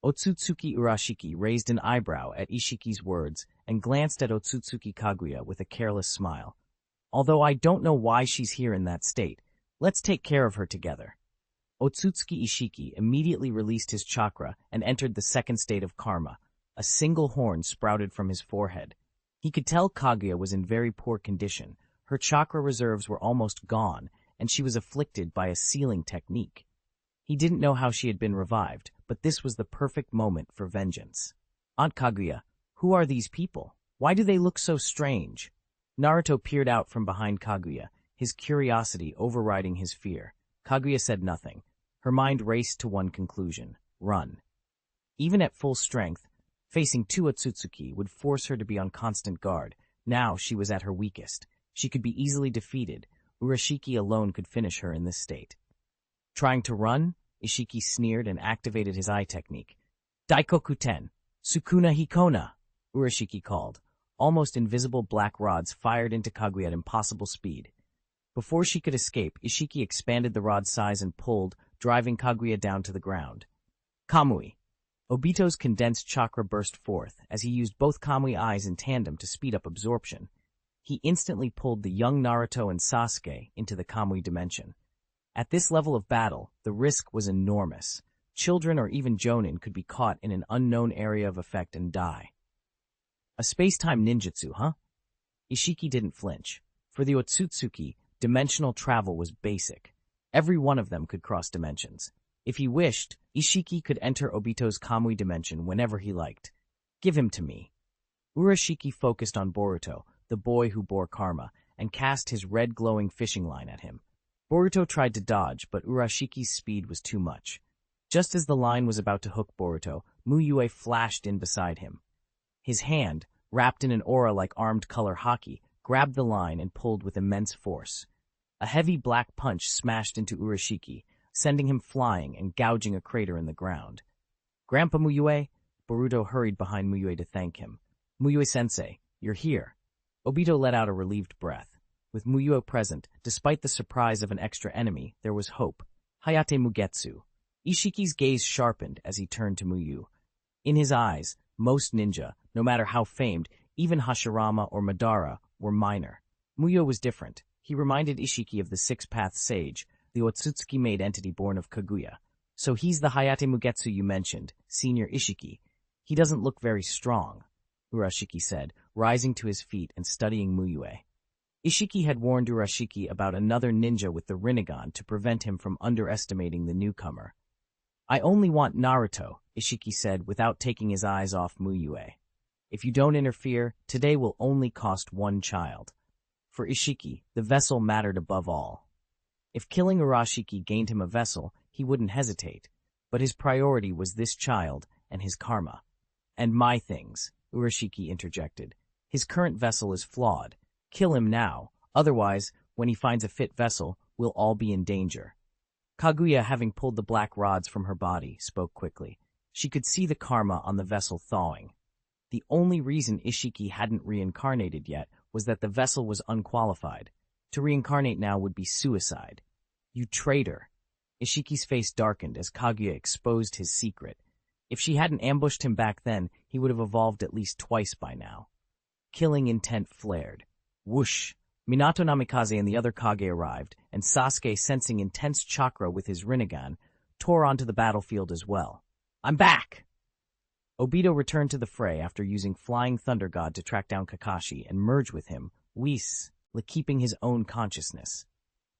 Otsutsuki Urashiki raised an eyebrow at Ishiki's words and glanced at Otsutsuki Kaguya with a careless smile. Although I don't know why she's here in that state, let's take care of her together. Otsutsuki Ishiki immediately released his chakra and entered the second state of karma. A single horn sprouted from his forehead. He could tell Kaguya was in very poor condition. Her chakra reserves were almost gone, and she was afflicted by a sealing technique. He didn't know how she had been revived, but this was the perfect moment for vengeance. Aunt Kaguya, who are these people? Why do they look so strange? Naruto peered out from behind Kaguya, his curiosity overriding his fear. Kaguya said nothing. Her mind raced to one conclusion: run. Even at full strength, facing two Otsutsuki would force her to be on constant guard. Now she was at her weakest. She could be easily defeated. Urashiki alone could finish her in this state. Trying to run? Ishiki sneered and activated his eye technique. Daikokuten, Sukuna Hikona, Urashiki called. Almost invisible black rods fired into Kaguya at impossible speed. Before she could escape, Ishiki expanded the rod's size and pulled, driving Kaguya down to the ground. Kamui. Obito's condensed chakra burst forth as he used both Kamui eyes in tandem to speed up absorption. He instantly pulled the young Naruto and Sasuke into the Kamui dimension. At this level of battle, the risk was enormous. Children or even jonin could be caught in an unknown area of effect and die. A space-time ninjutsu, huh? Ishiki didn't flinch. For the Otsutsuki, dimensional travel was basic. Every one of them could cross dimensions. If he wished, Ishiki could enter Obito's Kamui dimension whenever he liked. Give him to me. Urashiki focused on Boruto, the boy who bore karma, and cast his red glowing fishing line at him. Boruto tried to dodge, but Urashiki's speed was too much. Just as the line was about to hook Boruto, Mu Yue flashed in beside him. His hand, wrapped in an aura like armed color hockey, grabbed the line and pulled with immense force. A heavy black punch smashed into Urashiki, sending him flying and gouging a crater in the ground. Grandpa Mu Yue? Boruto hurried behind Mu Yue to thank him. Mu Yue-sensei, you're here. Obito let out a relieved breath. With Mu Yue present, despite the surprise of an extra enemy, there was hope. Hayate Mugetsu. Ishiki's gaze sharpened as he turned to Mu Yue. In his eyes, most ninja, no matter how famed, even Hashirama or Madara, were minor. Mu Yue was different. He reminded Ishiki of the Six-Path Sage, the Otsutsuki-made entity born of Kaguya. So he's the Hayate Mugetsu you mentioned, Senior Ishiki. He doesn't look very strong, Urashiki said, rising to his feet and studying Mu Yue. Ishiki had warned Urashiki about another ninja with the Rinnegan to prevent him from underestimating the newcomer. I only want Naruto, Ishiki said without taking his eyes off Mu Yue. If you don't interfere, today will only cost one child. For Ishiki, the vessel mattered above all. If killing Urashiki gained him a vessel, he wouldn't hesitate. But his priority was this child and his karma. And my things, Urashiki interjected. His current vessel is flawed. Kill him now, otherwise, when he finds a fit vessel, we'll all be in danger. Kaguya, having pulled the black rods from her body, spoke quickly. She could see the karma on the vessel thawing. The only reason Ishiki hadn't reincarnated yet was that the vessel was unqualified. To reincarnate now would be suicide. You traitor. Ishiki's face darkened as Kaguya exposed his secret. If she hadn't ambushed him back then, he would have evolved at least twice by now. Killing intent flared. Whoosh! Minato Namikaze and the other Kage arrived, and Sasuke, sensing intense chakra with his Rinnegan, tore onto the battlefield as well. I'm back! Obito returned to the fray after using Flying Thunder God to track down Kakashi and merge with him, Whis, keeping his own consciousness.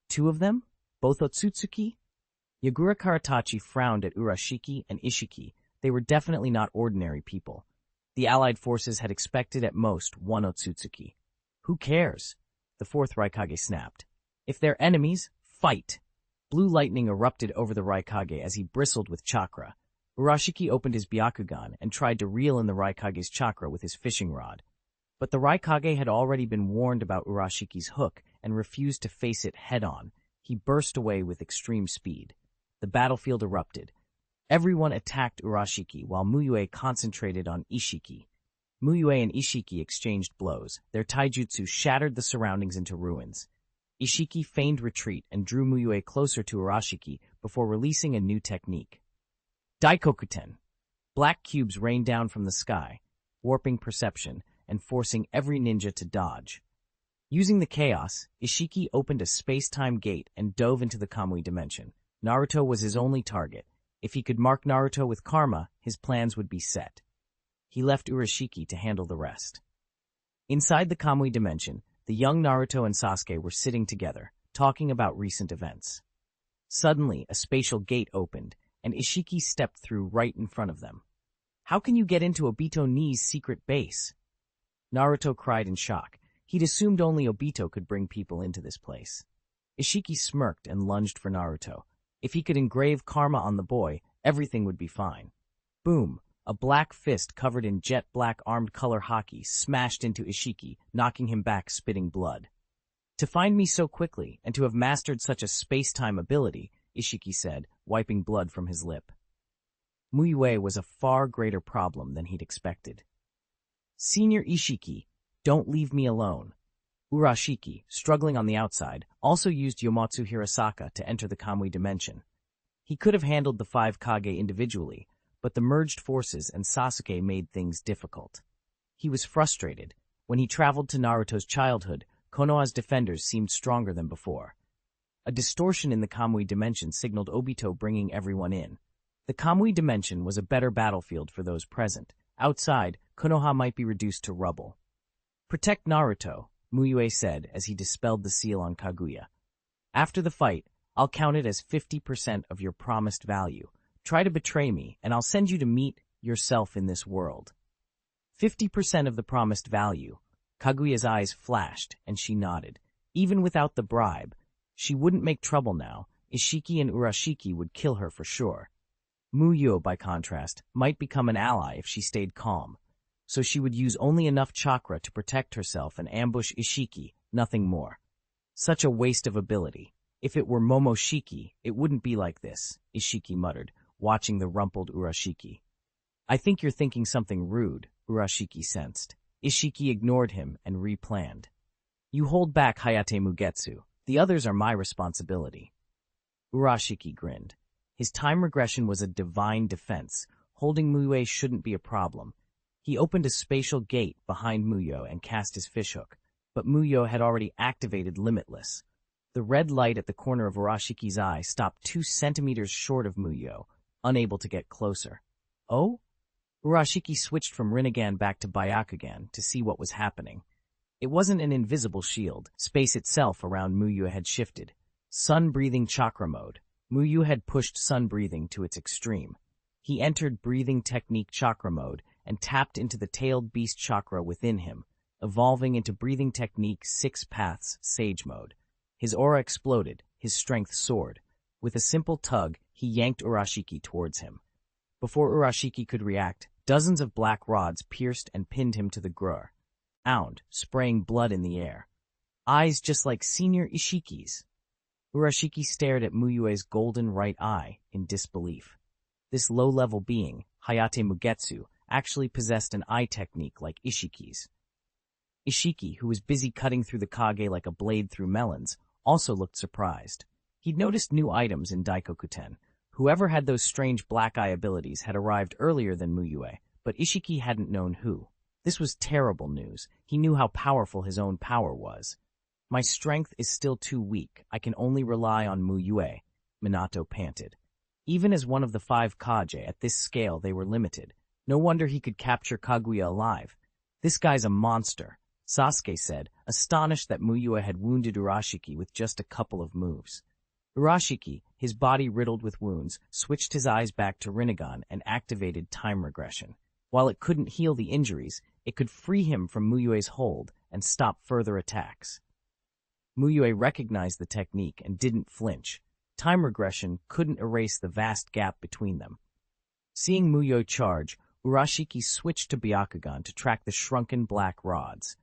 Two of them? Both Otsutsuki? Yagura Karatachi frowned at Urashiki and Ishiki. They were definitely not ordinary people. The allied forces had expected at most one Otsutsuki. Who cares? The fourth Raikage snapped. If they're enemies, fight! Blue lightning erupted over the Raikage as he bristled with chakra. Urashiki opened his Byakugan and tried to reel in the Raikage's chakra with his fishing rod. But the Raikage had already been warned about Urashiki's hook and refused to face it head-on. He burst away with extreme speed. The battlefield erupted. Everyone attacked Urashiki while Mu Yue concentrated on Ishiki. Mu Yue and Ishiki exchanged blows. Their taijutsu shattered the surroundings into ruins. Ishiki feigned retreat and drew Mu Yue closer to Urashiki before releasing a new technique. Daikokuten. Black cubes rained down from the sky, warping perception and forcing every ninja to dodge. Using the chaos, Ishiki opened a space-time gate and dove into the Kamui dimension. Naruto was his only target. If he could mark Naruto with karma, his plans would be set. He left Urashiki to handle the rest. Inside the Kamui dimension, the young Naruto and Sasuke were sitting together, talking about recent events. Suddenly, a spatial gate opened, and Ishiki stepped through right in front of them. "How can you get into Obito Ni's secret base?" Naruto cried in shock. He'd assumed only Obito could bring people into this place. Ishiki smirked and lunged for Naruto. If he could engrave karma on the boy, everything would be fine. Boom! A black fist covered in jet black armed color hockey smashed into Ishiki, knocking him back, spitting blood. "To find me so quickly, and to have mastered such a space-time ability," Ishiki said, wiping blood from his lip. Mu Yue was a far greater problem than he'd expected. "Senior Ishiki, don't leave me alone." Urashiki, struggling on the outside, also used Yomatsu Hirasaka to enter the Kamui dimension. He could have handled the 5 Kage individually, but the merged forces and Sasuke made things difficult. He was frustrated. When he traveled to Naruto's childhood, Konoha's defenders seemed stronger than before. A distortion in the Kamui dimension signaled Obito bringing everyone in. The Kamui dimension was a better battlefield for those present. Outside, Konoha might be reduced to rubble. "Protect Naruto," Mu Yue said as he dispelled the seal on Kaguya. "After the fight, I'll count it as 50% of your promised value. Try to betray me, and I'll send you to meet yourself in this world." 50% of the promised value. Kaguya's eyes flashed, and she nodded. Even without the bribe, she wouldn't make trouble now. Ishiki and Urashiki would kill her for sure. Mu Yue, by contrast, might become an ally if she stayed calm. So she would use only enough chakra to protect herself and ambush Ishiki, nothing more. Such a waste of ability. If it were Momoshiki, it wouldn't be like this, Ishiki muttered, watching the rumpled Urashiki. "I think you're thinking something rude," Urashiki sensed. Ishiki ignored him and replanned. "You hold back Hayate Mugetsu. The others are my responsibility." Urashiki grinned. His time regression was a divine defense. Holding Mu Yue shouldn't be a problem. He opened a spatial gate behind Mu Yue and cast his fishhook, but Mu Yue had already activated Limitless. The red light at the corner of Urashiki's eye stopped 2 centimeters short of Mu Yue, unable to get closer. "Oh?" Urashiki switched from Rinnegan back to Byakugan to see what was happening. It wasn't an invisible shield. Space itself around Mu Yue had shifted. Sun-breathing chakra mode. Mu Yue had pushed sun-breathing to its extreme. He entered breathing technique chakra mode and tapped into the tailed beast chakra within him, evolving into breathing technique 6 paths sage mode. His aura exploded, his strength soared. With a simple tug, he yanked Urashiki towards him. Before Urashiki could react, dozens of black rods pierced and pinned him to the ground, spraying blood in the air. Eyes just like Senior Ishiki's. Urashiki stared at Mu Yue's golden right eye in disbelief. This low-level being, Hayate Mugetsu, actually possessed an eye technique like Ishiki's. Ishiki, who was busy cutting through the Kage like a blade through melons, also looked surprised. He'd noticed new items in Daikokuten. Whoever had those strange black eye abilities had arrived earlier than Mu Yue, but Ishiki hadn't known who. This was terrible news. He knew how powerful his own power was. "My strength is still too weak. I can only rely on Mu Yue," Minato panted. Even as one of the 5 Kage, at this scale they were limited. No wonder he could capture Kaguya alive. "This guy's a monster," Sasuke said, astonished that Mu Yue had wounded Urashiki with just a couple of moves. Urashiki, his body riddled with wounds, switched his eyes back to Rinnegan and activated time regression. While it couldn't heal the injuries, it could free him from Mu Yue's hold and stop further attacks. Mu Yue recognized the technique and didn't flinch. Time regression couldn't erase the vast gap between them. Seeing Mu Yue charge, Urashiki switched to Byakugan to track the shrunken black rods.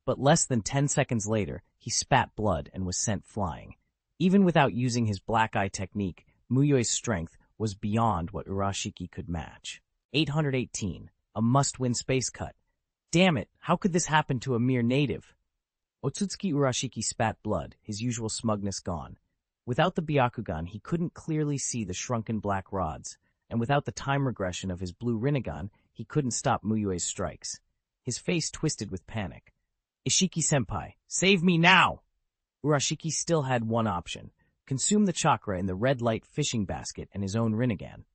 But less than 10 seconds later, he spat blood and was sent flying. Even without using his black eye technique, Mu Yue's strength was beyond what Urashiki could match. 818, a must-win space cut. Damn it, how could this happen to a mere native? Otsutsuki Urashiki spat blood, his usual smugness gone. Without the Byakugan, he couldn't clearly see the shrunken black rods, and without the time regression of his blue Rinnegan, he couldn't stop Mu Yue's strikes. His face twisted with panic. Ishiki-senpai, save me now! Urashiki still had one option: consume the chakra in the red light fishing basket and his own Rinnegan.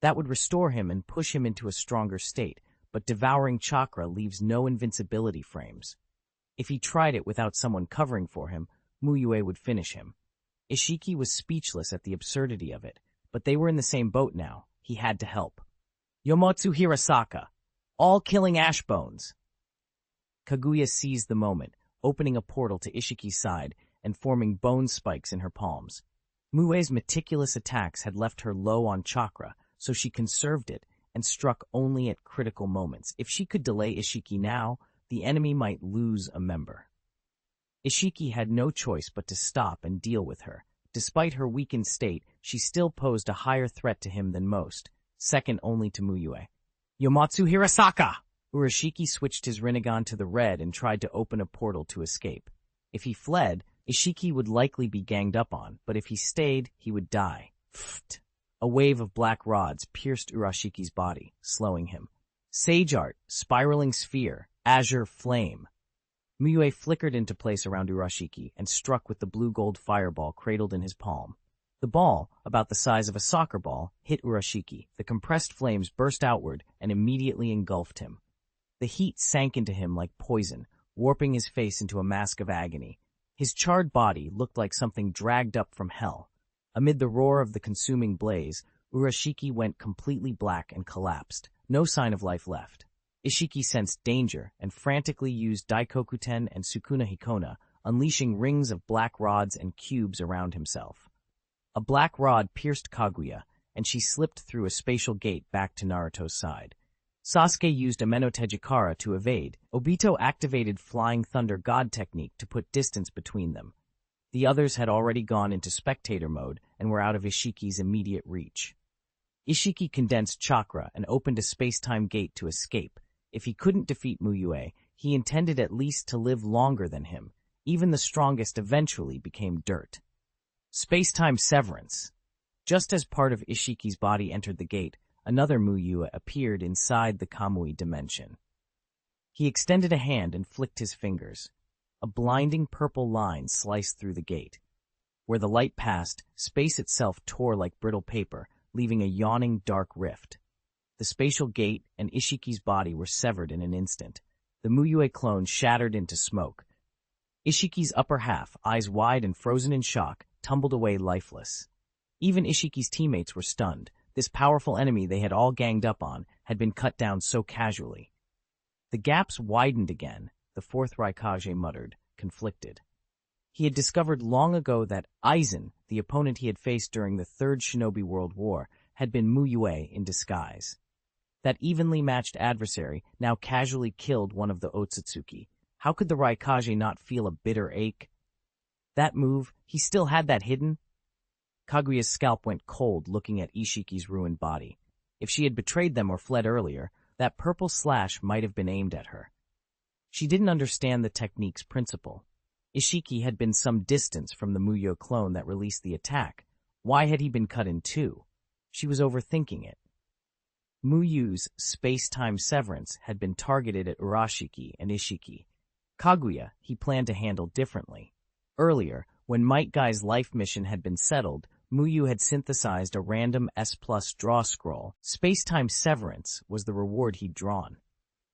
That would restore him and push him into a stronger state, but devouring chakra leaves no invincibility frames. If he tried it without someone covering for him, Mu Yue would finish him. Ishiki was speechless at the absurdity of it, but they were in the same boat now. He had to help. Yomotsu Hirasaka! All killing ash bones! Kaguya seized the moment, opening a portal to Ishiki's side and forming bone spikes in her palms. Mu Yue's meticulous attacks had left her low on chakra, so she conserved it and struck only at critical moments. If she could delay Ishiki now, the enemy might lose a member. Ishiki had no choice but to stop and deal with her. Despite her weakened state, she still posed a higher threat to him than most, second only to Mu Yue. Yomotsu Hirasaka! Urashiki switched his Rinnegan to the red and tried to open a portal to escape. If he fled, Ishiki would likely be ganged up on, but if he stayed, he would die. Pfft! A wave of black rods pierced Urashiki's body, slowing him. Sage Art, Spiraling Sphere, Azure Flame. Mu Yue flickered into place around Urashiki and struck with the blue-gold fireball cradled in his palm. The ball, about the size of a soccer ball, hit Urashiki. The compressed flames burst outward and immediately engulfed him. The heat sank into him like poison, warping his face into a mask of agony. His charred body looked like something dragged up from hell. Amid the roar of the consuming blaze, Urashiki went completely black and collapsed, no sign of life left. Ishiki sensed danger and frantically used Daikokuten and Sukuna Hikona, unleashing rings of black rods and cubes around himself. A black rod pierced Kaguya, and she slipped through a spatial gate back to Naruto's side. Sasuke used Ameno Tejikara to evade. Obito activated Flying Thunder God technique to put distance between them. The others had already gone into spectator mode and were out of Ishiki's immediate reach. Ishiki condensed chakra and opened a space-time gate to escape. If he couldn't defeat Mu Yue, he intended at least to live longer than him. Even the strongest eventually became dirt. Space-time severance. Just as part of Ishiki's body entered the gate, another Mu Yue appeared inside the Kamui dimension. He extended a hand and flicked his fingers. A blinding purple line sliced through the gate. Where the light passed, space itself tore like brittle paper, leaving a yawning dark rift. The spatial gate and Ishiki's body were severed in an instant. The Mu Yue clone shattered into smoke. Ishiki's upper half, eyes wide and frozen in shock, tumbled away lifeless. Even Ishiki's teammates were stunned. This powerful enemy they had all ganged up on had been cut down so casually. The gaps widened again, the fourth Raikage muttered, conflicted. He had discovered long ago that Aizen, the opponent he had faced during the Third Shinobi World War, had been Mu Yue in disguise. That evenly matched adversary now casually killed one of the Otsutsuki. How could the Raikage not feel a bitter ache? That move, he still had that hidden? Kaguya's scalp went cold looking at Ishiki's ruined body. If she had betrayed them or fled earlier, that purple slash might have been aimed at her. She didn't understand the technique's principle. Ishiki had been some distance from the Mu Yue clone that released the attack. Why had he been cut in two? She was overthinking it. Mu Yue's space-time severance had been targeted at Urashiki and Ishiki. Kaguya he planned to handle differently. Earlier, when Metgai's life mission had been settled, Mu Yue had synthesized a random S+ draw scroll. Space-time severance was the reward he'd drawn.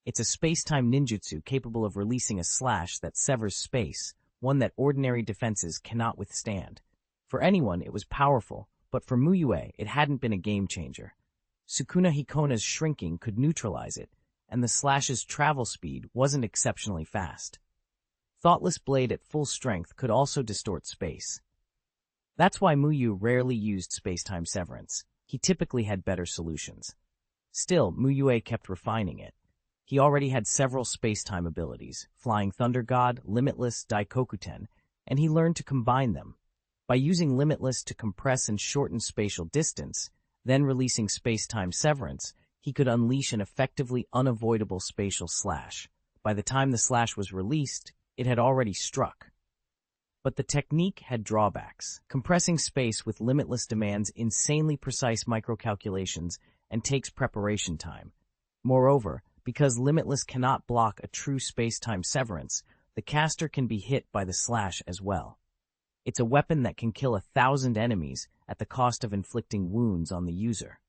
It's a space-time ninjutsu capable of releasing a slash that severs space, one that ordinary defenses cannot withstand. For anyone, it was powerful, but for Mu Yue, it hadn't been a game-changer. Sukuna Hikona's shrinking could neutralize it, and the slash's travel speed wasn't exceptionally fast. Thoughtless Blade at full strength could also distort space. That's why Mu Yue rarely used space-time severance. He typically had better solutions. Still, Mu Yue kept refining it. He already had several space-time abilities, Flying Thunder God, Limitless, Daikokuten, and he learned to combine them. By using Limitless to compress and shorten spatial distance, then releasing space-time severance, he could unleash an effectively unavoidable spatial slash. By the time the slash was released, it had already struck. But the technique had drawbacks. Compressing space with limitless demands insanely precise microcalculations and takes preparation time. Moreover, because limitless cannot block a true space-time severance, the caster can be hit by the slash as well. It's a weapon that can kill 1,000 enemies at the cost of inflicting wounds on the user.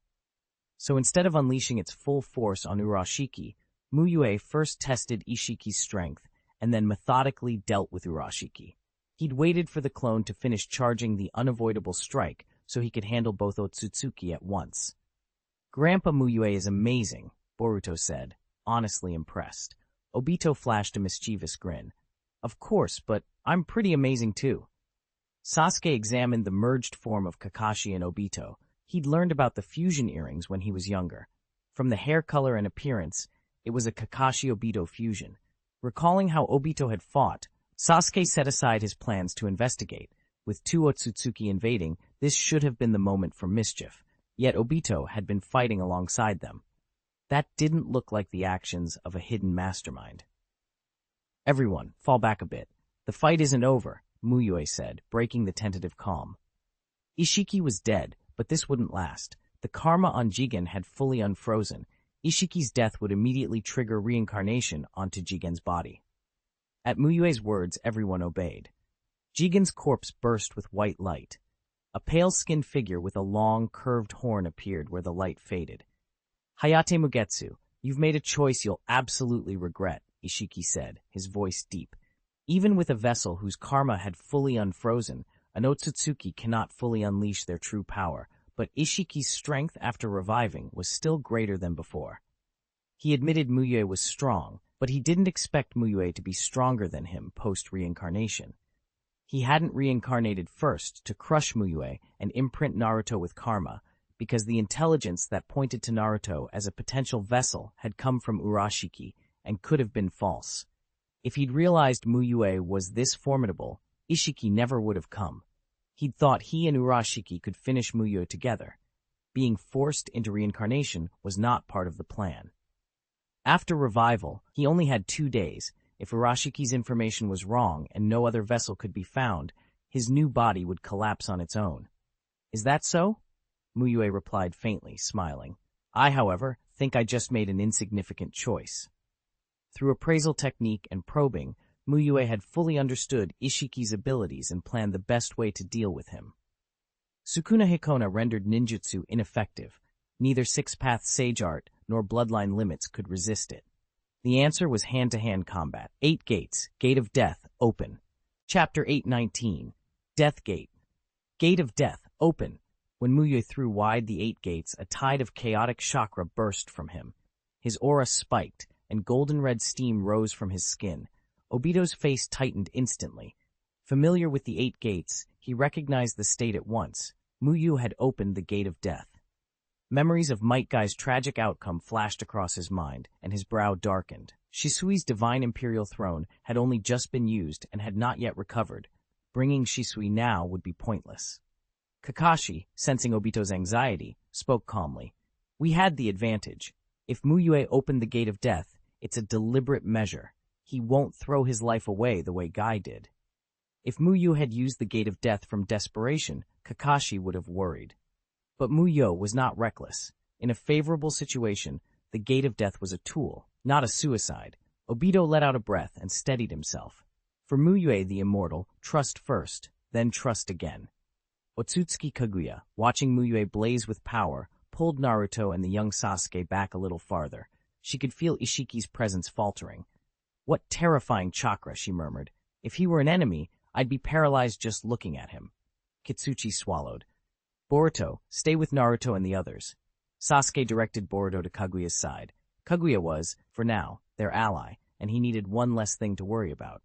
So instead of unleashing its full force on Urashiki, Mu Yue first tested Ishiki's strength and then methodically dealt with Urashiki. He'd waited for the clone to finish charging the unavoidable strike so he could handle both Otsutsuki at once. "Grandpa Mu Yue is amazing," Boruto said, honestly impressed. Obito flashed a mischievous grin. "Of course, but I'm pretty amazing too." Sasuke examined the merged form of Kakashi and Obito. He'd learned about the fusion earrings when he was younger. From the hair color and appearance, it was a Kakashi-Obito fusion. Recalling how Obito had fought, Sasuke set aside his plans to investigate. With two Otsutsuki invading, this should have been the moment for mischief. Yet Obito had been fighting alongside them. That didn't look like the actions of a hidden mastermind. "Everyone, fall back a bit. The fight isn't over," Mu Yue said, breaking the tentative calm. Ishiki was dead, but this wouldn't last. The karma on Jigen had fully unfrozen. Ishiki's death would immediately trigger reincarnation onto Jigen's body. At Mu Yue's words, everyone obeyed. Jigen's corpse burst with white light. A pale-skinned figure with a long, curved horn appeared where the light faded. "Hayate Mugetsu, you've made a choice you'll absolutely regret," Ishiki said, his voice deep. Even with a vessel whose karma had fully unfrozen, an Otsutsuki cannot fully unleash their true power, but Ishiki's strength after reviving was still greater than before. He admitted Mu Yue was strong, but he didn't expect Mu Yue to be stronger than him post-reincarnation. He hadn't reincarnated first to crush Mu Yue and imprint Naruto with karma, because the intelligence that pointed to Naruto as a potential vessel had come from Urashiki and could have been false. If he'd realized Mu Yue was this formidable, Ishiki never would have come. He'd thought he and Urashiki could finish Mu Yue together. Being forced into reincarnation was not part of the plan. After revival, he only had 2 days. If Urashiki's information was wrong and no other vessel could be found, his new body would collapse on its own. "Is that so?" Mu Yue replied faintly, smiling. "I, however, think I just made an insignificant choice." Through appraisal technique and probing, Mu Yue had fully understood Ishiki's abilities and planned the best way to deal with him. Sukuna Hikona rendered ninjutsu ineffective. Neither six-path sage art nor bloodline limits could resist it. The answer was hand-to-hand combat. 8 gates, Gate of Death, open. Chapter 819, Death Gate. Gate of Death, open. When Mu Yue threw wide the 8 gates, a tide of chaotic chakra burst from him. His aura spiked, and golden-red steam rose from his skin. Obito's face tightened instantly. Familiar with the 8 gates, he recognized the state at once. Mu Yue had opened the Gate of Death. Memories of Metkai's tragic outcome flashed across his mind, and his brow darkened. Shisui's divine imperial throne had only just been used and had not yet recovered. Bringing Shisui now would be pointless. Kakashi, sensing Obito's anxiety, spoke calmly. "We had the advantage. If Mu Yue opened the Gate of Death, it's a deliberate measure. He won't throw his life away the way Guy did." If Mu Yue had used the Gate of Death from desperation, Kakashi would have worried. But Mu Yue was not reckless. In a favorable situation, the Gate of Death was a tool, not a suicide. Obito let out a breath and steadied himself. For Mu Yue the immortal, trust first, then trust again. Otsutsuki Kaguya, watching Mu Yue blaze with power, pulled Naruto and the young Sasuke back a little farther. She could feel Ishiki's presence faltering. "What terrifying chakra," she murmured. "If he were an enemy, I'd be paralyzed just looking at him." Kitsuchi swallowed. "Boruto, stay with Naruto and the others." Sasuke directed Boruto to Kaguya's side. Kaguya was, for now, their ally, and he needed one less thing to worry about.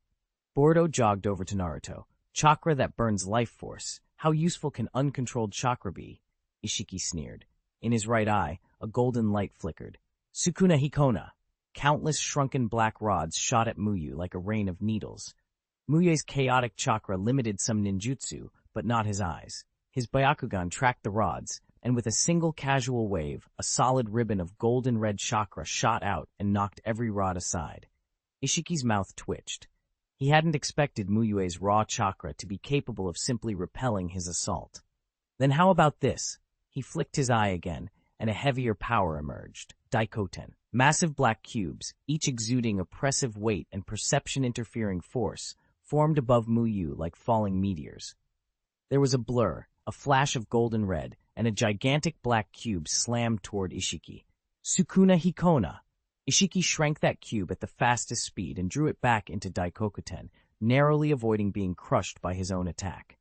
Boruto jogged over to Naruto. "Chakra that burns life force. How useful can uncontrolled chakra be?" Ishiki sneered. In his right eye, a golden light flickered. "Sukuna Hikona." Countless shrunken black rods shot at Mu Yue like a rain of needles. Mu Yue's chaotic chakra limited some ninjutsu, but not his eyes. His Byakugan tracked the rods, and with a single casual wave, a solid ribbon of golden red chakra shot out and knocked every rod aside. Ishiki's mouth twitched. He hadn't expected Mu Yue's raw chakra to be capable of simply repelling his assault. Then how about this? He flicked his eye again, and a heavier power emerged. Daikoten. Massive black cubes, each exuding oppressive weight and perception-interfering force, formed above Mu Yue like falling meteors. There was a blur, a flash of golden red, and a gigantic black cube slammed toward Ishiki. Sukuna Hikona! Ishiki shrank that cube at the fastest speed and drew it back into Daikoten, narrowly avoiding being crushed by his own attack.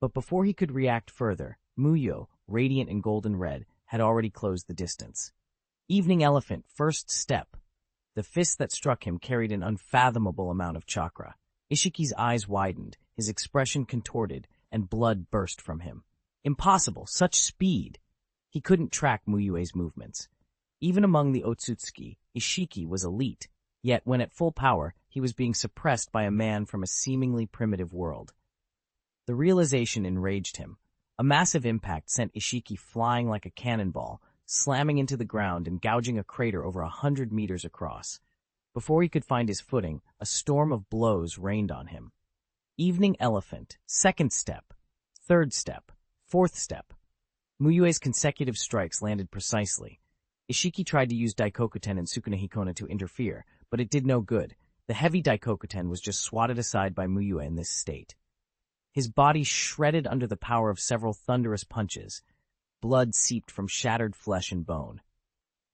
But before he could react further, Mu Yue, radiant in golden red, had already closed the distance. Evening Elephant, first step. The fist that struck him carried an unfathomable amount of chakra. Ishiki's eyes widened, his expression contorted, and blood burst from him. Impossible, such speed! He couldn't track Mu Yue's movements. Even among the Otsutsuki, Ishiki was elite, yet when at full power, he was being suppressed by a man from a seemingly primitive world. The realization enraged him. A massive impact sent Ishiki flying like a cannonball, slamming into the ground and gouging a crater over 100 meters across. Before he could find his footing, a storm of blows rained on him. Evening Elephant, second step, third step, fourth step. Mu Yue's consecutive strikes landed precisely. Ishiki tried to use Daikoten and Sukuna Hikona to interfere, but it did no good. The heavy Daikoten was just swatted aside by Mu Yue in this state. His body shredded under the power of several thunderous punches. Blood seeped from shattered flesh and bone.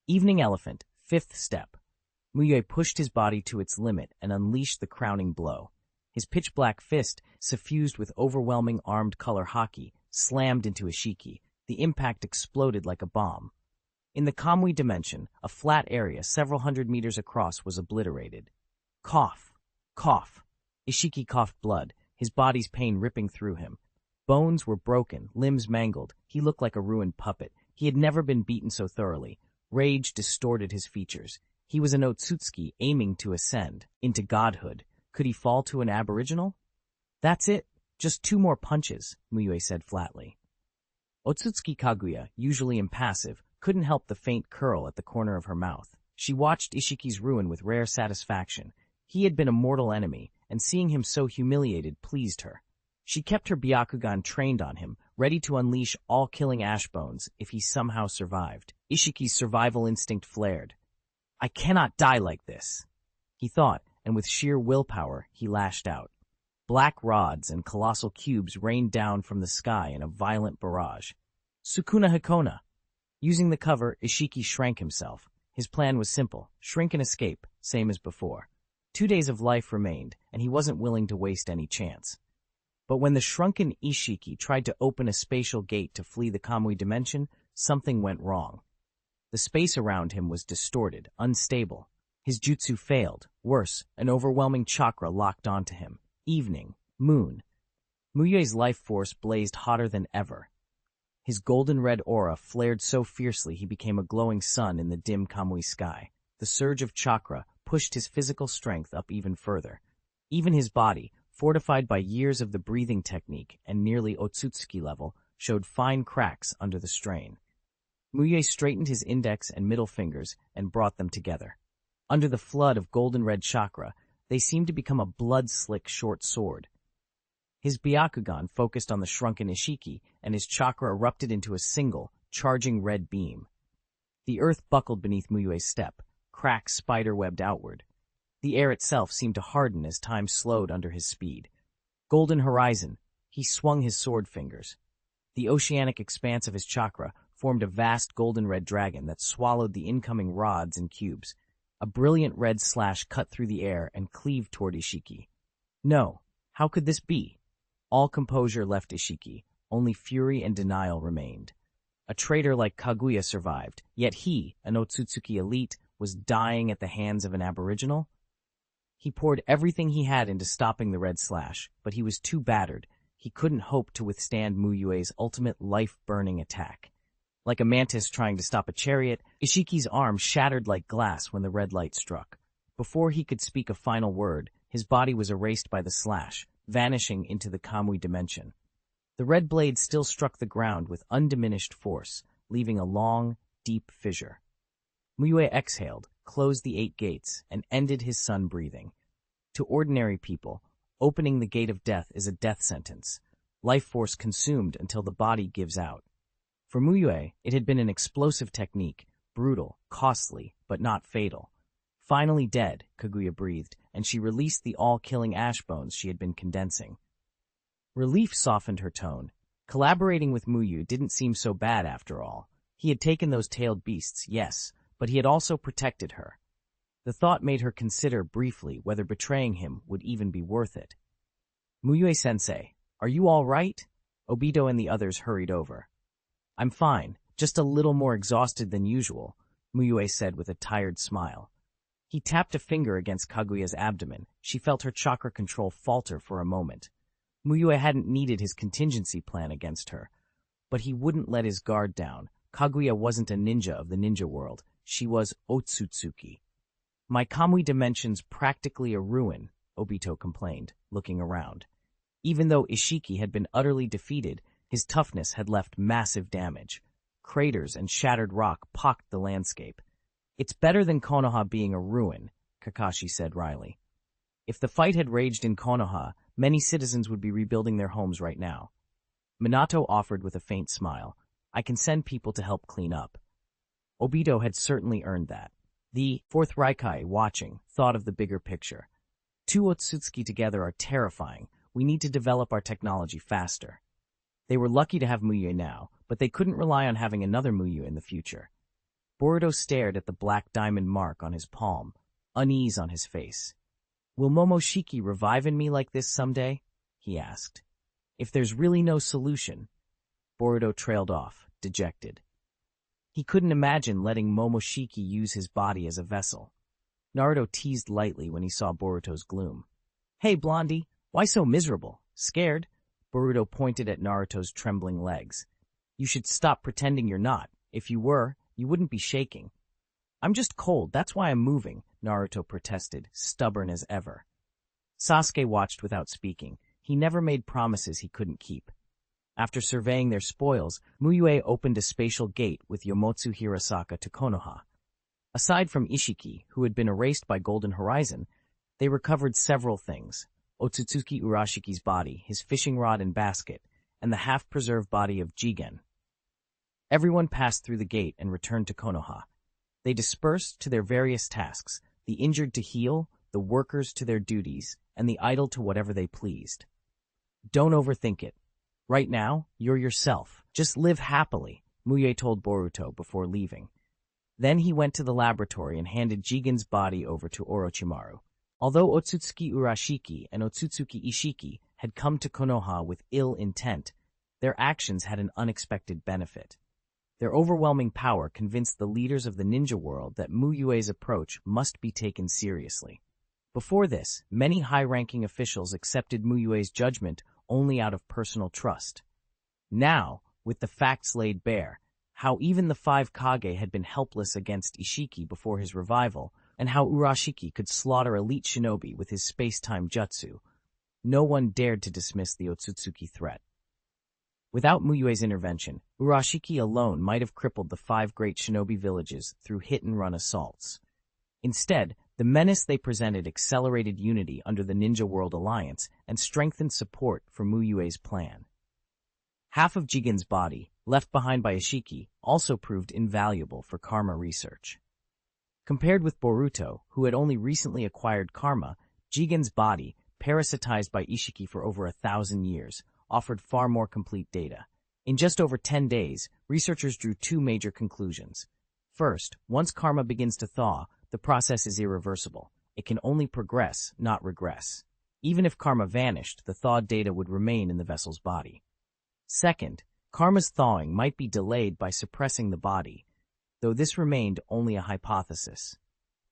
Evening Elephant, fifth step. Mu Yue pushed his body to its limit and unleashed the crowning blow. His pitch-black fist, suffused with overwhelming armed color haki, slammed into Ishiki. The impact exploded like a bomb. In the Kamui dimension, a flat area several hundred meters across was obliterated. Cough. Cough. Ishiki coughed blood, his body's pain ripping through him. Bones were broken, limbs mangled. He looked like a ruined puppet. He had never been beaten so thoroughly. Rage distorted his features. He was an Otsutsuki aiming to ascend into godhood. Could he fall to an aboriginal? That's it. Just 2 more punches, Mu Yue said flatly. Otsutsuki Kaguya, usually impassive, couldn't help the faint curl at the corner of her mouth. She watched Ishiki's ruin with rare satisfaction. He had been a mortal enemy, and seeing him so humiliated pleased her. She kept her Byakugan trained on him, ready to unleash all-killing ashbones if he somehow survived. Ishiki's survival instinct flared. I cannot die like this, he thought, and with sheer willpower, he lashed out. Black rods and colossal cubes rained down from the sky in a violent barrage. Sukuna Hikona. Using the cover, Ishiki shrank himself. His plan was simple, shrink and escape, same as before. 2 days of life remained, and he wasn't willing to waste any chance. But when the shrunken Ishiki tried to open a spatial gate to flee the Kamui dimension, something went wrong. The space around him was distorted, unstable. His jutsu failed. Worse, an overwhelming chakra locked onto him. Evening. Moon. Mu Yue's life force blazed hotter than ever. His golden red aura flared so fiercely he became a glowing sun in the dim Kamui sky. The surge of chakra pushed his physical strength up even further. Even his body, fortified by years of the breathing technique and nearly Otsutsuki level, showed fine cracks under the strain. Mu Yue straightened his index and middle fingers and brought them together. Under the flood of golden red chakra, they seemed to become a blood-slick short sword. His Byakugan focused on the shrunken Ishiki, and his chakra erupted into a single, charging red beam. The earth buckled beneath Mu Yue's step, cracks spider-webbed outward. The air itself seemed to harden as time slowed under his speed. Golden horizon, he swung his sword fingers. The oceanic expanse of his chakra formed a vast golden red dragon that swallowed the incoming rods and cubes. A brilliant red slash cut through the air and cleaved toward Ishiki. No, how could this be? All composure left Ishiki, only fury and denial remained. A traitor like Kaguya survived, yet he, an Otsutsuki elite, was dying at the hands of an aboriginal? He poured everything he had into stopping the red slash, but he was too battered. He couldn't hope to withstand Mu Yue's ultimate life-burning attack. Like a mantis trying to stop a chariot, Ishiki's arm shattered like glass when the red light struck. Before he could speak a final word, his body was erased by the slash, vanishing into the Kamui dimension. The red blade still struck the ground with undiminished force, leaving a long, deep fissure. Mu Yue exhaled, closed the 8 gates, and ended his sun breathing. To ordinary people, opening the gate of death is a death sentence, life force consumed until the body gives out. For Mu Yue, it had been an explosive technique, brutal, costly, but not fatal. Finally dead, Kaguya breathed, and she released the all-killing ash bones she had been condensing. Relief softened her tone. Collaborating with Mu Yue didn't seem so bad after all. He had taken those tailed beasts, yes, but he had also protected her. The thought made her consider briefly whether betraying him would even be worth it. Mu Yue-sensei, are you all right? Obito and the others hurried over. I'm fine, just a little more exhausted than usual, Mu Yue said with a tired smile. He tapped a finger against Kaguya's abdomen. She felt her chakra control falter for a moment. Mu Yue hadn't needed his contingency plan against her, but he wouldn't let his guard down. Kaguya wasn't a ninja of the ninja world. She was Otsutsuki. My Kamui dimension's practically a ruin, Obito complained, looking around. Even though Ishiki had been utterly defeated, his toughness had left massive damage. Craters and shattered rock pocked the landscape. It's better than Konoha being a ruin, Kakashi said wryly. If the fight had raged in Konoha, many citizens would be rebuilding their homes right now. Minato offered with a faint smile. I can send people to help clean up. Obito had certainly earned that. The fourth Raikai, watching, thought of the bigger picture. 2 Otsutsuki together are terrifying. We need to develop our technology faster. They were lucky to have Mu Yue now, but they couldn't rely on having another Mu Yue in the future. Boruto stared at the black diamond mark on his palm, unease on his face. Will Momoshiki revive in me like this someday? He asked. If there's really no solution. Boruto trailed off, dejected. He couldn't imagine letting Momoshiki use his body as a vessel. Naruto teased lightly when he saw Boruto's gloom. Hey, Blondie, why so miserable? Scared? Boruto pointed at Naruto's trembling legs. You should stop pretending you're not. If you were, you wouldn't be shaking. I'm just cold, that's why I'm moving, Naruto protested, stubborn as ever. Sasuke watched without speaking. He never made promises he couldn't keep. After surveying their spoils, Mu Yue opened a spatial gate with Yomotsu Hirasaka to Konoha. Aside from Ishiki, who had been erased by Golden Horizon, they recovered several things. Otsutsuki Urashiki's body, his fishing rod and basket, and the half-preserved body of Jigen. Everyone passed through the gate and returned to Konoha. They dispersed to their various tasks, the injured to heal, the workers to their duties, and the idle to whatever they pleased. Don't overthink it. Right now, you're yourself. Just live happily, Mu Yue told Boruto before leaving. Then he went to the laboratory and handed Jigen's body over to Orochimaru. Although Otsutsuki Urashiki and Otsutsuki Ishiki had come to Konoha with ill intent, their actions had an unexpected benefit. Their overwhelming power convinced the leaders of the ninja world that Mu Yue's approach must be taken seriously. Before this, many high-ranking officials accepted Mu Yue's judgment only out of personal trust. Now, with the facts laid bare, how even the 5 Kage had been helpless against Ishiki before his revival, and how Urashiki could slaughter elite shinobi with his space-time jutsu, no one dared to dismiss the Otsutsuki threat. Without Mu Yue's intervention, Urashiki alone might have crippled the 5 great shinobi villages through hit-and-run assaults. Instead, the menace they presented accelerated unity under the Ninja World Alliance and strengthened support for Mu Yue's plan. Half of Jigen's body, left behind by Ishiki, also proved invaluable for karma research. Compared with Boruto, who had only recently acquired karma, Jigen's body, parasitized by Ishiki for over 1,000 years, offered far more complete data. In just over 10 days, researchers drew 2 major conclusions. First, once karma begins to thaw, the process is irreversible. It can only progress, not regress. Even if karma vanished, the thawed data would remain in the vessel's body. Second, karma's thawing might be delayed by suppressing the body, though this remained only a hypothesis.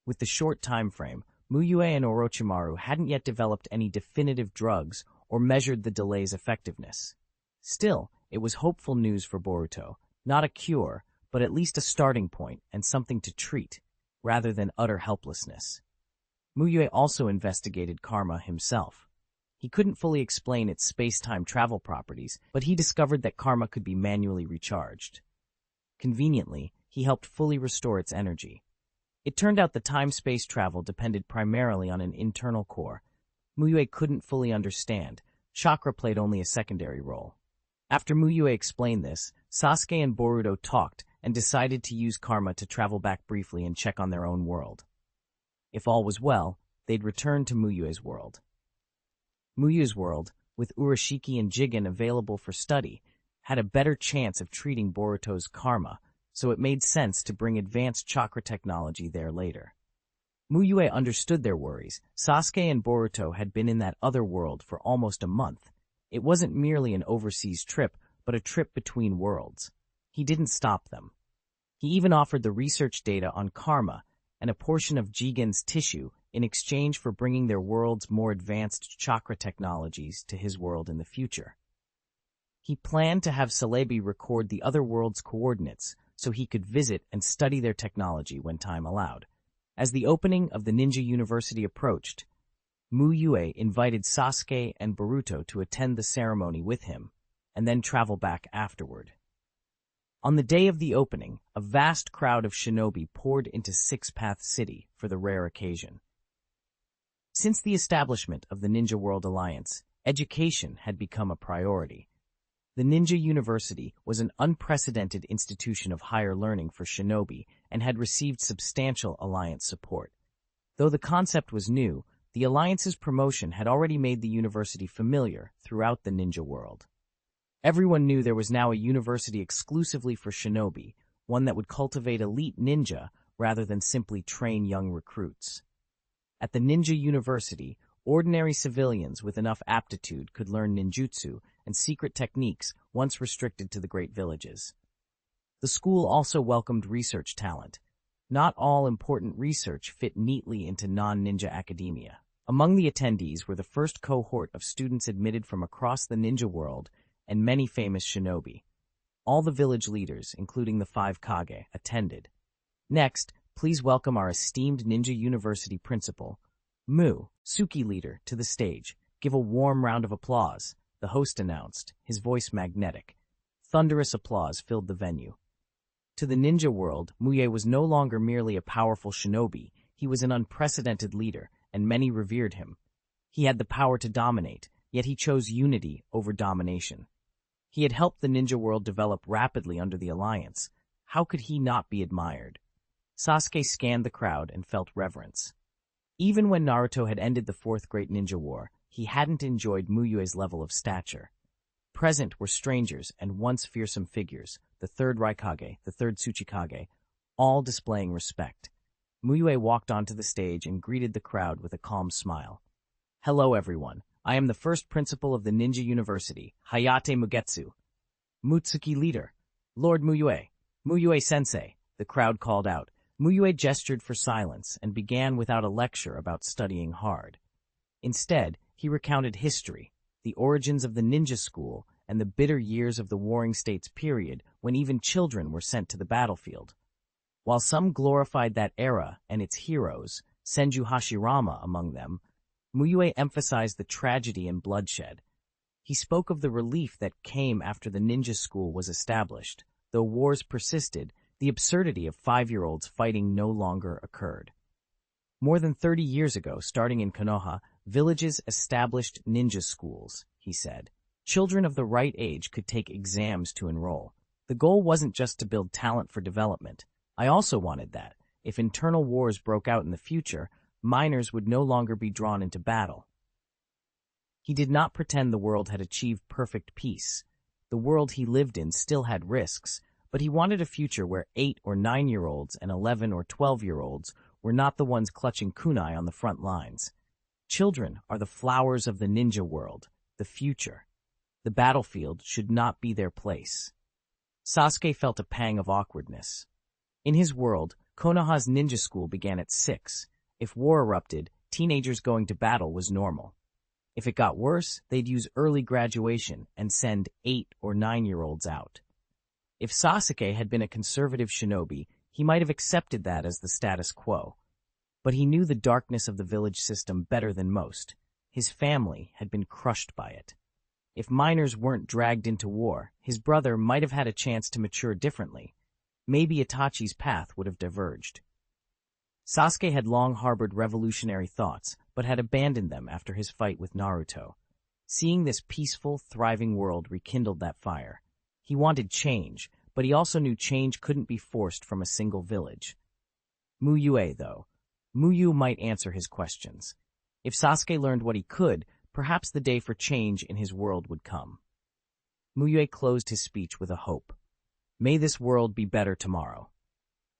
With the short time frame, Mu Yue and Orochimaru hadn't yet developed any definitive drugs or measured the delay's effectiveness. Still, it was hopeful news for Boruto, not a cure, but at least a starting point and something to treat, rather than utter helplessness. Mu Yue also investigated karma himself. He couldn't fully explain its space-time travel properties, but he discovered that karma could be manually recharged. Conveniently, he helped fully restore its energy. It turned out the time-space travel depended primarily on an internal core. Mu Yue couldn't fully understand. Chakra played only a secondary role. After Mu Yue explained this, Sasuke and Boruto talked and decided to use karma to travel back briefly and check on their own world. If all was well, they'd return to Mu Yue's world. Mu Yue's world, with Urashiki and Jigen available for study, had a better chance of treating Boruto's karma, so it made sense to bring advanced chakra technology there later. Mu Yue understood their worries. Sasuke and Boruto had been in that other world for almost a month. It wasn't merely an overseas trip, but a trip between worlds. He didn't stop them. He even offered the research data on karma and a portion of Jigen's tissue in exchange for bringing their world's more advanced chakra technologies to his world in the future. He planned to have Celebi record the other world's coordinates so he could visit and study their technology when time allowed. As the opening of the Ninja University approached, Mu Yue invited Sasuke and Boruto to attend the ceremony with him, and then travel back afterward. On the day of the opening, a vast crowd of shinobi poured into Six Path City for the rare occasion. Since the establishment of the Ninja World Alliance, education had become a priority. The Ninja University was an unprecedented institution of higher learning for shinobi and had received substantial Alliance support. Though the concept was new, the Alliance's promotion had already made the university familiar throughout the ninja world. Everyone knew there was now a university exclusively for shinobi, one that would cultivate elite ninja rather than simply train young recruits. At the Ninja University, ordinary civilians with enough aptitude could learn ninjutsu and secret techniques once restricted to the great villages. The school also welcomed research talent. Not all important research fit neatly into non-ninja academia. Among the attendees were the first cohort of students admitted from across the ninja world and many famous shinobi. All the village leaders, including the 5 Kage, attended. Next, please welcome our esteemed Ninja University principal, Mu, Suki leader, to the stage. Give a warm round of applause, the host announced, his voice magnetic. Thunderous applause filled the venue. To the ninja world, Mu Yue was no longer merely a powerful shinobi. He was an unprecedented leader, and many revered him. He had the power to dominate, yet he chose unity over domination. He had helped the ninja world develop rapidly under the Alliance. How could he not be admired? Sasuke scanned the crowd and felt reverence. Even when Naruto had ended the Fourth Great Ninja War, he hadn't enjoyed Mu Yue's level of stature. Present were strangers and once fearsome figures, the 3rd Raikage, the 3rd Tsuchikage, all displaying respect. Mu Yue walked onto the stage and greeted the crowd with a calm smile. Hello everyone, I am the first principal of the Ninja University, Hayate Mugetsu. Mutsuki leader, Lord Mu Yue sensei, the crowd called out. Mu Yue gestured for silence and began without a lecture about studying hard. Instead, he recounted history, the origins of the ninja school, and the bitter years of the Warring States period when even children were sent to the battlefield. While some glorified that era and its heroes, Senju Hashirama among them, Mu Yue emphasized the tragedy and bloodshed. He spoke of the relief that came after the ninja school was established. Though wars persisted, the absurdity of 5-year-olds fighting no longer occurred. More than 30 years ago, starting in Konoha, villages established ninja schools, he said. Children of the right age could take exams to enroll. The goal wasn't just to build talent for development. I also wanted that, if internal wars broke out in the future, minors would no longer be drawn into battle. He did not pretend the world had achieved perfect peace. The world he lived in still had risks, but he wanted a future where 8- or 9-year-olds and 11- or 12-year-olds were not the ones clutching kunai on the front lines. Children are the flowers of the ninja world, the future. The battlefield should not be their place. Sasuke felt a pang of awkwardness. In his world, Konoha's ninja school began at 6. If war erupted, teenagers going to battle was normal. If it got worse, they'd use early graduation and send 8- or 9-year-olds out. If Sasuke had been a conservative shinobi, he might have accepted that as the status quo. But he knew the darkness of the village system better than most. his family had been crushed by it. If minors weren't dragged into war, his brother might have had a chance to mature differently. Maybe Itachi's path would have diverged. Sasuke had long harbored revolutionary thoughts, but had abandoned them after his fight with Naruto. Seeing this peaceful, thriving world rekindled that fire. He wanted change, but he also knew change couldn't be forced from a single village. Mu Yue, though. Mu Yue might answer his questions. If Sasuke learned what he could, perhaps the day for change in his world would come. Mu Yue closed his speech with a hope. May this world be better tomorrow.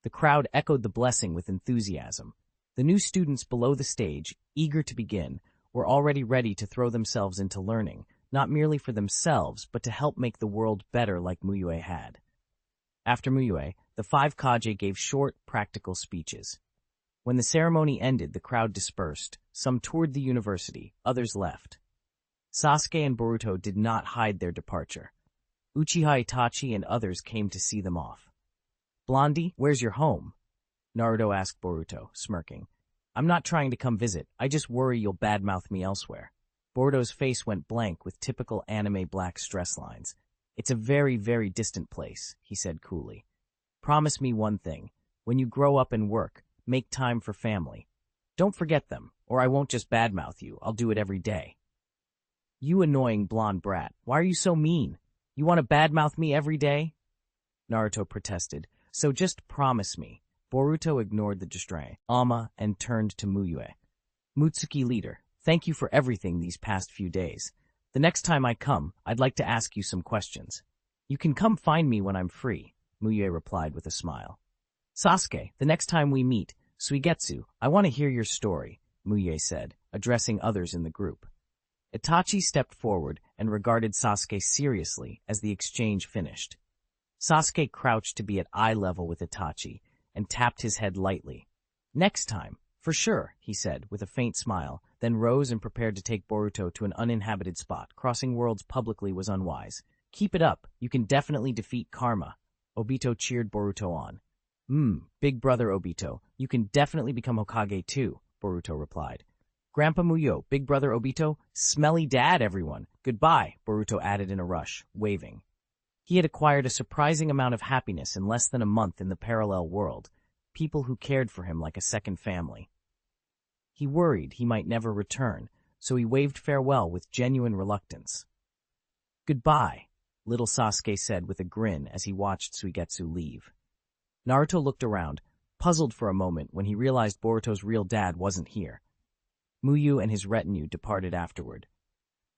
The crowd echoed the blessing with enthusiasm. The new students below the stage, eager to begin, were already ready to throw themselves into learning, not merely for themselves, but to help make the world better like Mu Yue had. After Mu Yue, the 5 Kage gave short, practical speeches. When the ceremony ended, the crowd dispersed. Some toured the university, others left. Sasuke and Boruto did not hide their departure. Uchiha Itachi and others came to see them off. Blondie, where's your home? Naruto asked Boruto, smirking. I'm not trying to come visit, I just worry you'll badmouth me elsewhere. Boruto's face went blank with typical anime black stress lines. It's a very, very distant place, he said coolly. Promise me one thing. When you grow up and work, make time for family. Don't forget them, or I won't just badmouth you, I'll do it every day. You annoying blonde brat, why are you so mean? You want to badmouth me every day? Naruto protested. So just promise me. Boruto ignored the distray, and turned to Mu Yue. Mutsuki leader, thank you for everything these past few days. The next time I come, I'd like to ask you some questions. You can come find me when I'm free, Mu Yue replied with a smile. Sasuke, the next time we meet, Suigetsu, I want to hear your story, Mu Yue said, addressing others in the group. Itachi stepped forward and regarded Sasuke seriously as the exchange finished. Sasuke crouched to be at eye level with Itachi and tapped his head lightly. Next time, for sure, he said with a faint smile, then rose and prepared to take Boruto to an uninhabited spot. Crossing worlds publicly was unwise. Keep it up, you can definitely defeat Karma. Obito cheered Boruto on. Big brother Obito, you can definitely become Hokage too, Boruto replied. Grandpa Mu Yue, big brother Obito, smelly dad everyone. Goodbye, Boruto added in a rush, waving. He had acquired a surprising amount of happiness in less than a month in the parallel world, people who cared for him like a second family. He worried he might never return, so he waved farewell with genuine reluctance. Goodbye, little Sasuke said with a grin as he watched Suigetsu leave. Naruto looked around, puzzled for a moment when he realized Boruto's real dad wasn't here. Mu Yue and his retinue departed afterward.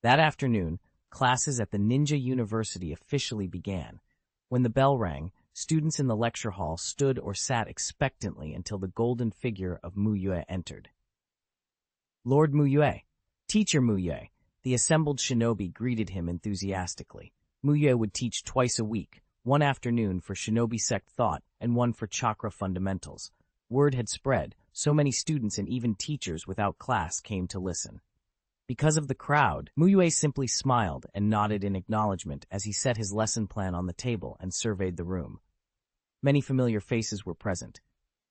That afternoon, classes at the Ninja University officially began. When the bell rang, students in the lecture hall stood or sat expectantly until the golden figure of Mu Yue entered. Lord Mu Yue, Teacher Mu Yue, the assembled shinobi greeted him enthusiastically. Mu Yue would teach twice a week, one afternoon for shinobi sect thought and one for chakra fundamentals. Word had spread, so many students and even teachers without class came to listen. Because of the crowd, Mu Yue simply smiled and nodded in acknowledgement as he set his lesson plan on the table and surveyed the room. Many familiar faces were present.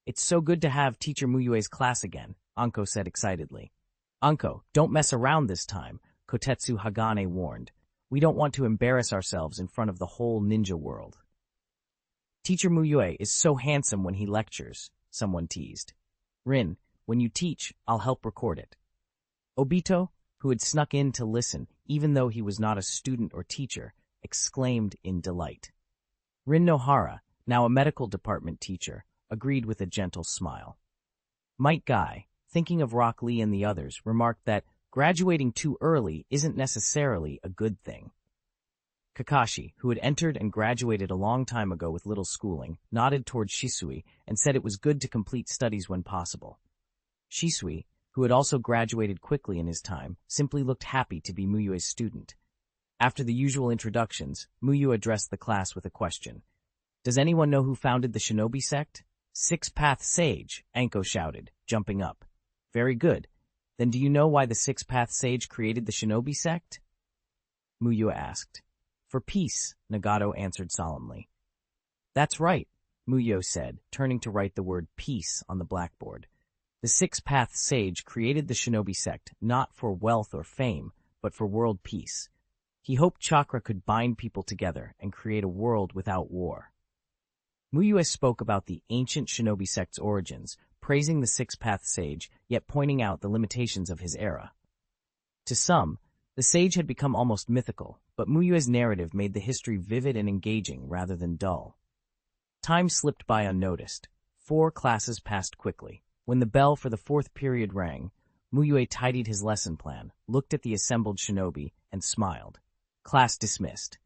It's so good to have Teacher Mu Yue's class again, Anko said excitedly. Anko, don't mess around this time, Kotetsu Hagane warned. We don't want to embarrass ourselves in front of the whole ninja world. Teacher Mu Yue is so handsome when he lectures, someone teased. Rin, when you teach, I'll help record it. Obito, who had snuck in to listen, even though he was not a student or teacher, exclaimed in delight. Rin Nohara, now a medical department teacher, agreed with a gentle smile. Metkai, thinking of Rock Lee and the others, remarked that graduating too early isn't necessarily a good thing. Kakashi, who had entered and graduated a long time ago with little schooling, nodded towards Shisui and said it was good to complete studies when possible. Shisui, who had also graduated quickly in his time, simply looked happy to be Mu Yue's student. After the usual introductions, Mu Yue addressed the class with a question. Does anyone know who founded the Shinobi sect? Six-Path Sage, Anko shouted, jumping up. Very good. Then do you know why the Six-Path Sage created the Shinobi sect? Mu Yue asked. For peace, Nagato answered solemnly. That's right, Mu Yue said, turning to write the word peace on the blackboard. The Six-Path Sage created the Shinobi sect not for wealth or fame, but for world peace. He hoped chakra could bind people together and create a world without war. Mu Yue spoke about the ancient Shinobi sect's origins, praising the Six-Path Sage, yet pointing out the limitations of his era. To some, the sage had become almost mythical, but Mu Yue's narrative made the history vivid and engaging rather than dull. Time slipped by unnoticed. 4 classes passed quickly. When the bell for the 4th period rang, Mu Yue tidied his lesson plan, looked at the assembled shinobi, and smiled. Class dismissed.